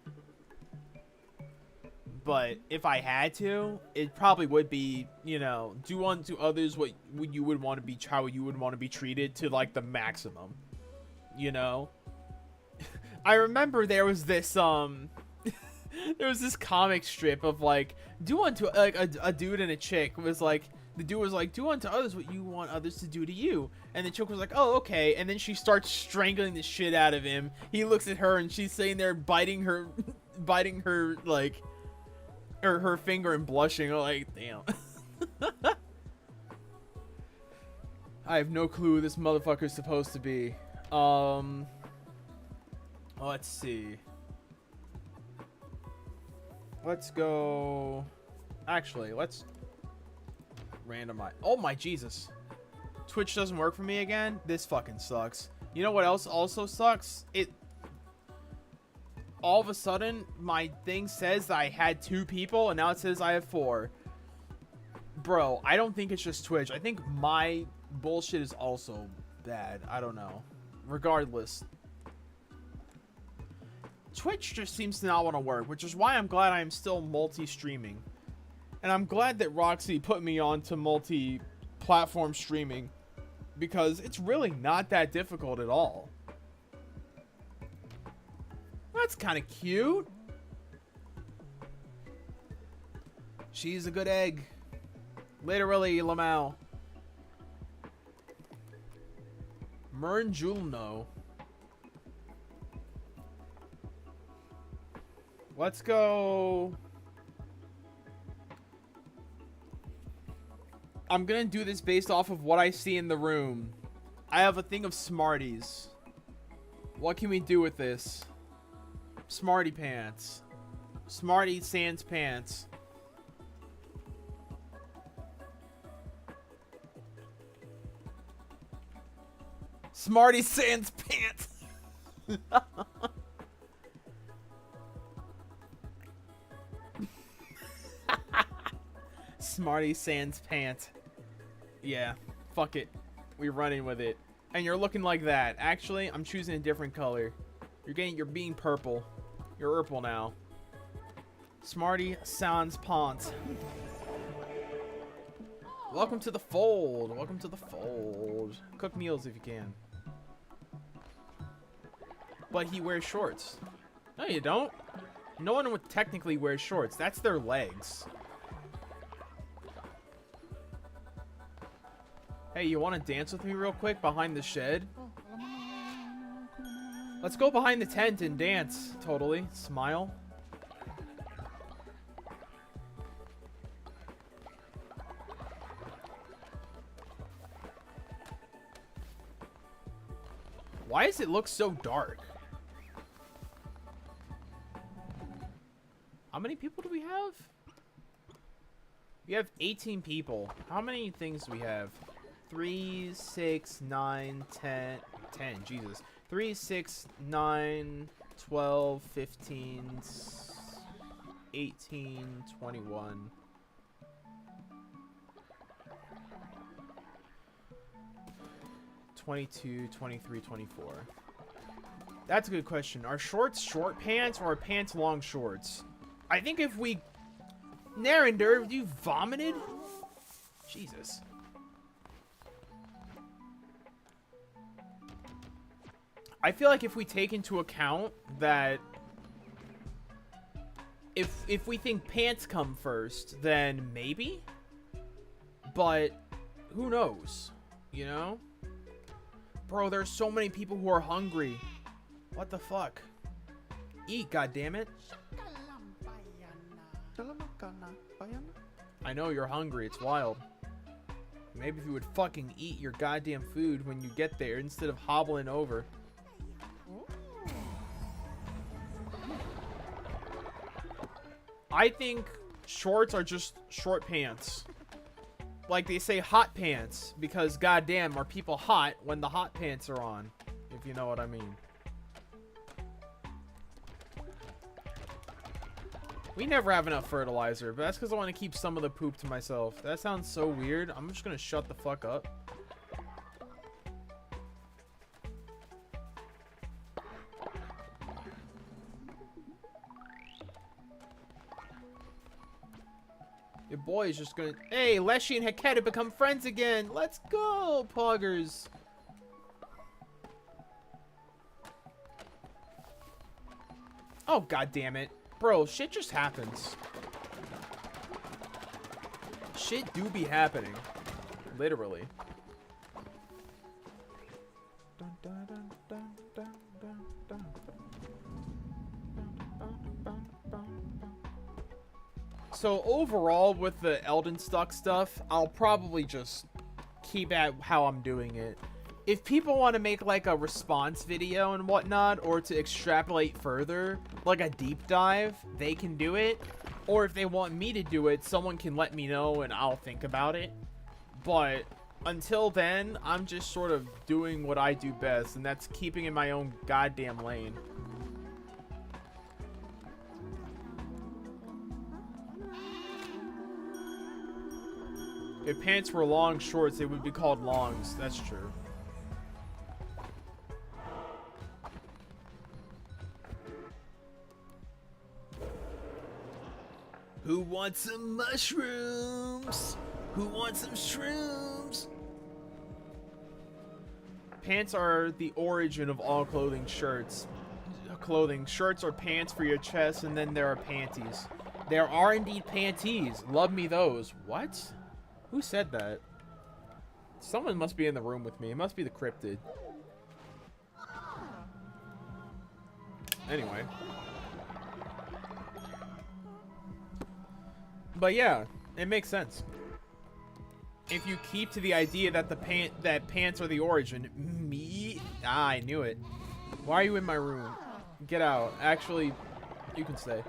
But if I had to, it probably would be, you know, do unto others what you would want to be, how you would want to be treated to like the maximum. You know? I remember there was this there was this comic strip of like, do unto like a dude and a chick was like, the dude was like, do unto others what you want others to do to you, and the chick was like, oh, okay, and then she starts strangling the shit out of him. He looks at her and she's sitting there biting her like her finger and blushing. I'm like, damn. I have no clue who this motherfucker's supposed to be. Let's see. Let's go. Actually, let's randomize. Oh my Jesus. Twitch doesn't work for me again? This fucking sucks. You know what else also sucks? All of a sudden, my thing says that I had 2 people, and now it says I have 4. Bro, I don't think it's just Twitch. I think my bullshit is also bad. I don't know. Regardless, Twitch just seems to not want to work, which is why I'm glad I'm still multi-streaming. And I'm glad that Roxy put me on to multi-platform streaming, because it's really not that difficult at all. That's kind of cute. She's a good egg. Literally, Lamau. Mernjulno. Let's go. I'm gonna do this based off of what I see in the room. I have a thing of Smarties. What can we do with this? Smarty pants. Smarty sans pants. Smarty sans pants. Smarty sans pants. Yeah, fuck it. We're running with it. And you're looking like that. Actually, I'm choosing a different color. You're being purple. You're purple now. Smarty sans pants. Welcome to the fold. Welcome to the fold. Cook meals if you can. But he wears shorts. No, you don't. No one would technically wear shorts. That's their legs. Hey, you want to dance with me real quick behind the shed? Let's go behind the tent and dance. Totally. Smile. Why does it look so dark? How many people do we have? We have 18 people. How many things do we have? 3, 6, 9, 10. Jesus. 3, 6, 9, 12, 15, 18, 21. 22, 23, 24. That's a good question. Are shorts short pants or are pants long shorts? I think if we... Narender, you vomited? Jesus. I feel like if we take into account that if we think pants come first, then maybe. But who knows, you know? Bro, there's so many people who are hungry. What the fuck? Eat, goddammit. I know you're hungry, it's wild. Maybe if you would fucking eat your goddamn food when you get there instead of hobbling over. I think shorts are just short pants. Like they say hot pants because goddamn are people hot when the hot pants are on, if you know what I mean. We never have enough fertilizer, but that's because I want to keep some of the poop to myself. That sounds so weird. I'm just gonna shut the fuck up. Your boy is just gonna... Hey, Leshy and Heketa become friends again. Let's go, poggers. Oh, god damn it. Bro, shit just happens. Shit do be happening. Literally. Dun, dun, dun, dun, dun, dun, dun. So overall, with the Elden stuff, I'll probably just keep at how I'm doing it. If people want to make like a response video and whatnot, or to extrapolate further, like a deep dive, they can do it. Or if they want me to do it, someone can let me know and I'll think about it. But until then, I'm just sort of doing what I do best, and that's keeping in my own goddamn lane. If pants were long shorts, they would be called longs. That's true. Who wants some mushrooms? Who wants some shrooms? Pants are the origin of all clothing shirts. Shirts are pants for your chest, and then there are panties. There are indeed panties. Love me those. What? Who said that? Someone must be in the room with me. It must be the cryptid. Anyway. But yeah, it makes sense. If you keep to the idea that pants are the origin, I knew it. Why are you in my room? Get out. Actually, you can stay.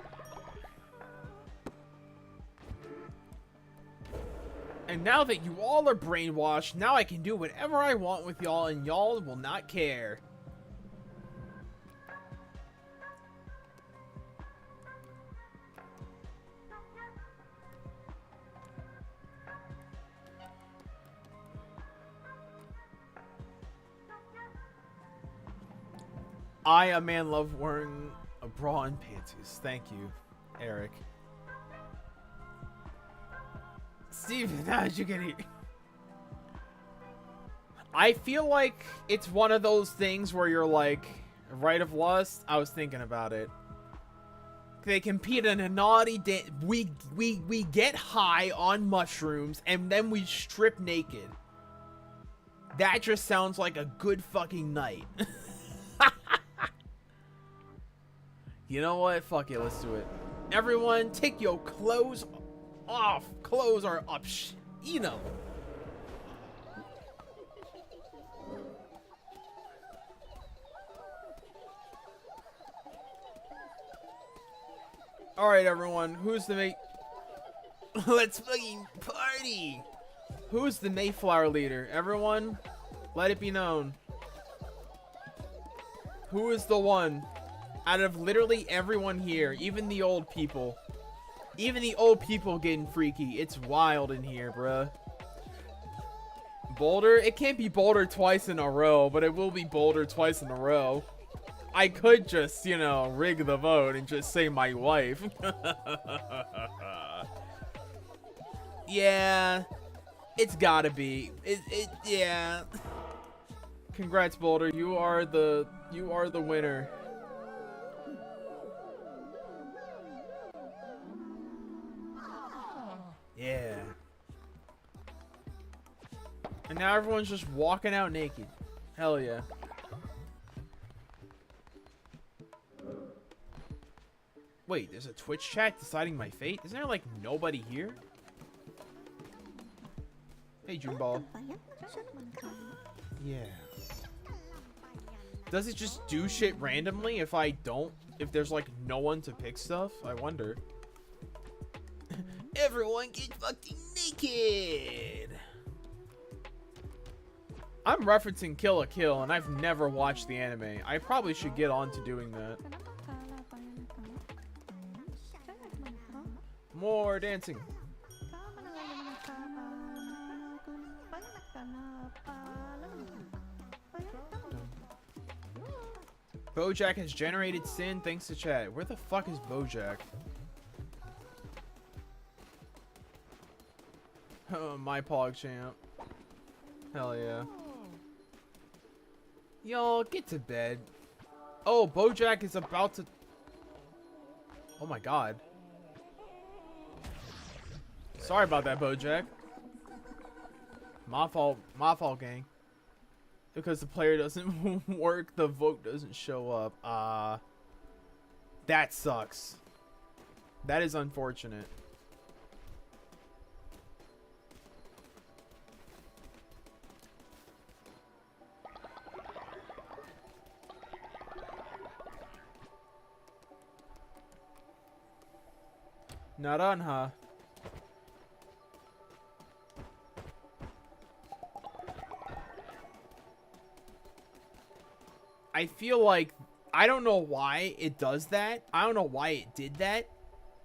And now that you all are brainwashed, now I can do whatever I want with y'all, and y'all will not care. I, a man, love wearing a bra and panties. Thank you, Eric. Steven, how did you get here? I feel like it's one of those things where you're like, Rite of Lust. I was thinking about it. They compete in a naughty dance. We get high on mushrooms and then we strip naked. That just sounds like a good fucking night. You know what? Fuck it, let's do it. Everyone, take your clothes off. Clothes are up, you know. All right, everyone. Who's the mate? Let's fucking party. Who's the Mayflower leader? Everyone, let it be known. Who is the one? Out of literally everyone here, even the old people. Even the old people getting freaky. It's wild in here, bruh. Boulder? It can't be Boulder twice in a row, but it will be Boulder twice in a row. I could just, you know, rig the vote and just say my wife. Yeah. It's gotta be. Yeah. Congrats, Boulder. You are the winner. Yeah. And now everyone's just walking out naked. Hell yeah. Wait, there's a Twitch chat deciding my fate? Isn't there like nobody here? Hey, Juneball. Yeah. Does it just do shit randomly if I don't? If there's like no one to pick stuff? I wonder. Everyone get fucking naked! I'm referencing Kill la Kill, and I've never watched the anime. I probably should get on to doing that. More dancing. Bojack has generated sin thanks to chat. Where the fuck is Bojack? Oh, my Pog champ. Hell yeah. Y'all, get to bed. Oh, Bojack is about to... Oh my god. Sorry about that, Bojack. My fault, gang. Because the player doesn't work, the vote doesn't show up. That sucks. That is unfortunate. Not on, huh? I feel like I don't know why it does that. I don't know why it did that.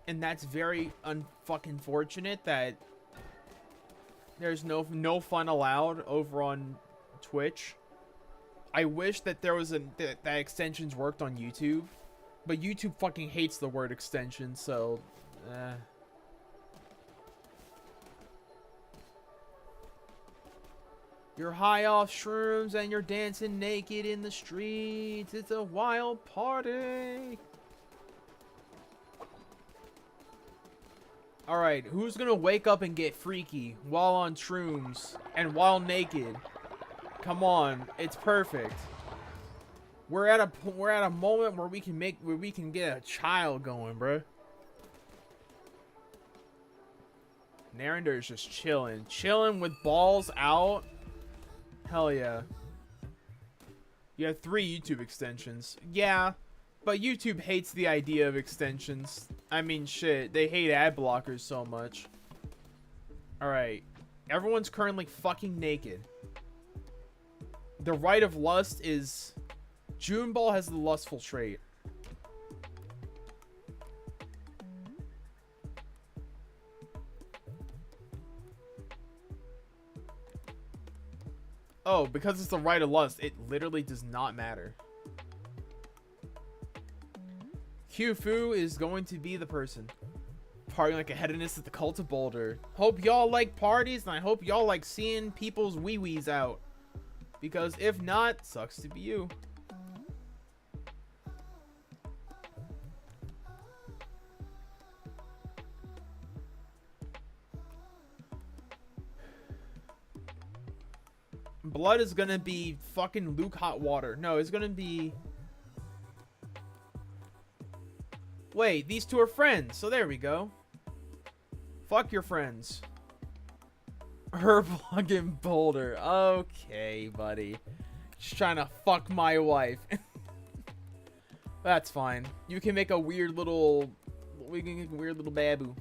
And that's very unfucking fortunate that there's no fun allowed over on Twitch. I wish that there was that extensions worked on YouTube, but YouTube fucking hates the word extension, so You're high off shrooms and you're dancing naked in the streets. It's a wild party. Alright, who's gonna wake up and get freaky while on shrooms and while naked? Come on, it's perfect. We're at a moment where we can get a child going, bruh. Narender is just chilling with balls out. Hell yeah. You have 3 YouTube extensions. Yeah, but YouTube hates the idea of extensions. I mean, shit, they hate ad blockers so much. Alright, everyone's currently fucking naked. The right of lust is... Juneball has the lustful trait. Oh, because it's the right of lust, it literally does not matter. Q-Fu is going to be the person. Partying like a hedonist at the Cult of Boulder. Hope y'all like parties, and I hope y'all like seeing people's wee-wees out. Because if not, sucks to be you. Blood is gonna be fucking Luke hot water. No, it's gonna be... Wait, these two are friends. So there we go. Fuck your friends. Herblog in Boulder. Okay, buddy. Just trying to fuck my wife. That's fine. You can make a weird little... We can make a weird little babu.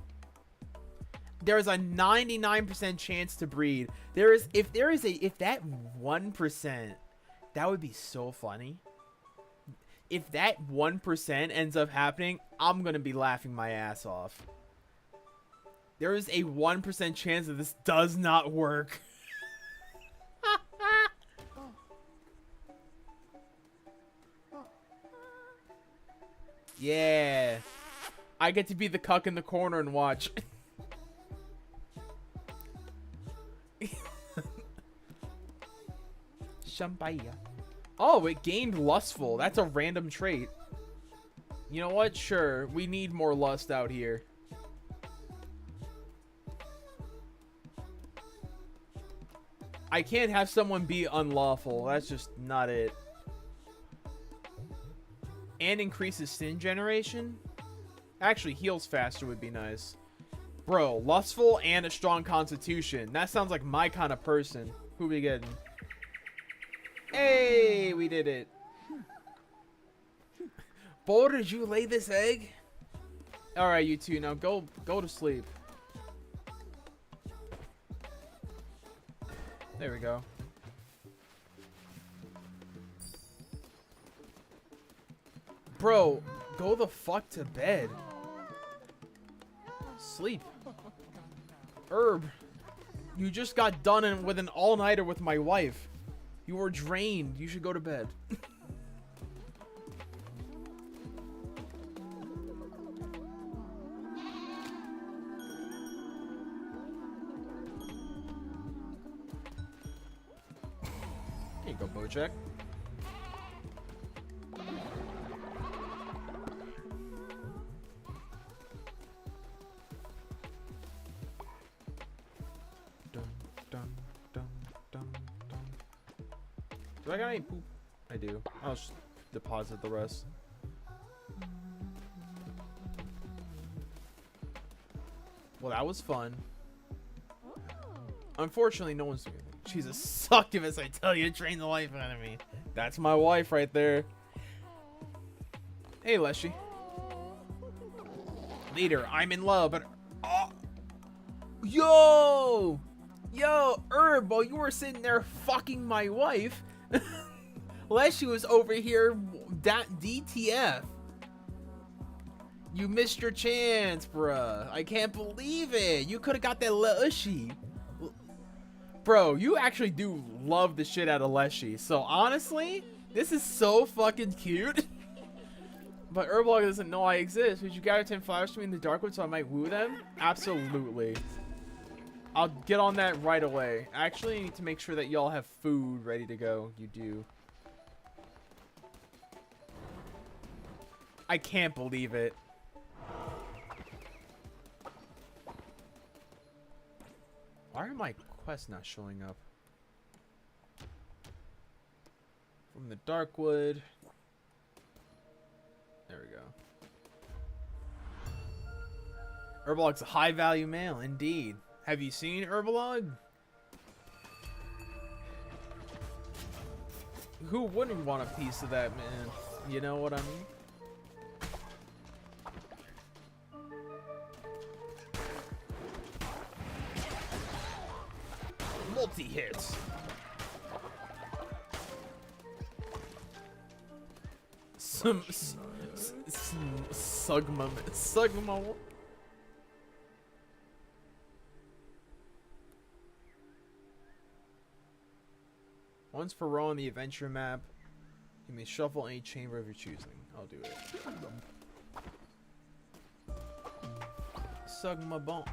There is a 99% chance to breed. If that 1%, that would be so funny. If that 1% ends up happening, I'm gonna be laughing my ass off. There is a 1% chance that this does not work. Yeah. I get to be the cuck in the corner and watch. Shampaya. Oh, it gained lustful. That's a random trait. You know what? Sure. We need more lust out here. I can't have someone be unlawful. That's just not it. And increases sin generation? Actually, heals faster would be nice. Bro, lustful and a strong constitution. That sounds like my kind of person. Who we getting? Hey, we did it. Boy, did you lay this egg? Alright, you two, now go to sleep. There we go. Bro, go the fuck to bed. Sleep. Herb, you just got done with an all-nighter with my wife. You were drained. You should go to bed. There you go, Bojack. Do I got any poop? I do. I'll just deposit the rest. Well, that was fun. Unfortunately, no one's doing it. She's a succubus, I tell you. Train the life out of me. That's my wife right there. Hey, Leshy. Leader, I'm in love, but... Oh. Yo, Herb, while you were sitting there fucking my wife, Leshy was over here DTF. You missed your chance, bruh. I can't believe it. You could have got that Leshy. Bro, you actually do love the shit out of Leshy. So honestly, this is so fucking cute. But Herblog doesn't know I exist. Would you gather 10 flowers to me in the Darkwood so I might woo them? Absolutely. I'll get on that right away. Actually, I need to make sure that y'all have food ready to go. You do. I can't believe it. Why are my quests not showing up? From the Darkwood. There we go. Herblog's a high value male, indeed. Have you seen Herblog? Who wouldn't want a piece of that, man? You know what I mean? Multi-hits. Sugma. Once for all on the adventure map, you may shuffle any chamber of your choosing. I'll do it. Sugma bon.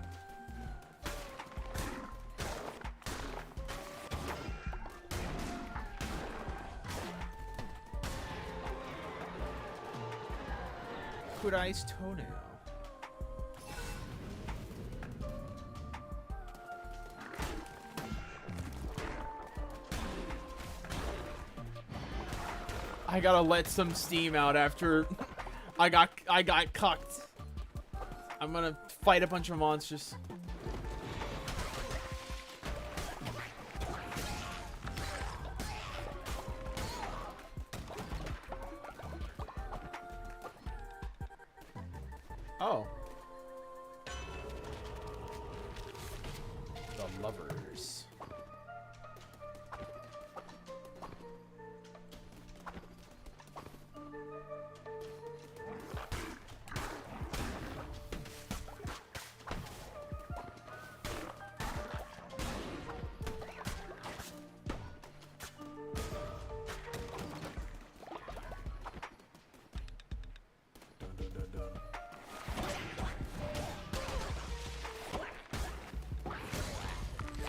Kudai's toenail. I gotta let some steam out after I got cucked. I'm gonna fight a bunch of monsters. Oh. The lovers.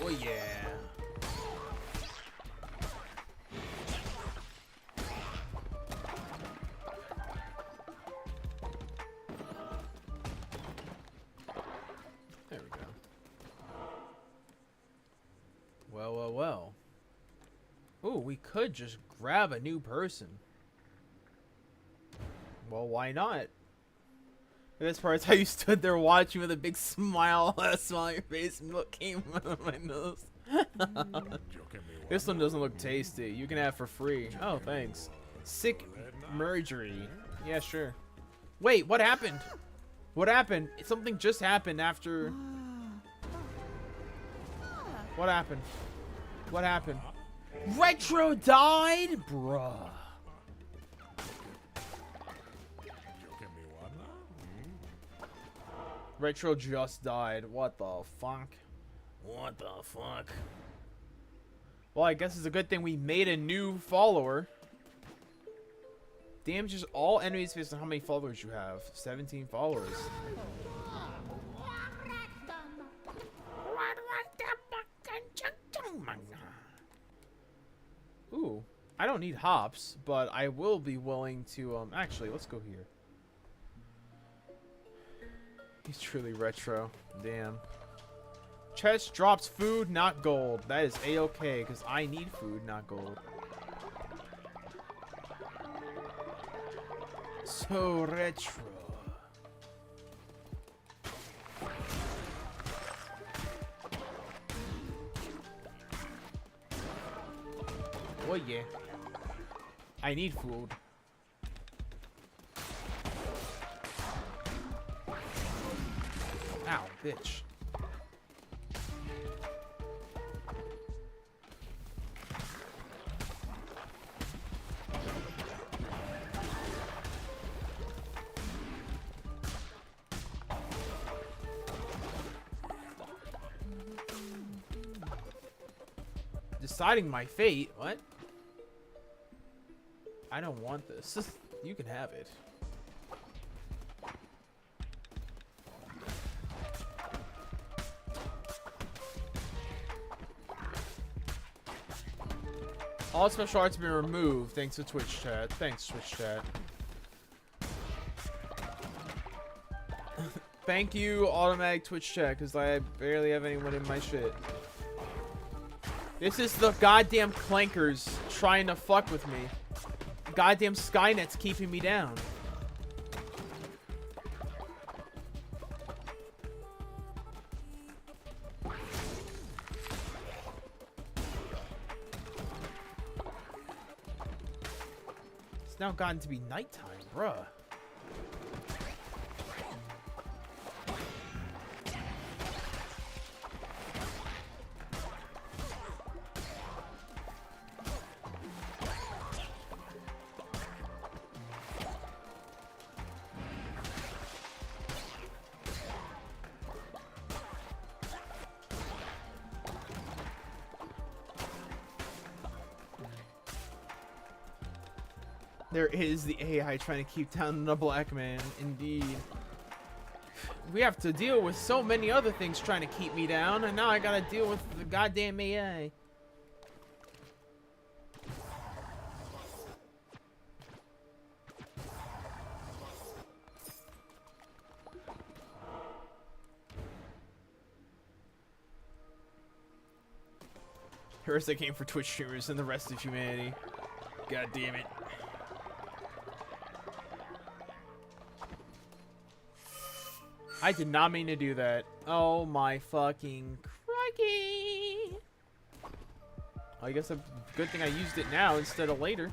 Oh yeah. we could just grab a new person. Well, why not? The best part is how you stood there watching with a big smile, a smile on your face, and what came out of my nose. This one doesn't look tasty. You can have for free. Oh, thanks. Sick mergery. Yeah, sure. Wait, what happened? What happened? Something just happened after... What happened? What happened? Retro died? Bruh. Retro just died. What the fuck? What the fuck? Well, I guess it's a good thing we made a new follower. Damages all enemies based on how many followers you have. 17 followers. Ooh, I don't need hops, but I will be willing to, actually, let's go here. He's truly retro. Damn. Chest drops food, not gold. That is a-okay, because I need food, not gold. So retro. Oh yeah. I need food. Ow, bitch. Deciding my fate? What? I don't want this. You can have it. All special arts have been removed thanks to Twitch chat. Thanks, Twitch chat. Thank you, automatic Twitch chat, because I barely have anyone in my shit. This is the goddamn clankers trying to fuck with me. Goddamn Skynet's keeping me down. It's now gotten to be nighttime, bruh. There is the AI trying to keep down the black man, indeed. We have to deal with so many other things trying to keep me down, and now I gotta deal with the goddamn AI. First I came for Twitch streamers and the rest of humanity. God damn it. I did not mean to do that. Oh my fucking crikey. I guess a good thing I used it now instead of later.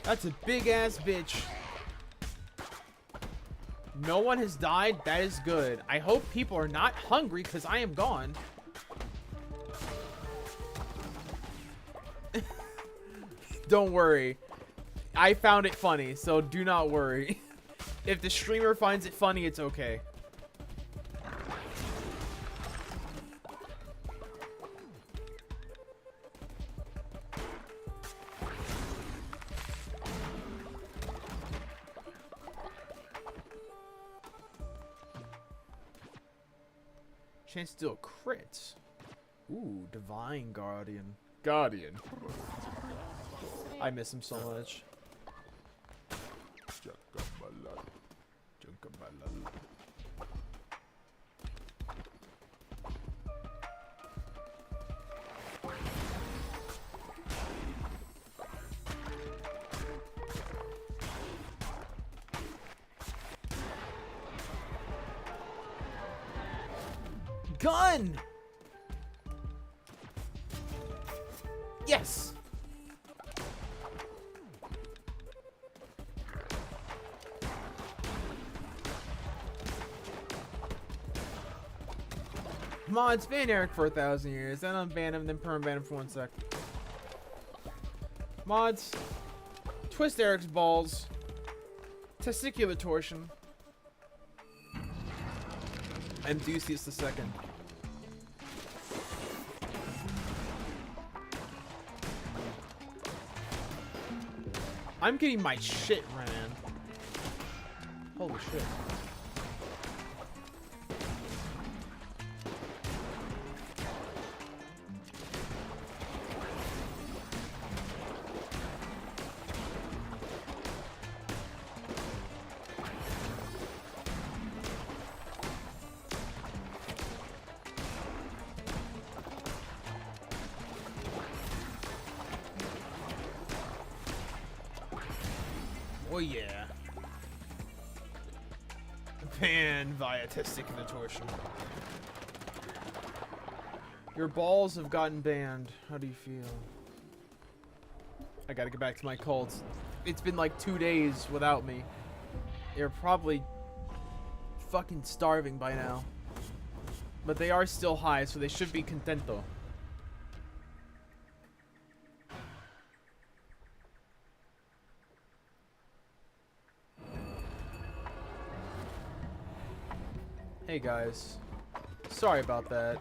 That's a big ass bitch. No one has died. That is good. I hope people are not hungry because I am gone. Don't worry. I found it funny, so do not worry. If the streamer finds it funny, it's okay. Chance to do a crit. Ooh, Divine Guardian. Guardian. I miss him so much. Gun! Yes! Mods, ban Eric for 1,000 years, then unban him, then permaban him for 1 sec. Mods, twist Eric's balls. Testicular torsion. And Ducius the second. I'm getting my shit ran. Holy shit. Oh yeah. Ban via testicular torsion. Your balls have gotten banned. How do you feel? I gotta get back to my cults. It's been like 2 days without me. They're probably fucking starving by now. But they are still high, so they should be contento. Hey guys, sorry about that.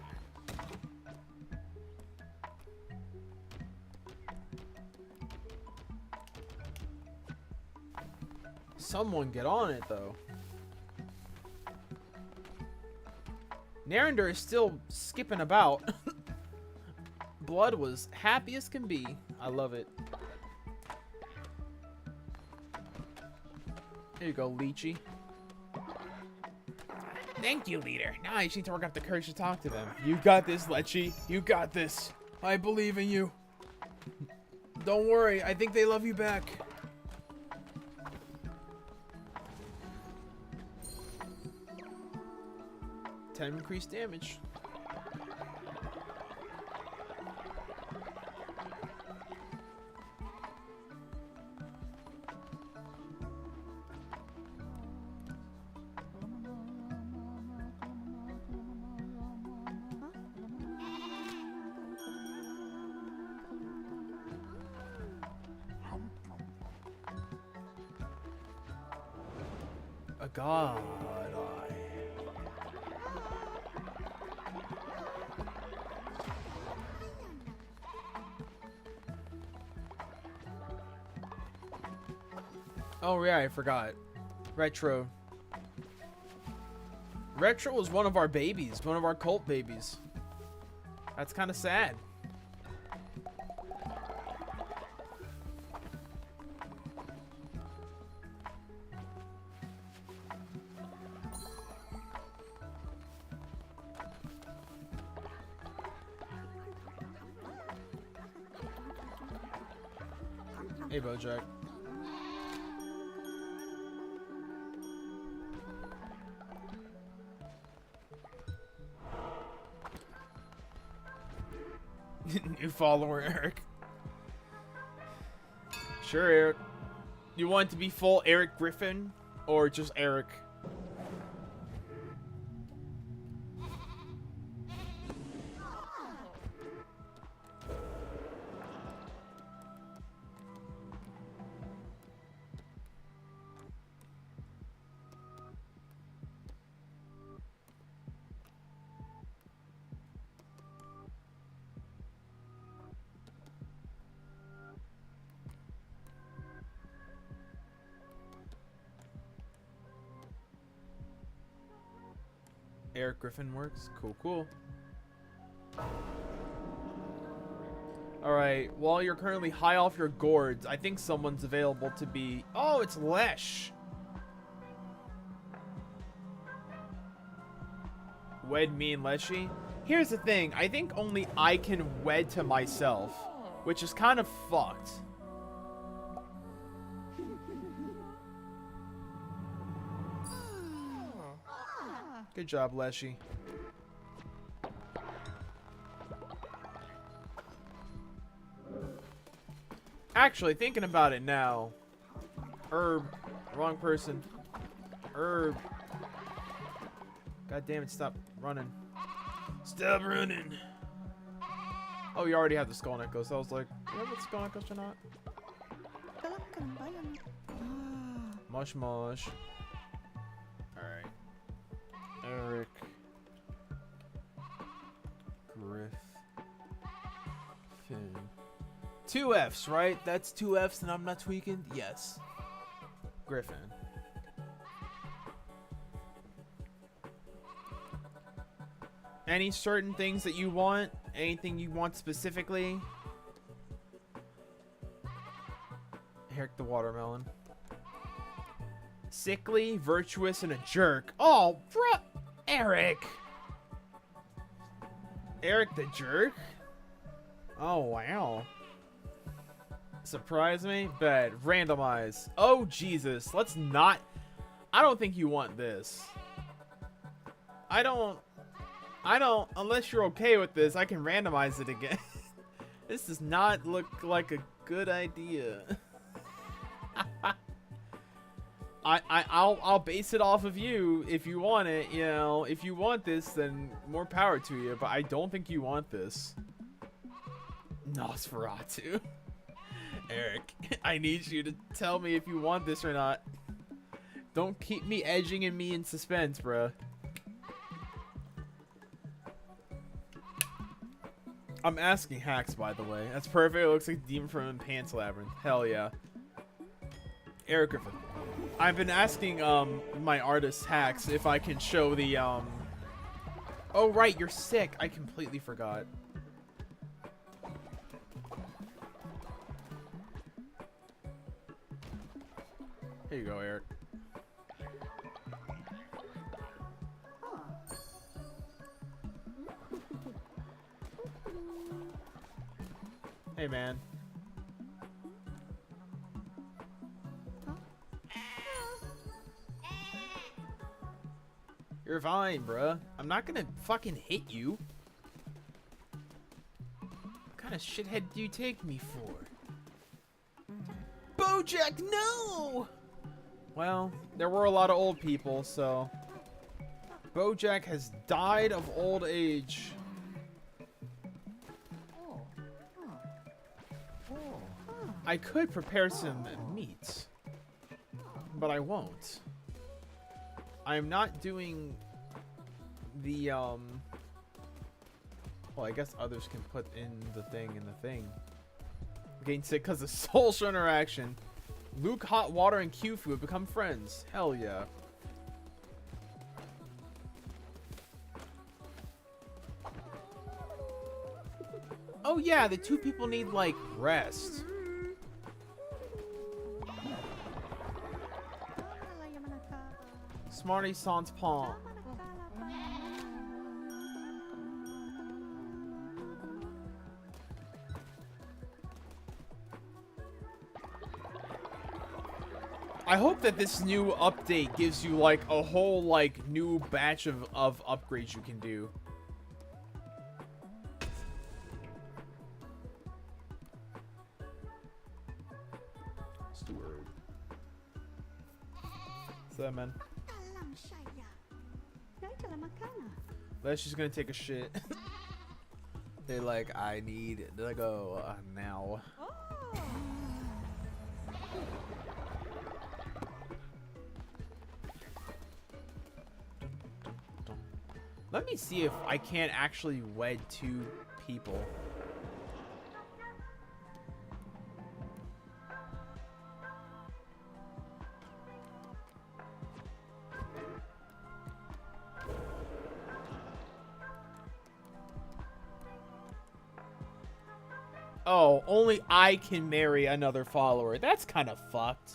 Someone get on it though. Narender is still skipping about. Blood was happy as can be. I love it. Here you go, Leechy. Thank you, leader. Now I just need to work up the courage to talk to them. You got this, Lechy. You got this. I believe in you. Don't worry. I think they love you back. $10 increased damage. A god eye. Oh yeah, I forgot. Retro. Retro was one of our babies, one of our cult babies. That's kind of sad. Hey, Bojack. New follower, Eric. Sure, Eric. You want it to be full Eric Griffin or just Eric? Eric Griffin works. Cool, cool. Alright, while you're currently high off your gourds, I think someone's available to be... Oh, it's Lesh! Wed me and Leshy? Here's the thing, I think only I can wed to myself, which is kind of fucked. Good job, Leshy. Actually, thinking about it now. Herb. Wrong person. Herb. God damn it, stop running. Stop running. Oh, you already have the skull necklace. I was like, do you have the skull necklace or not? Mush mush. Alright. Eric. Griff. Finn. 2 F's, right? That's 2 F's and I'm not tweaking? Yes. Griffin. Any certain things that you want? Anything you want specifically? Eric the watermelon. Sickly, virtuous, and a jerk. Oh, bro. Eric. Eric the jerk? Oh, wow. Surprise me? Bad. Randomize. Oh, Jesus. Let's not... I don't think you want this. I don't... Unless you're okay with this, I can randomize it again. This does not look like a good idea. I'll base it off of you if you want it. You know, if you want this, then more power to you. But I don't think you want this. Nosferatu. Eric, I need you to tell me if you want this or not. Don't keep me edging and me in suspense, bruh. I'm asking hacks, by the way. That's perfect. It looks like Demon from Pants Labyrinth. Hell yeah. Eric Griffin. I've been asking my artist hacks if I can show the Oh right, you're sick. I completely forgot. Here you go, Eric. Hey, man. You're fine, bruh. I'm not gonna fucking hit you. What kind of shithead do you take me for? Bojack, no! Well, there were a lot of old people, so... Bojack has died of old age. I could prepare some meat, but I won't. I am not doing the, well, I guess others can put in the thing. I'm getting sick because of social interaction. Luke, Hot Water, and Q-Fu have become friends. Hell yeah. Oh yeah, the two people need, like, rest. Smarty sans palm. I hope that this new update gives you like a whole like new batch of upgrades you can do. Steward. What's that, man? Let's just gonna take a shit. They're like, I need to go now. Let me see if I can't actually wed two people. Oh, only I can marry another follower. That's kind of fucked.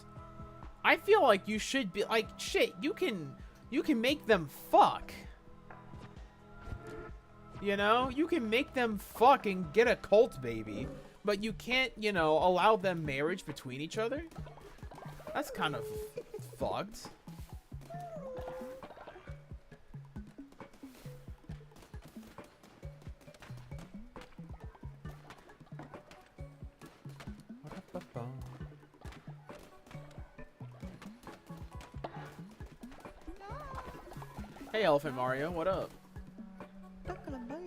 I feel like you should be like, shit, you can make them fuck. You know? You can make them fuck and get a cult baby. But you can't, you know, allow them marriage between each other? That's kind of fucked. Hey, Elephant Mario, what up?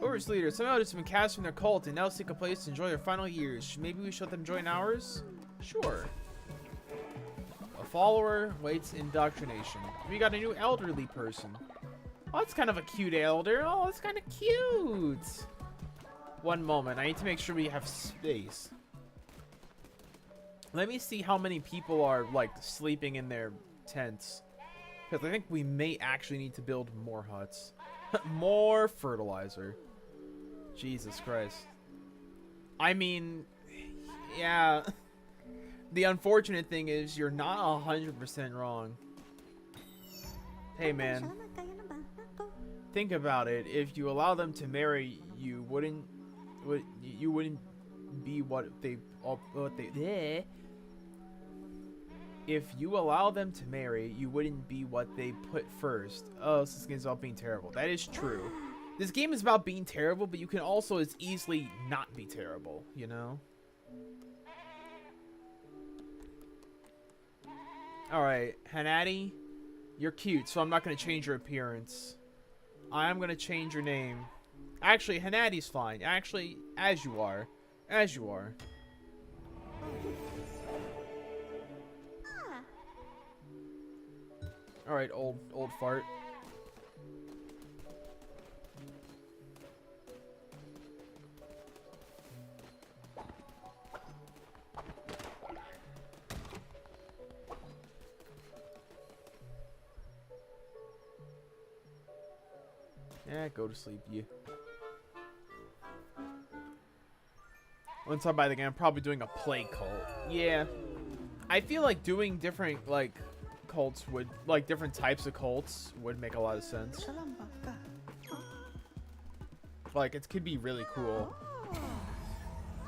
Over's leader, some elders have been cast from their cult and now seek a place to enjoy their final years. Maybe we should let them join ours? Sure. A follower waits indoctrination. We got a new elderly person. Oh, that's kind of a cute elder. Oh, that's kind of cute. One moment, I need to make sure we have space. Let me see how many people are, like, sleeping in their tents. Because I think we may actually need to build more huts. More fertilizer. Jesus Christ. I mean, yeah. The unfortunate thing is you're not 100% wrong. Hey, man. Think about it. If you allow them to marry, you wouldn't be what they If you allow them to marry, you wouldn't be what they put first. Oh, so this game's about being terrible. That is true. This game is about being terrible, but you can also as easily not be terrible, you know? Alright, Hanati, you're cute, so I'm not going to change your appearance. I am going to change your name. Actually, Hanati's fine. Actually, as you are. As you are. Alright, old fart. Yeah, go to sleep, you. Once I buy the game, I'm probably doing a play cult. Yeah. I feel like doing different, like, cults would, like, different types of cults would make a lot of sense. Like, it could be really cool.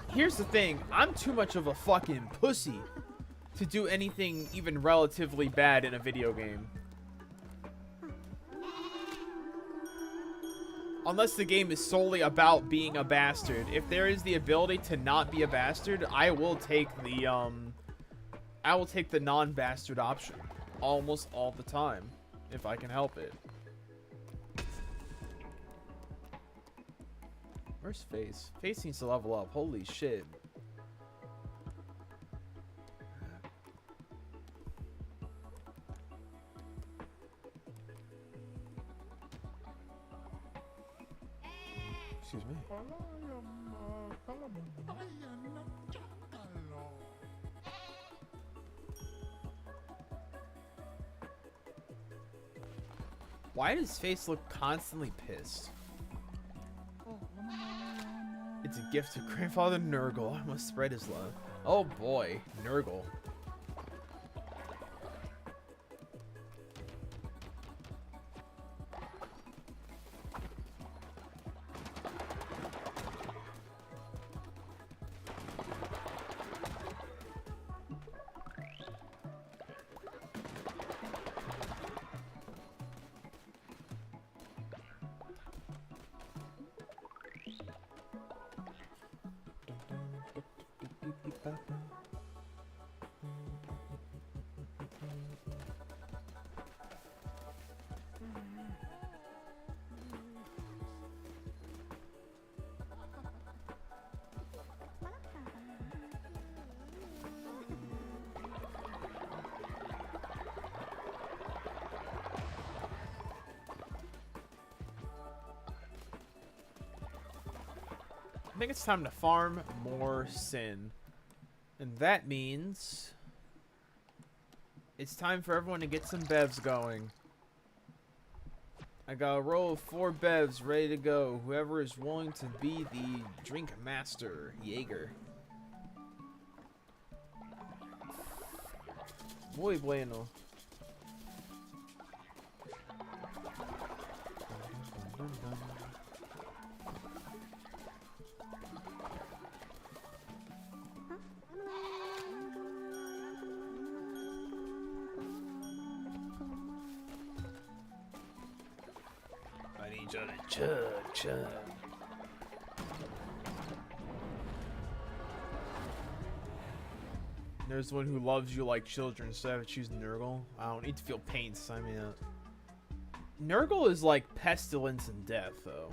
Here's the thing. I'm too much of a fucking pussy to do anything even relatively bad in a video game. Unless the game is solely about being a bastard. If there is the ability to not be a bastard, I will take the non-bastard option almost all the time if I can help it. Where's Face? Face needs to level up. Holy shit. Excuse me. Why does Face look constantly pissed? It's a gift to Grandfather Nurgle. I must spread his love. Oh boy, Nurgle. I think it's time to farm more sin. And that means it's time for everyone to get some bevs going. I got a row of 4 bevs ready to go. Whoever is willing to be the drink master, Jaeger. Muy bueno. I need you to chug. There's one who loves you like children, so I have to choose Nurgle. I don't need to feel pain, sign me up. Nurgle is like pestilence and death, though.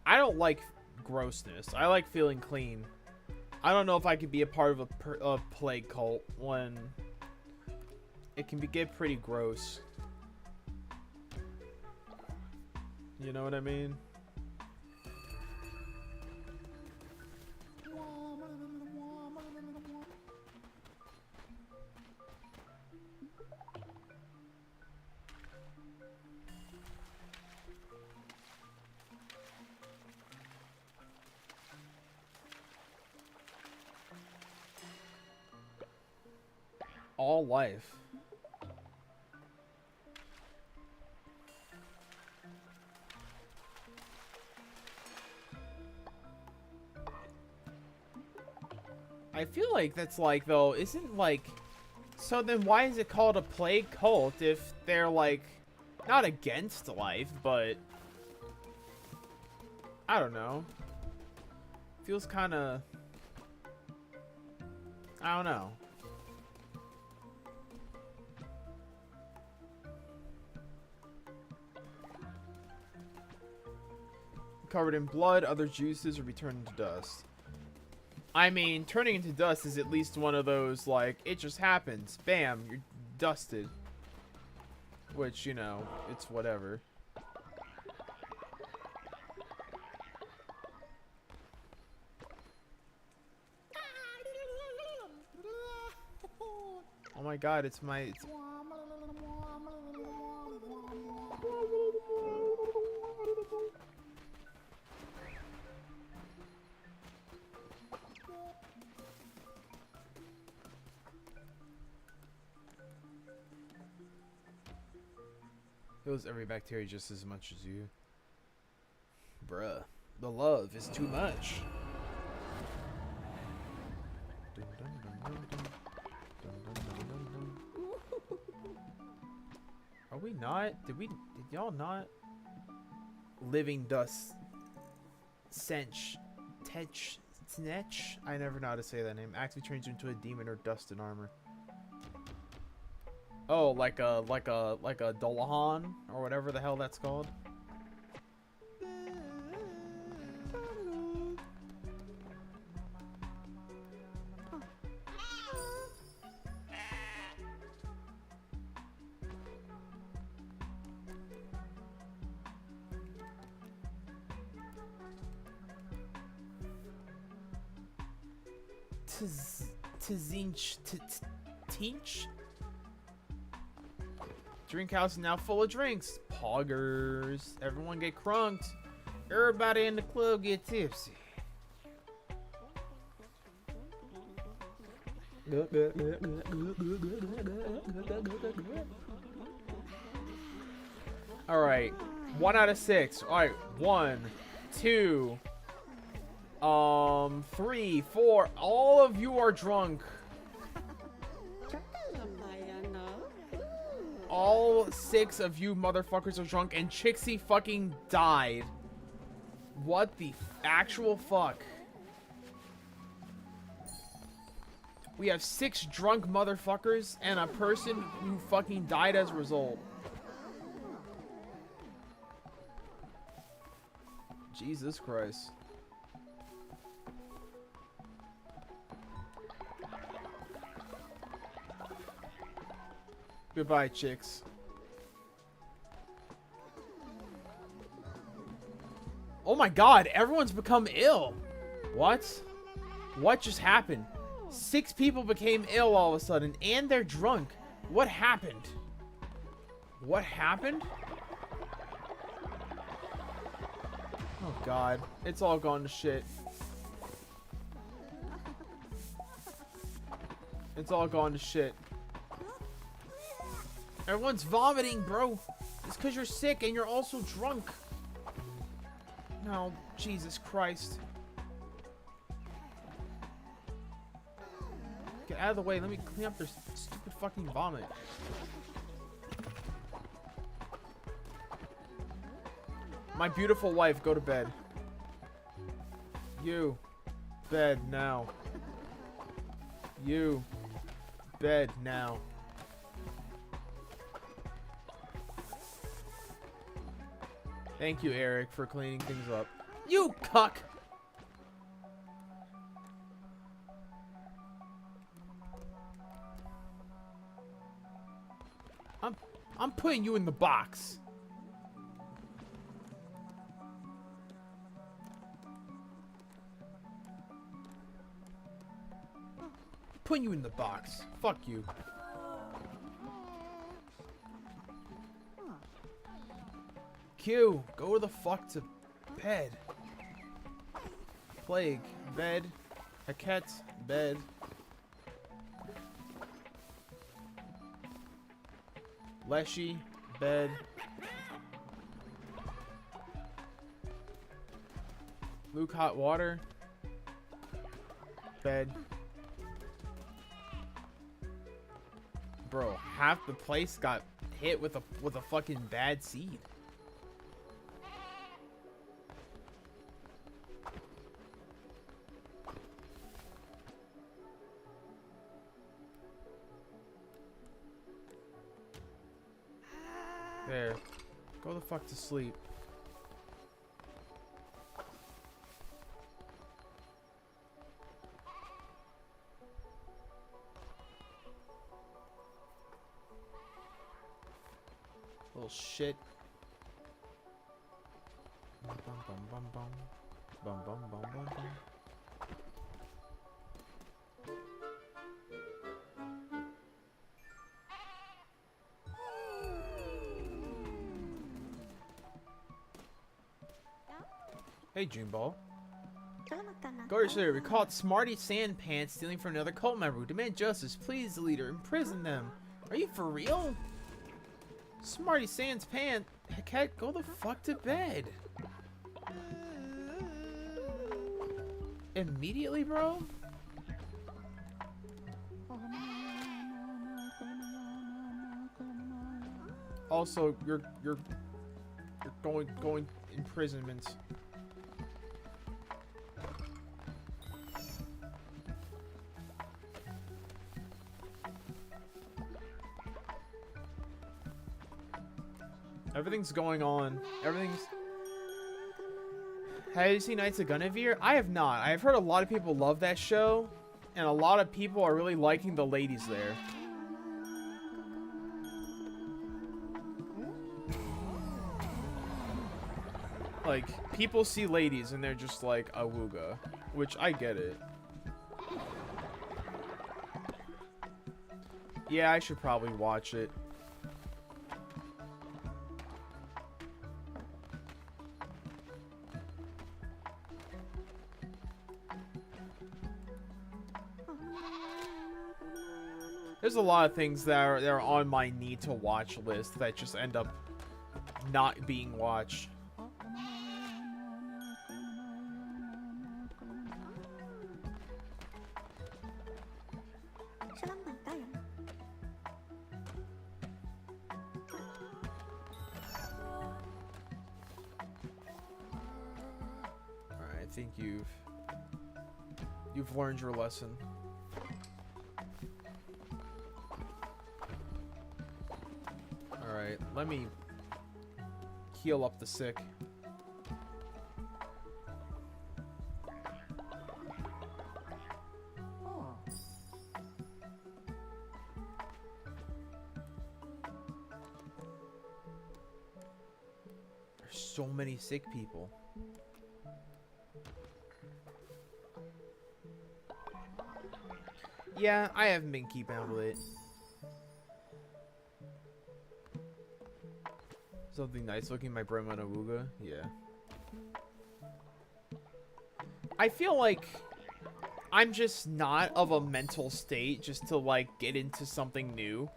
I don't like grossness. I like feeling clean. I don't know if I could be a part of a plague cult when it can get pretty gross. You know what I mean? All life. I feel like that's like, though, isn't like... So then why is it called a plague cult if they're like, not against life, but... I don't know. Feels kind of... I don't know. Covered in blood, other juices, or be turned into dust. I mean, turning into dust is at least one of those, like, it just happens. Bam, you're dusted. Which, you know, it's whatever. Oh my god, it's my... Kills every bacteria just as much as you. Bruh, the love is too much. Are we not? Did y'all not? Living dust. Sench. Tetch. Snetch? I never know how to say that name. Actually turns you into a demon or dust in armor. Oh, like a Dullahan or whatever the hell that's called. Tinch? Drink house is now full of drinks. Poggers. Everyone get crunked. Everybody in the club get tipsy. Alright. 1 out of 6. Alright. 1, 2, 3, 4. All of you are drunk. All 6 of you motherfuckers are drunk, and Chixie fucking died. What the actual fuck? We have 6 drunk motherfuckers and a person who fucking died as a result. Jesus Christ. Goodbye, chicks. Oh my god, everyone's become ill. What? What just happened? 6 people became ill all of a sudden, and they're drunk. What happened? What happened? Oh god, it's all gone to shit. It's all gone to shit. Everyone's vomiting, bro. It's because you're sick and you're also drunk. No, Jesus Christ. Get out of the way. Let me clean up their stupid fucking vomit. My beautiful wife, go to bed. You. Bed now. You. Bed now. Thank you, Eric, for cleaning things up. You cuck! I'm putting you in the box. Putting you in the box. Fuck you. Q, go the fuck to bed. Plague, bed. Haket, bed. Leshy, bed. Luke, hot water. Bed. Bro, half the place got hit with a fucking bad seed. There. Go the fuck to sleep. Little shit. Bum bum bum bum. Bum bum bum bum bum. Hey, Juneball. Go to we caught Smarty Sandpants stealing from another cult member. We demand justice. Please, leader, imprison them. Are you for real? Smarty Sandpants, Haket, go the fuck to bed. Immediately, bro? Also, you're going imprisonment. Everything's going on. Everything's... Have you seen Knights of Guinevere? I have not. I've heard a lot of people love that show, and a lot of people are really liking the ladies there. Like, people see ladies and they're just like, awooga. Which, I get it. Yeah, I should probably watch it. There's a lot of things that are on my need to watch list that just end up not being watched. Alright, I think you've learned your lesson. Alright, let me heal up the sick. There's so many sick people. Yeah, I haven't been keeping up with it. Something nice looking my bro on Awooga? Yeah. I feel like I'm just not of a mental state just to like get into something new.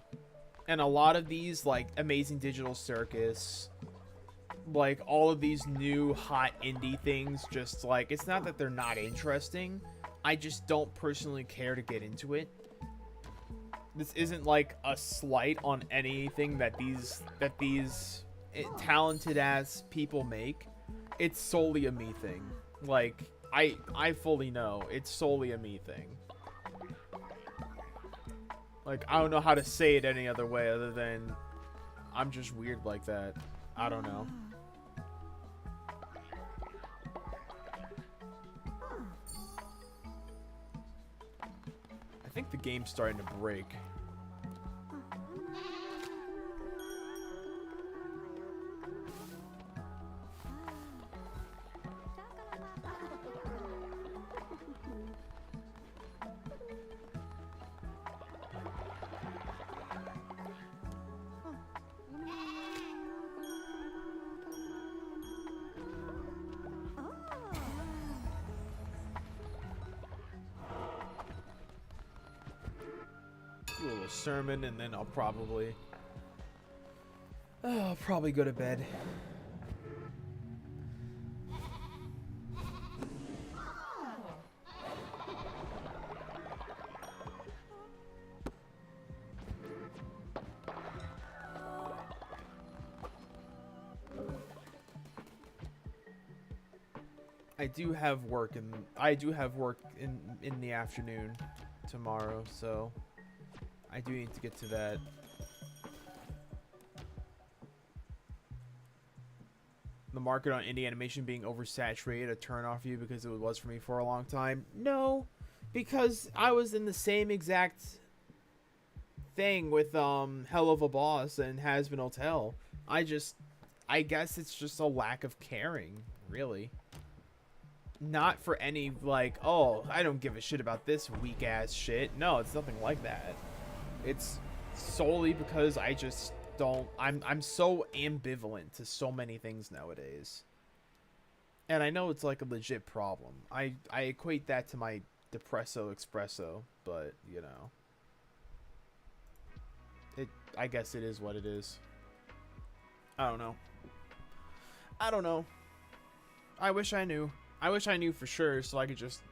And a lot of these, like Amazing Digital Circus, like all of these new hot indie things, just like, it's not that they're not interesting, I just don't personally care to get into it. This isn't like a slight on anything that these talented ass people make. It's solely a me thing. Like, I fully know it's solely a me thing. Like, I don't know how to say it any other way other than I'm just weird like that. I don't know. I think the game's starting to break. A little sermon, and then I'll probably go to bed. I do have work in the afternoon tomorrow, so I do need to get to that. The market on indie animation being oversaturated, a turn off you because it was for me for a long time. No, because I was in the same exact thing with Hell of a Boss and Has Been Hotel. I guess it's just a lack of caring, really. Not for any, like, oh, I don't give a shit about this weak ass shit. No, it's nothing like that. It's solely because I just don't, I'm so ambivalent to so many things nowadays. And I know it's like a legit problem. I equate that to my depresso espresso, but you know, I guess it is what it is. I don't know. I wish I knew for sure so I could just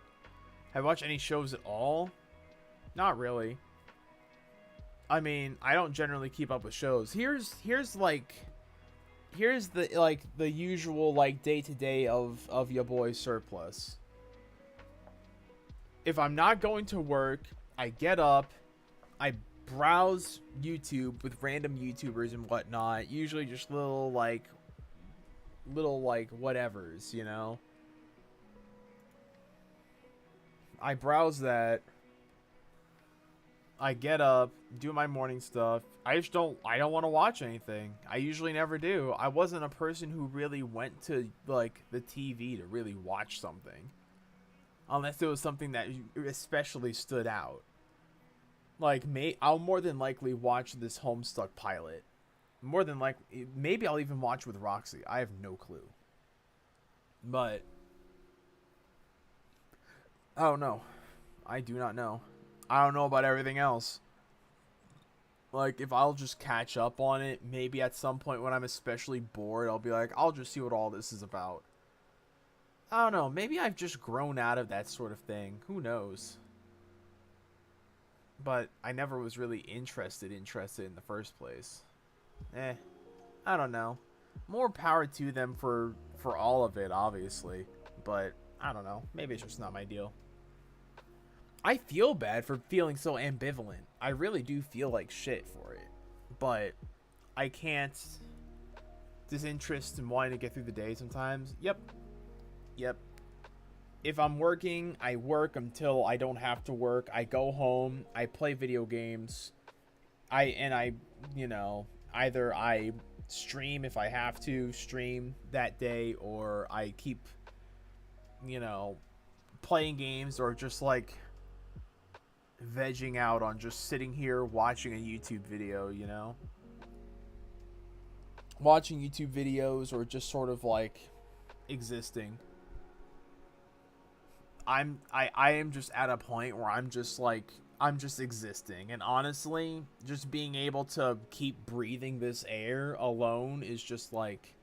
have watched any shows at all. Not really. I mean, I don't generally keep up with shows. Here's the usual like day-to-day of your boy Surplus. If I'm not going to work, I get up, I browse YouTube with random YouTubers and whatnot, usually just little whatevers, you know. I browse that. I get up, do my morning stuff. I don't want to watch anything. I usually never do. I wasn't a person who really went to like the TV to really watch something. Unless it was something that especially stood out. Like, I'll more than likely watch this Homestuck pilot. More than likely, maybe I'll even watch with Roxy. I have no clue. But I don't know. I do not know. I don't know about everything else. Like, if I'll just catch up on it, maybe at some point when I'm especially bored, I'll be like, I'll just see what all this is about. I don't know. Maybe I've just grown out of that sort of thing. Who knows? But I never was really interested in the first place. I don't know. More power to them for all of it, obviously. But I don't know. Maybe it's just not my deal. I feel bad for feeling so ambivalent. I really do feel like shit for it. But I can't disinterest in wanting to get through the day sometimes. Yep. If I'm working, I work until I don't have to work. I go home, I play video games. Either I stream if I have to stream that day, or I keep, playing games, or just like vegging out on just sitting here watching a YouTube video, watching YouTube videos, or just sort of like existing. I am just at a point where I'm just like, I'm just existing. And honestly, just being able to keep breathing this air alone is just like,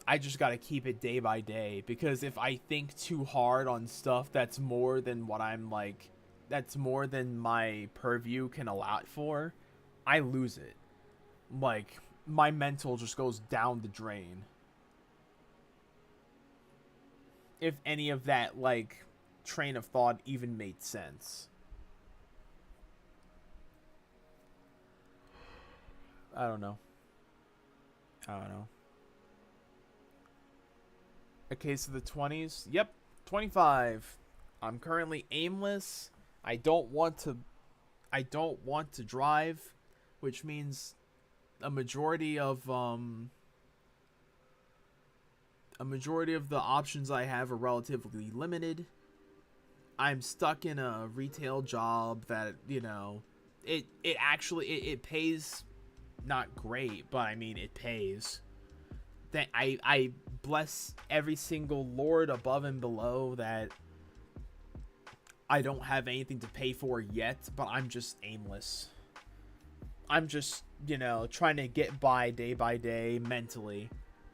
I just gotta keep it day by day. Because if I think too hard on stuff that's more than what I'm like, that's more than my purview can allow it for, I lose it. Like, my mental just goes down the drain. If any of that, like, train of thought even made sense. I don't know. A case of the 20s? Yep, 25. I'm currently aimless. I don't want to drive, which means a majority of the options I have are relatively limited. I'm stuck in a retail job that, you know, it actually pays not great, but I mean it pays. That I bless every single lord above and below that I don't have anything to pay for yet, but I'm just aimless. I'm just, you know, trying to get by day mentally.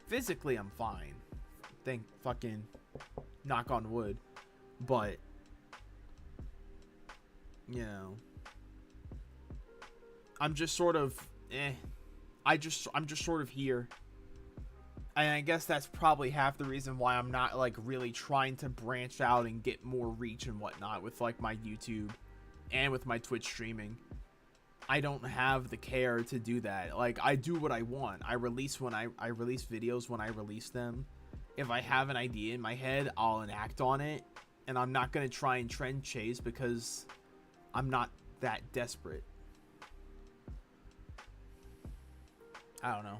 Physically, I'm fine. Thank fucking knock on wood. But, you know, I'm just sort of, I'm just sort of here. And I guess that's probably half the reason why I'm not, like, really trying to branch out and get more reach and whatnot with, like, my YouTube and with my Twitch streaming. I don't have the care to do that. Like, I do what I want. I release videos when I release them. If I have an idea in my head, I'll enact on it. And I'm not going to try and trend chase because I'm not that desperate. I don't know.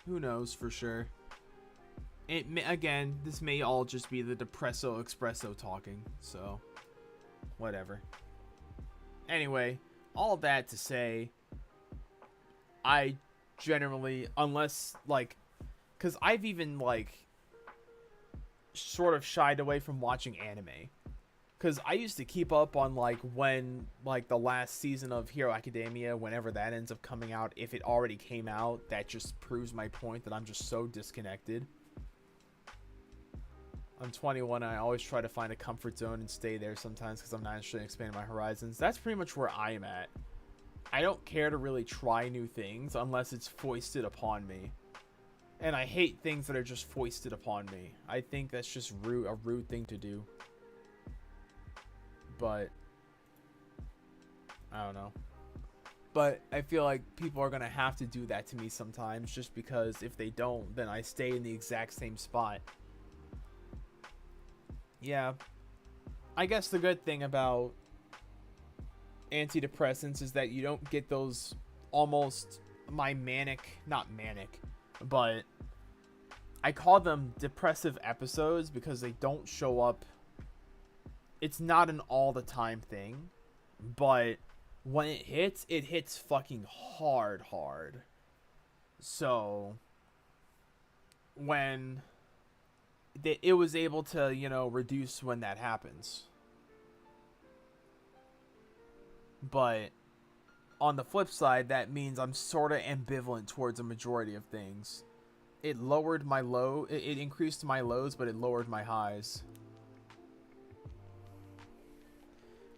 Who knows for sure. Again, this may all just be the Depresso Espresso talking, so whatever. Anyway, all that to say, I generally, unless, like, because I've even, like, sort of shied away from watching anime. Because I used to keep up on, like, when, like, the last season of Hero Academia, whenever that ends up coming out, if it already came out, that just proves my point that I'm just so disconnected. I'm 21 and I always try to find a comfort zone and stay there sometimes because I'm not actually expanding my horizons. That's pretty much where I am at. I don't care to really try new things unless it's foisted upon me. And I hate things that are just foisted upon me. I think that's just a rude thing to do. But I don't know. But I feel like people are going to have to do that to me sometimes just because if they don't, then I stay in the exact same spot. Yeah. I guess the good thing about antidepressants is that you don't get those almost not manic, but I call them depressive episodes because they don't show up. It's not an all the time thing, but when it hits fucking hard. So when it was able to, you know, reduce when that happens. But on the flip side, that means I'm sort of ambivalent towards a majority of things. It lowered my low, it increased my lows, but it lowered my highs.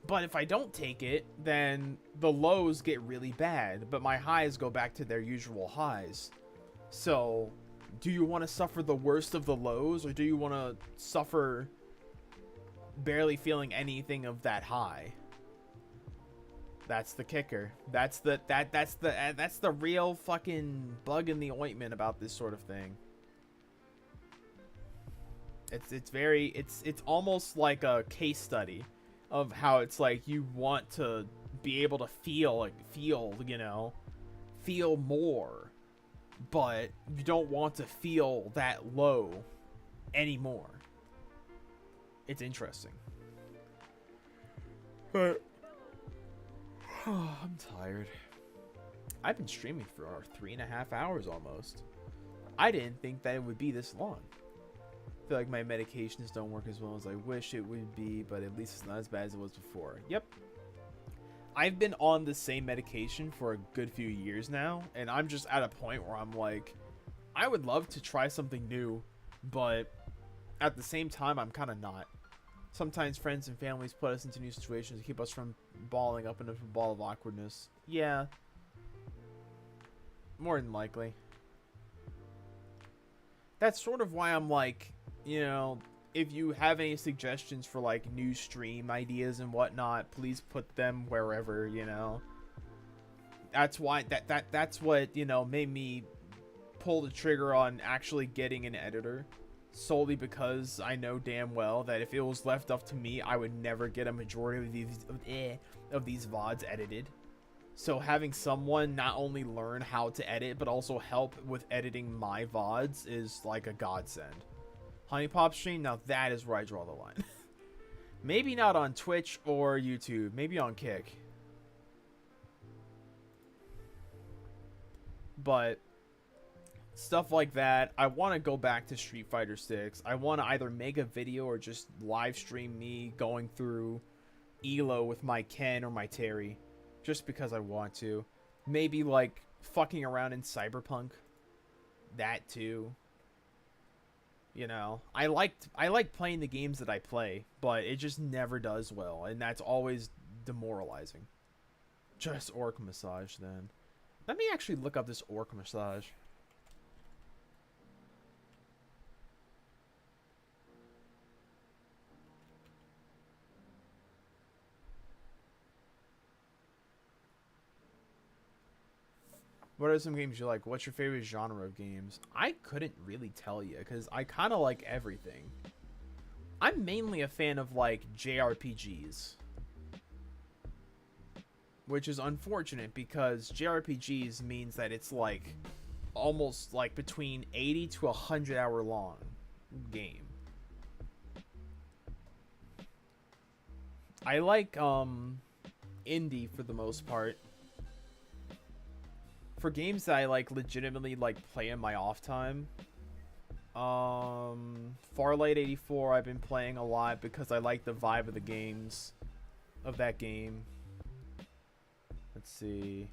But if I don't take it, then the lows get really bad, but my highs go back to their usual highs. So, do you want to suffer the worst of the lows, or do you want to suffer barely feeling anything of that high? That's the kicker. That's the real fucking bug in the ointment about this sort of thing. It's almost like a case study of how it's like you want to be able to feel more, but you don't want to feel that low anymore. It's interesting. But I'm tired. I've been streaming for 3.5 hours almost. I didn't think that it would be this long. feel like my medications don't work as well as I wish it would be, but at least it's not as bad as it was before. Yep. I've been on the same medication for a good few years now, and I'm just at a point where I'm like, I would love to try something new, but at the same time, I'm kind of not. Sometimes friends and families put us into new situations to keep us from balling up into a ball of awkwardness. Yeah. More than likely. That's sort of why I'm like, you know, if you have any suggestions for like new stream ideas and whatnot, please put them wherever, you know. That's why that's what, you know, made me pull the trigger on actually getting an editor, solely because I know damn well that if it was left up to me, I would never get a majority of these VODs edited. So having someone not only learn how to edit, but also help with editing my VODs is like a godsend. Honey Pop stream, now that is where I draw the line. Maybe not on Twitch or YouTube, maybe on Kick. But stuff like that, I want to go back to Street Fighter 6. I want to either make a video or just live stream me going through ELO with my Ken or my Terry. Just because I want to. Maybe like fucking around in Cyberpunk. That too. You know, I like playing the games that I play, but it just never does well, and that's always demoralizing. Just orc massage then. Let me actually look up this orc massage. What are some games you like? What's your favorite genre of games? I couldn't really tell you because I kind of like everything. I'm mainly a fan of like JRPGs, which is unfortunate because JRPGs means that it's like almost like between 80 to 100 hour long game. I like indie for the most part. For games that I like legitimately like play in my off time, Farlight 84 I've been playing a lot because I like the vibe of the games of that game. Let's see.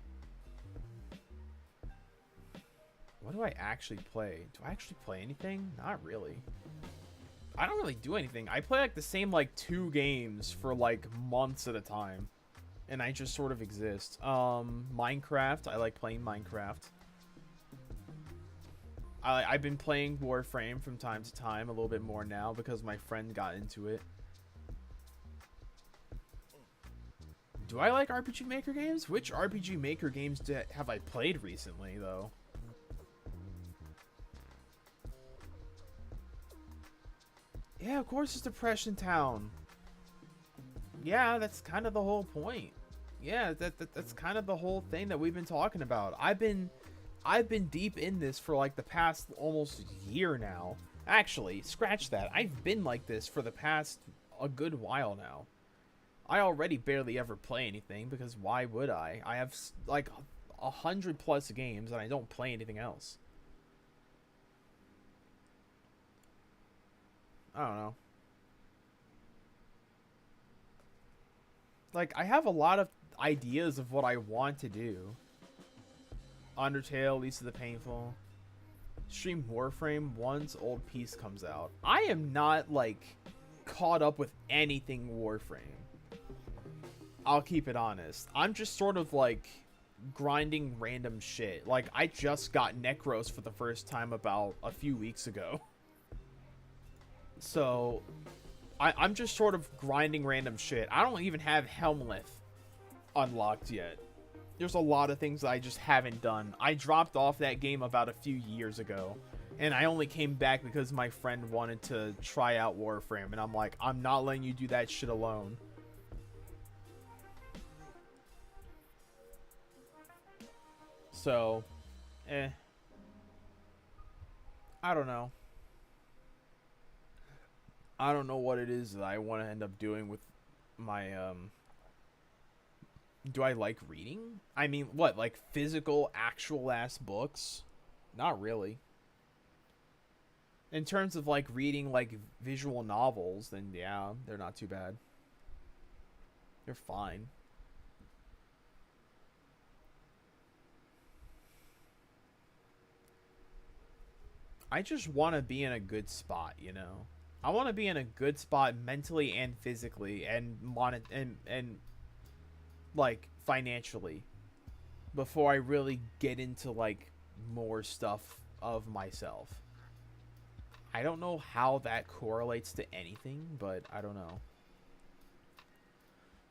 What do I actually play? Do I actually play anything? Not really. I don't really do anything. I play like the same like 2 games for like months at a time. And I just sort of exist. Minecraft. I like playing Minecraft. I've been playing Warframe from time to time a little bit more now because my friend got into it. Do I like RPG Maker games? Which RPG Maker games have I played recently, though? Yeah, of course it's Depression Town. Yeah, that's kind of the whole point. Yeah, that's kind of the whole thing that we've been talking about. I've been deep in this for like the past almost year now. Actually, scratch that. I've been like this for the past a good while now. I already barely ever play anything because why would I? I have like 100+ games and I don't play anything else. I don't know. Like, I have a lot of ideas of what I want to do. Undertale, Least of the Painful. Stream Warframe once Old Peace comes out. I am not, like, caught up with anything Warframe. I'll keep it honest. I'm just sort of, like, grinding random shit. Like, I just got Necros for the first time about a few weeks ago. So I'm just sort of grinding random shit. I don't even have Helmleth unlocked yet. There's a lot of things that I just haven't done. I dropped off that game about a few years ago. And I only came back because my friend wanted to try out Warframe. And I'm like, I'm not letting you do that shit alone. So, I don't know. I don't know what it is that I want to end up doing with my, do I like reading? I mean, what, like physical, actual-ass books? Not really. In terms of like reading like visual novels, then yeah, they're not too bad. They're fine. I just want to be in a good spot, you know. I want to be in a good spot mentally and physically and and like financially before I really get into like more stuff of myself. I don't know how that correlates to anything, but I don't know.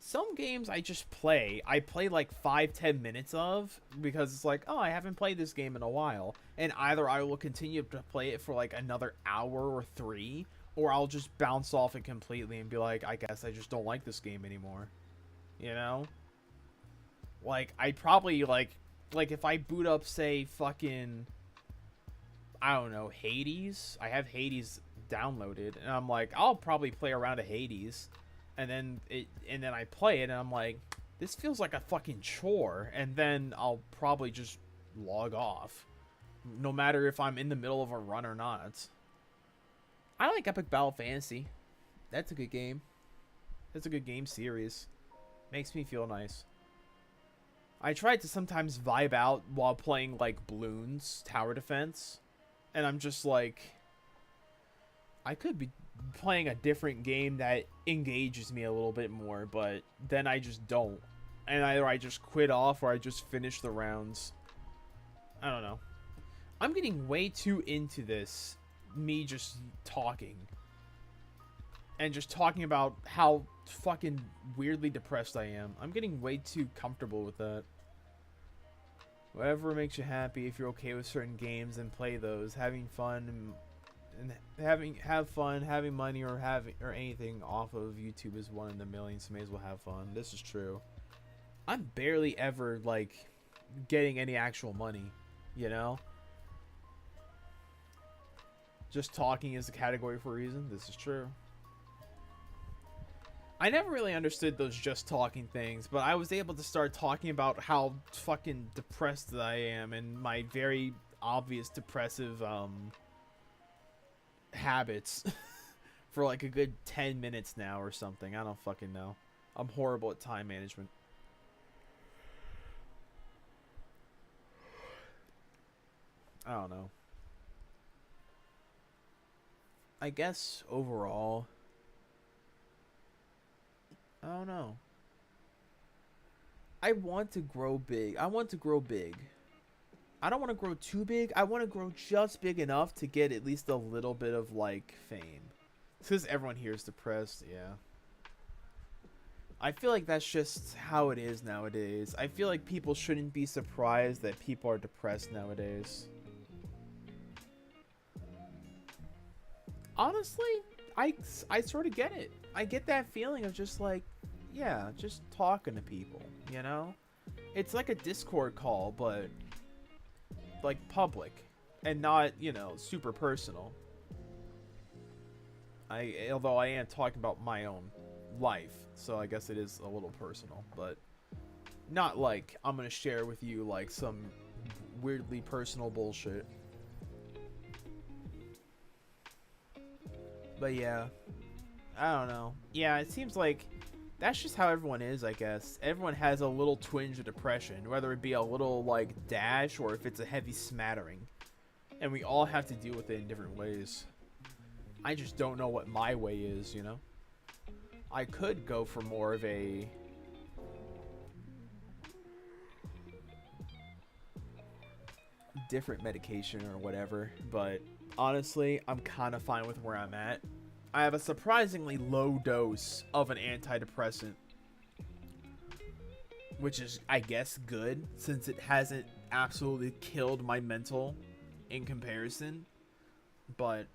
Some games I just play. I play like 5-10 minutes of because it's like, oh, I haven't played this game in a while. And either I will continue to play it for like another hour or 3, or I'll just bounce off it completely and be like, I guess I just don't like this game anymore. You know? Like, I probably like if I boot up, say, fucking, I don't know, Hades. I have Hades downloaded, and I'm like, I'll probably play around to Hades. And then I play it, and I'm like, this feels like a fucking chore. And then I'll probably just log off, no matter if I'm in the middle of a run or not. I like Epic Battle Fantasy. That's a good game. That's a good game series. Makes me feel nice. I try to sometimes vibe out while playing like Bloons Tower Defense, and I'm just like, I could be playing a different game that engages me a little bit more, but then I just don't. And either I just quit off or I just finish the rounds. I don't know. I'm getting way too into this, me just talking. And just talking about how fucking weirdly depressed I am. I'm getting way too comfortable with that. Whatever makes you happy, if you're okay with certain games, then play those. Having fun and having money or anything off of YouTube is one in a million, so may as well have fun. This is true. I'm barely ever like getting any actual money, you know? Just talking is a category for a reason. This is true. I never really understood those just talking things, but I was able to start talking about how fucking depressed I am and my very obvious depressive habits for like a good 10 minutes now or something. I don't fucking know. I'm horrible at time management. I don't know. I guess overall, I don't know. I want to grow big. I want to grow big. I don't want to grow too big. I want to grow just big enough to get at least a little bit of, like, fame. Because everyone here is depressed, yeah. I feel like that's just how it is nowadays. I feel like people shouldn't be surprised that people are depressed nowadays. Honestly, I sort of get it. I get that feeling of just, like, yeah, just talking to people, you know? It's like a Discord call, but like public and not, you know, super personal. Although I am talking about my own life, so I guess it is a little personal, but not like I'm gonna share with you like some weirdly personal bullshit. But yeah, I don't know. Yeah, it seems like that's just how everyone is, I guess. Everyone has a little twinge of depression, whether it be a little, like, dash or if it's a heavy smattering. And we all have to deal with it in different ways. I just don't know what my way is, you know? I could go for more of a different medication or whatever, but honestly, I'm kind of fine with where I'm at. I have a surprisingly low dose of an antidepressant, which is, I guess, good since it hasn't absolutely killed my mental in comparison. But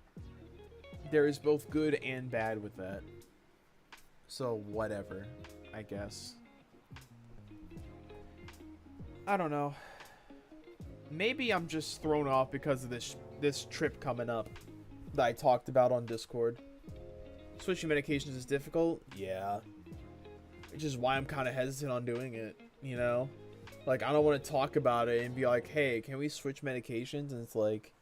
there is both good and bad with that. So whatever, I guess. I don't know. Maybe I'm just thrown off because of this trip coming up that I talked about on Discord. Switching medications is difficult, yeah. Which is why I'm kind of hesitant on doing it, you know? Like, I don't want to talk about it and be like, hey, can we switch medications? And it's like,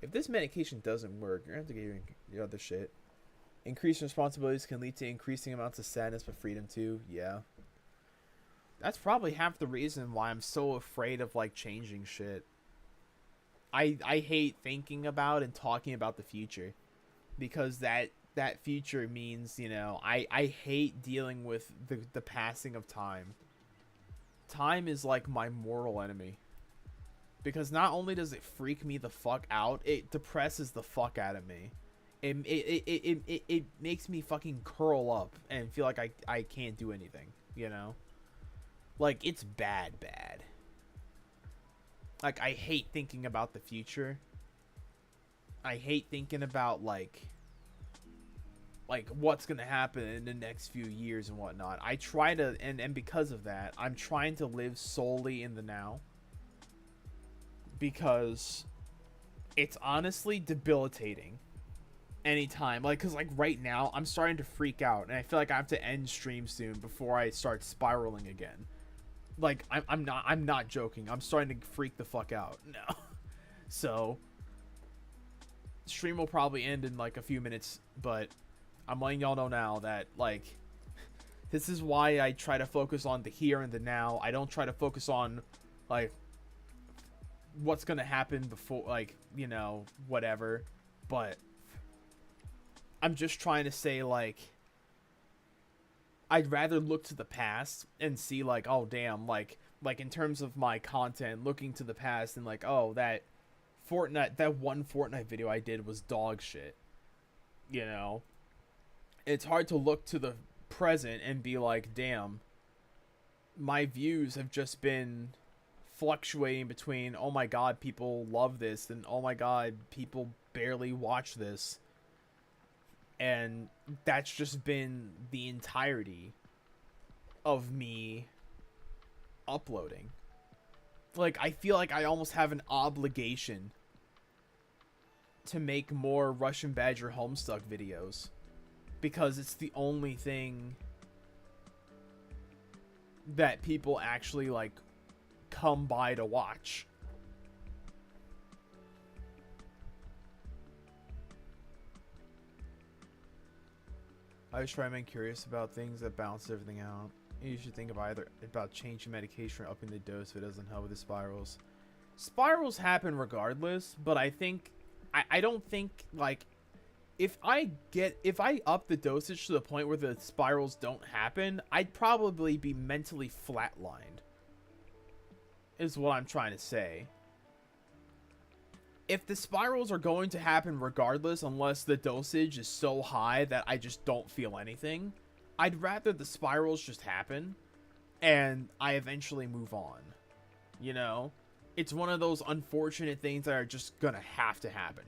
If this medication doesn't work, you're going to have to get your other shit. Increased responsibilities can lead to increasing amounts of sadness, but freedom too. Yeah. That's probably half the reason why I'm so afraid of, like, changing shit. I hate thinking about and talking about the future. Because that future means, you know, I hate dealing with the passing of time. Time is like my mortal enemy. Because not only does it freak me the fuck out, it depresses the fuck out of me. It makes me fucking curl up and feel like I can't do anything, you know? Like, it's bad. Like, I hate thinking about the future. I hate thinking about, like what's gonna happen in the next few years and whatnot. I try to, and because of that, I'm trying to live solely in the now. Because it's honestly debilitating anytime. Like, because, like, right now, I'm starting to freak out. And I feel like I have to end stream soon before I start spiraling again. Like, I'm not joking. I'm starting to freak the fuck out. No. So, stream will probably end in, like, a few minutes. But I'm letting y'all know now that, like, this is why I try to focus on the here and the now. I don't try to focus on, like, what's gonna happen before, like, you know, whatever. But I'm just trying to say, like, I'd rather look to the past and see, like, oh damn, like in terms of my content, looking to the past and, like, oh, that one Fortnite video I did was dog shit, you know. It's hard to look to the present and be like, damn, my views have just been fluctuating between, oh my god, people love this, and oh my god, people barely watch this. And that's just been the entirety of me uploading. Like, I feel like I almost have an obligation to make more Russian Badger Homestuck videos. Because it's the only thing that people actually, like, come by to watch. I was trying to be curious about things that balance everything out. You should think about changing medication or upping the dose if it doesn't help with the spirals. Spirals happen regardless, but I think I don't think, like, if I up the dosage to the point where the spirals don't happen, I'd probably be mentally flatlined. Is what I'm trying to say. If the spirals are going to happen regardless, unless the dosage is so high that I just don't feel anything, I'd rather the spirals just happen and I eventually move on. You know? It's one of those unfortunate things that are just gonna have to happen.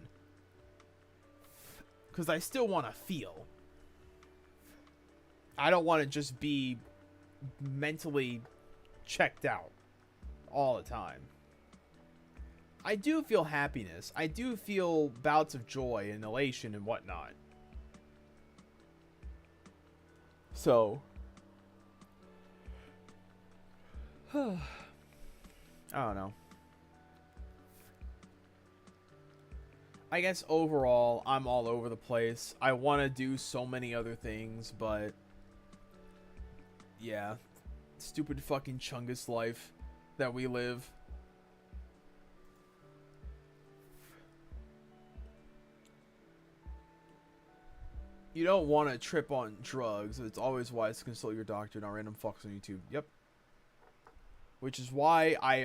Because I still want to feel. I don't want to just be mentally checked out all the time. I do feel happiness. I do feel bouts of joy and elation and whatnot. So, I don't know. I guess overall, I'm all over the place. I want to do so many other things, but yeah, stupid fucking Chungus life that we live. You don't want to trip on drugs. It's always wise to consult your doctor, not random fucks on YouTube. Yep. Which is why I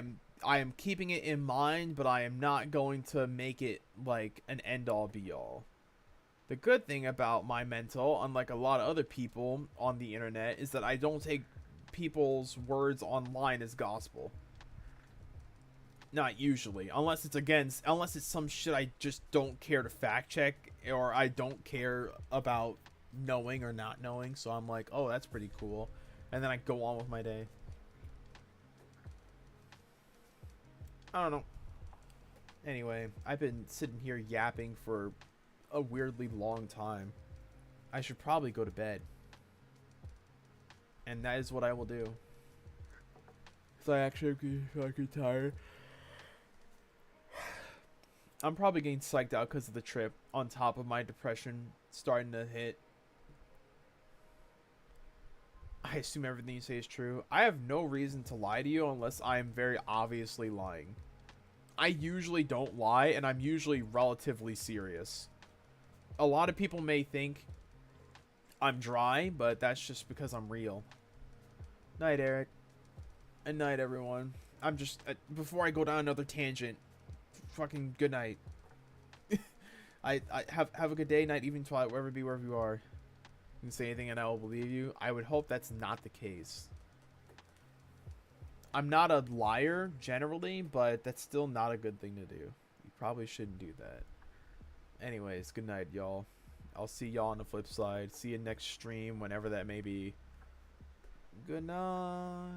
am keeping it in mind, but I am not going to make it like an end-all be-all. The good thing about my mental, unlike a lot of other people on the internet, is that I don't take people's words online as gospel. Not usually, unless it's some shit I just don't care to fact check, or I don't care about knowing or not knowing. So I'm like, oh, that's pretty cool, and then I go on with my day. I don't know. Anyway, I've been sitting here yapping for a weirdly long time. I should probably go to bed. And that is what I will do. So I actually am fucking tired. I'm probably getting psyched out because of the trip on top of my depression starting to hit. I assume everything you say is true. I have no reason to lie to you unless I am very obviously lying. I usually don't lie, and I'm usually relatively serious. A lot of people may think I'm dry, but that's just because I'm real. Night, Eric. And night, everyone. I'm just... before I go down another tangent, fucking good night. I have a good day, night, evening, twilight, wherever you are. You can say anything and I will believe you. I would hope that's not the case. I'm not a liar, generally, but that's still not a good thing to do. You probably shouldn't do that. Anyways, good night, y'all. I'll see y'all on the flip side. See you next stream, whenever that may be. Good night.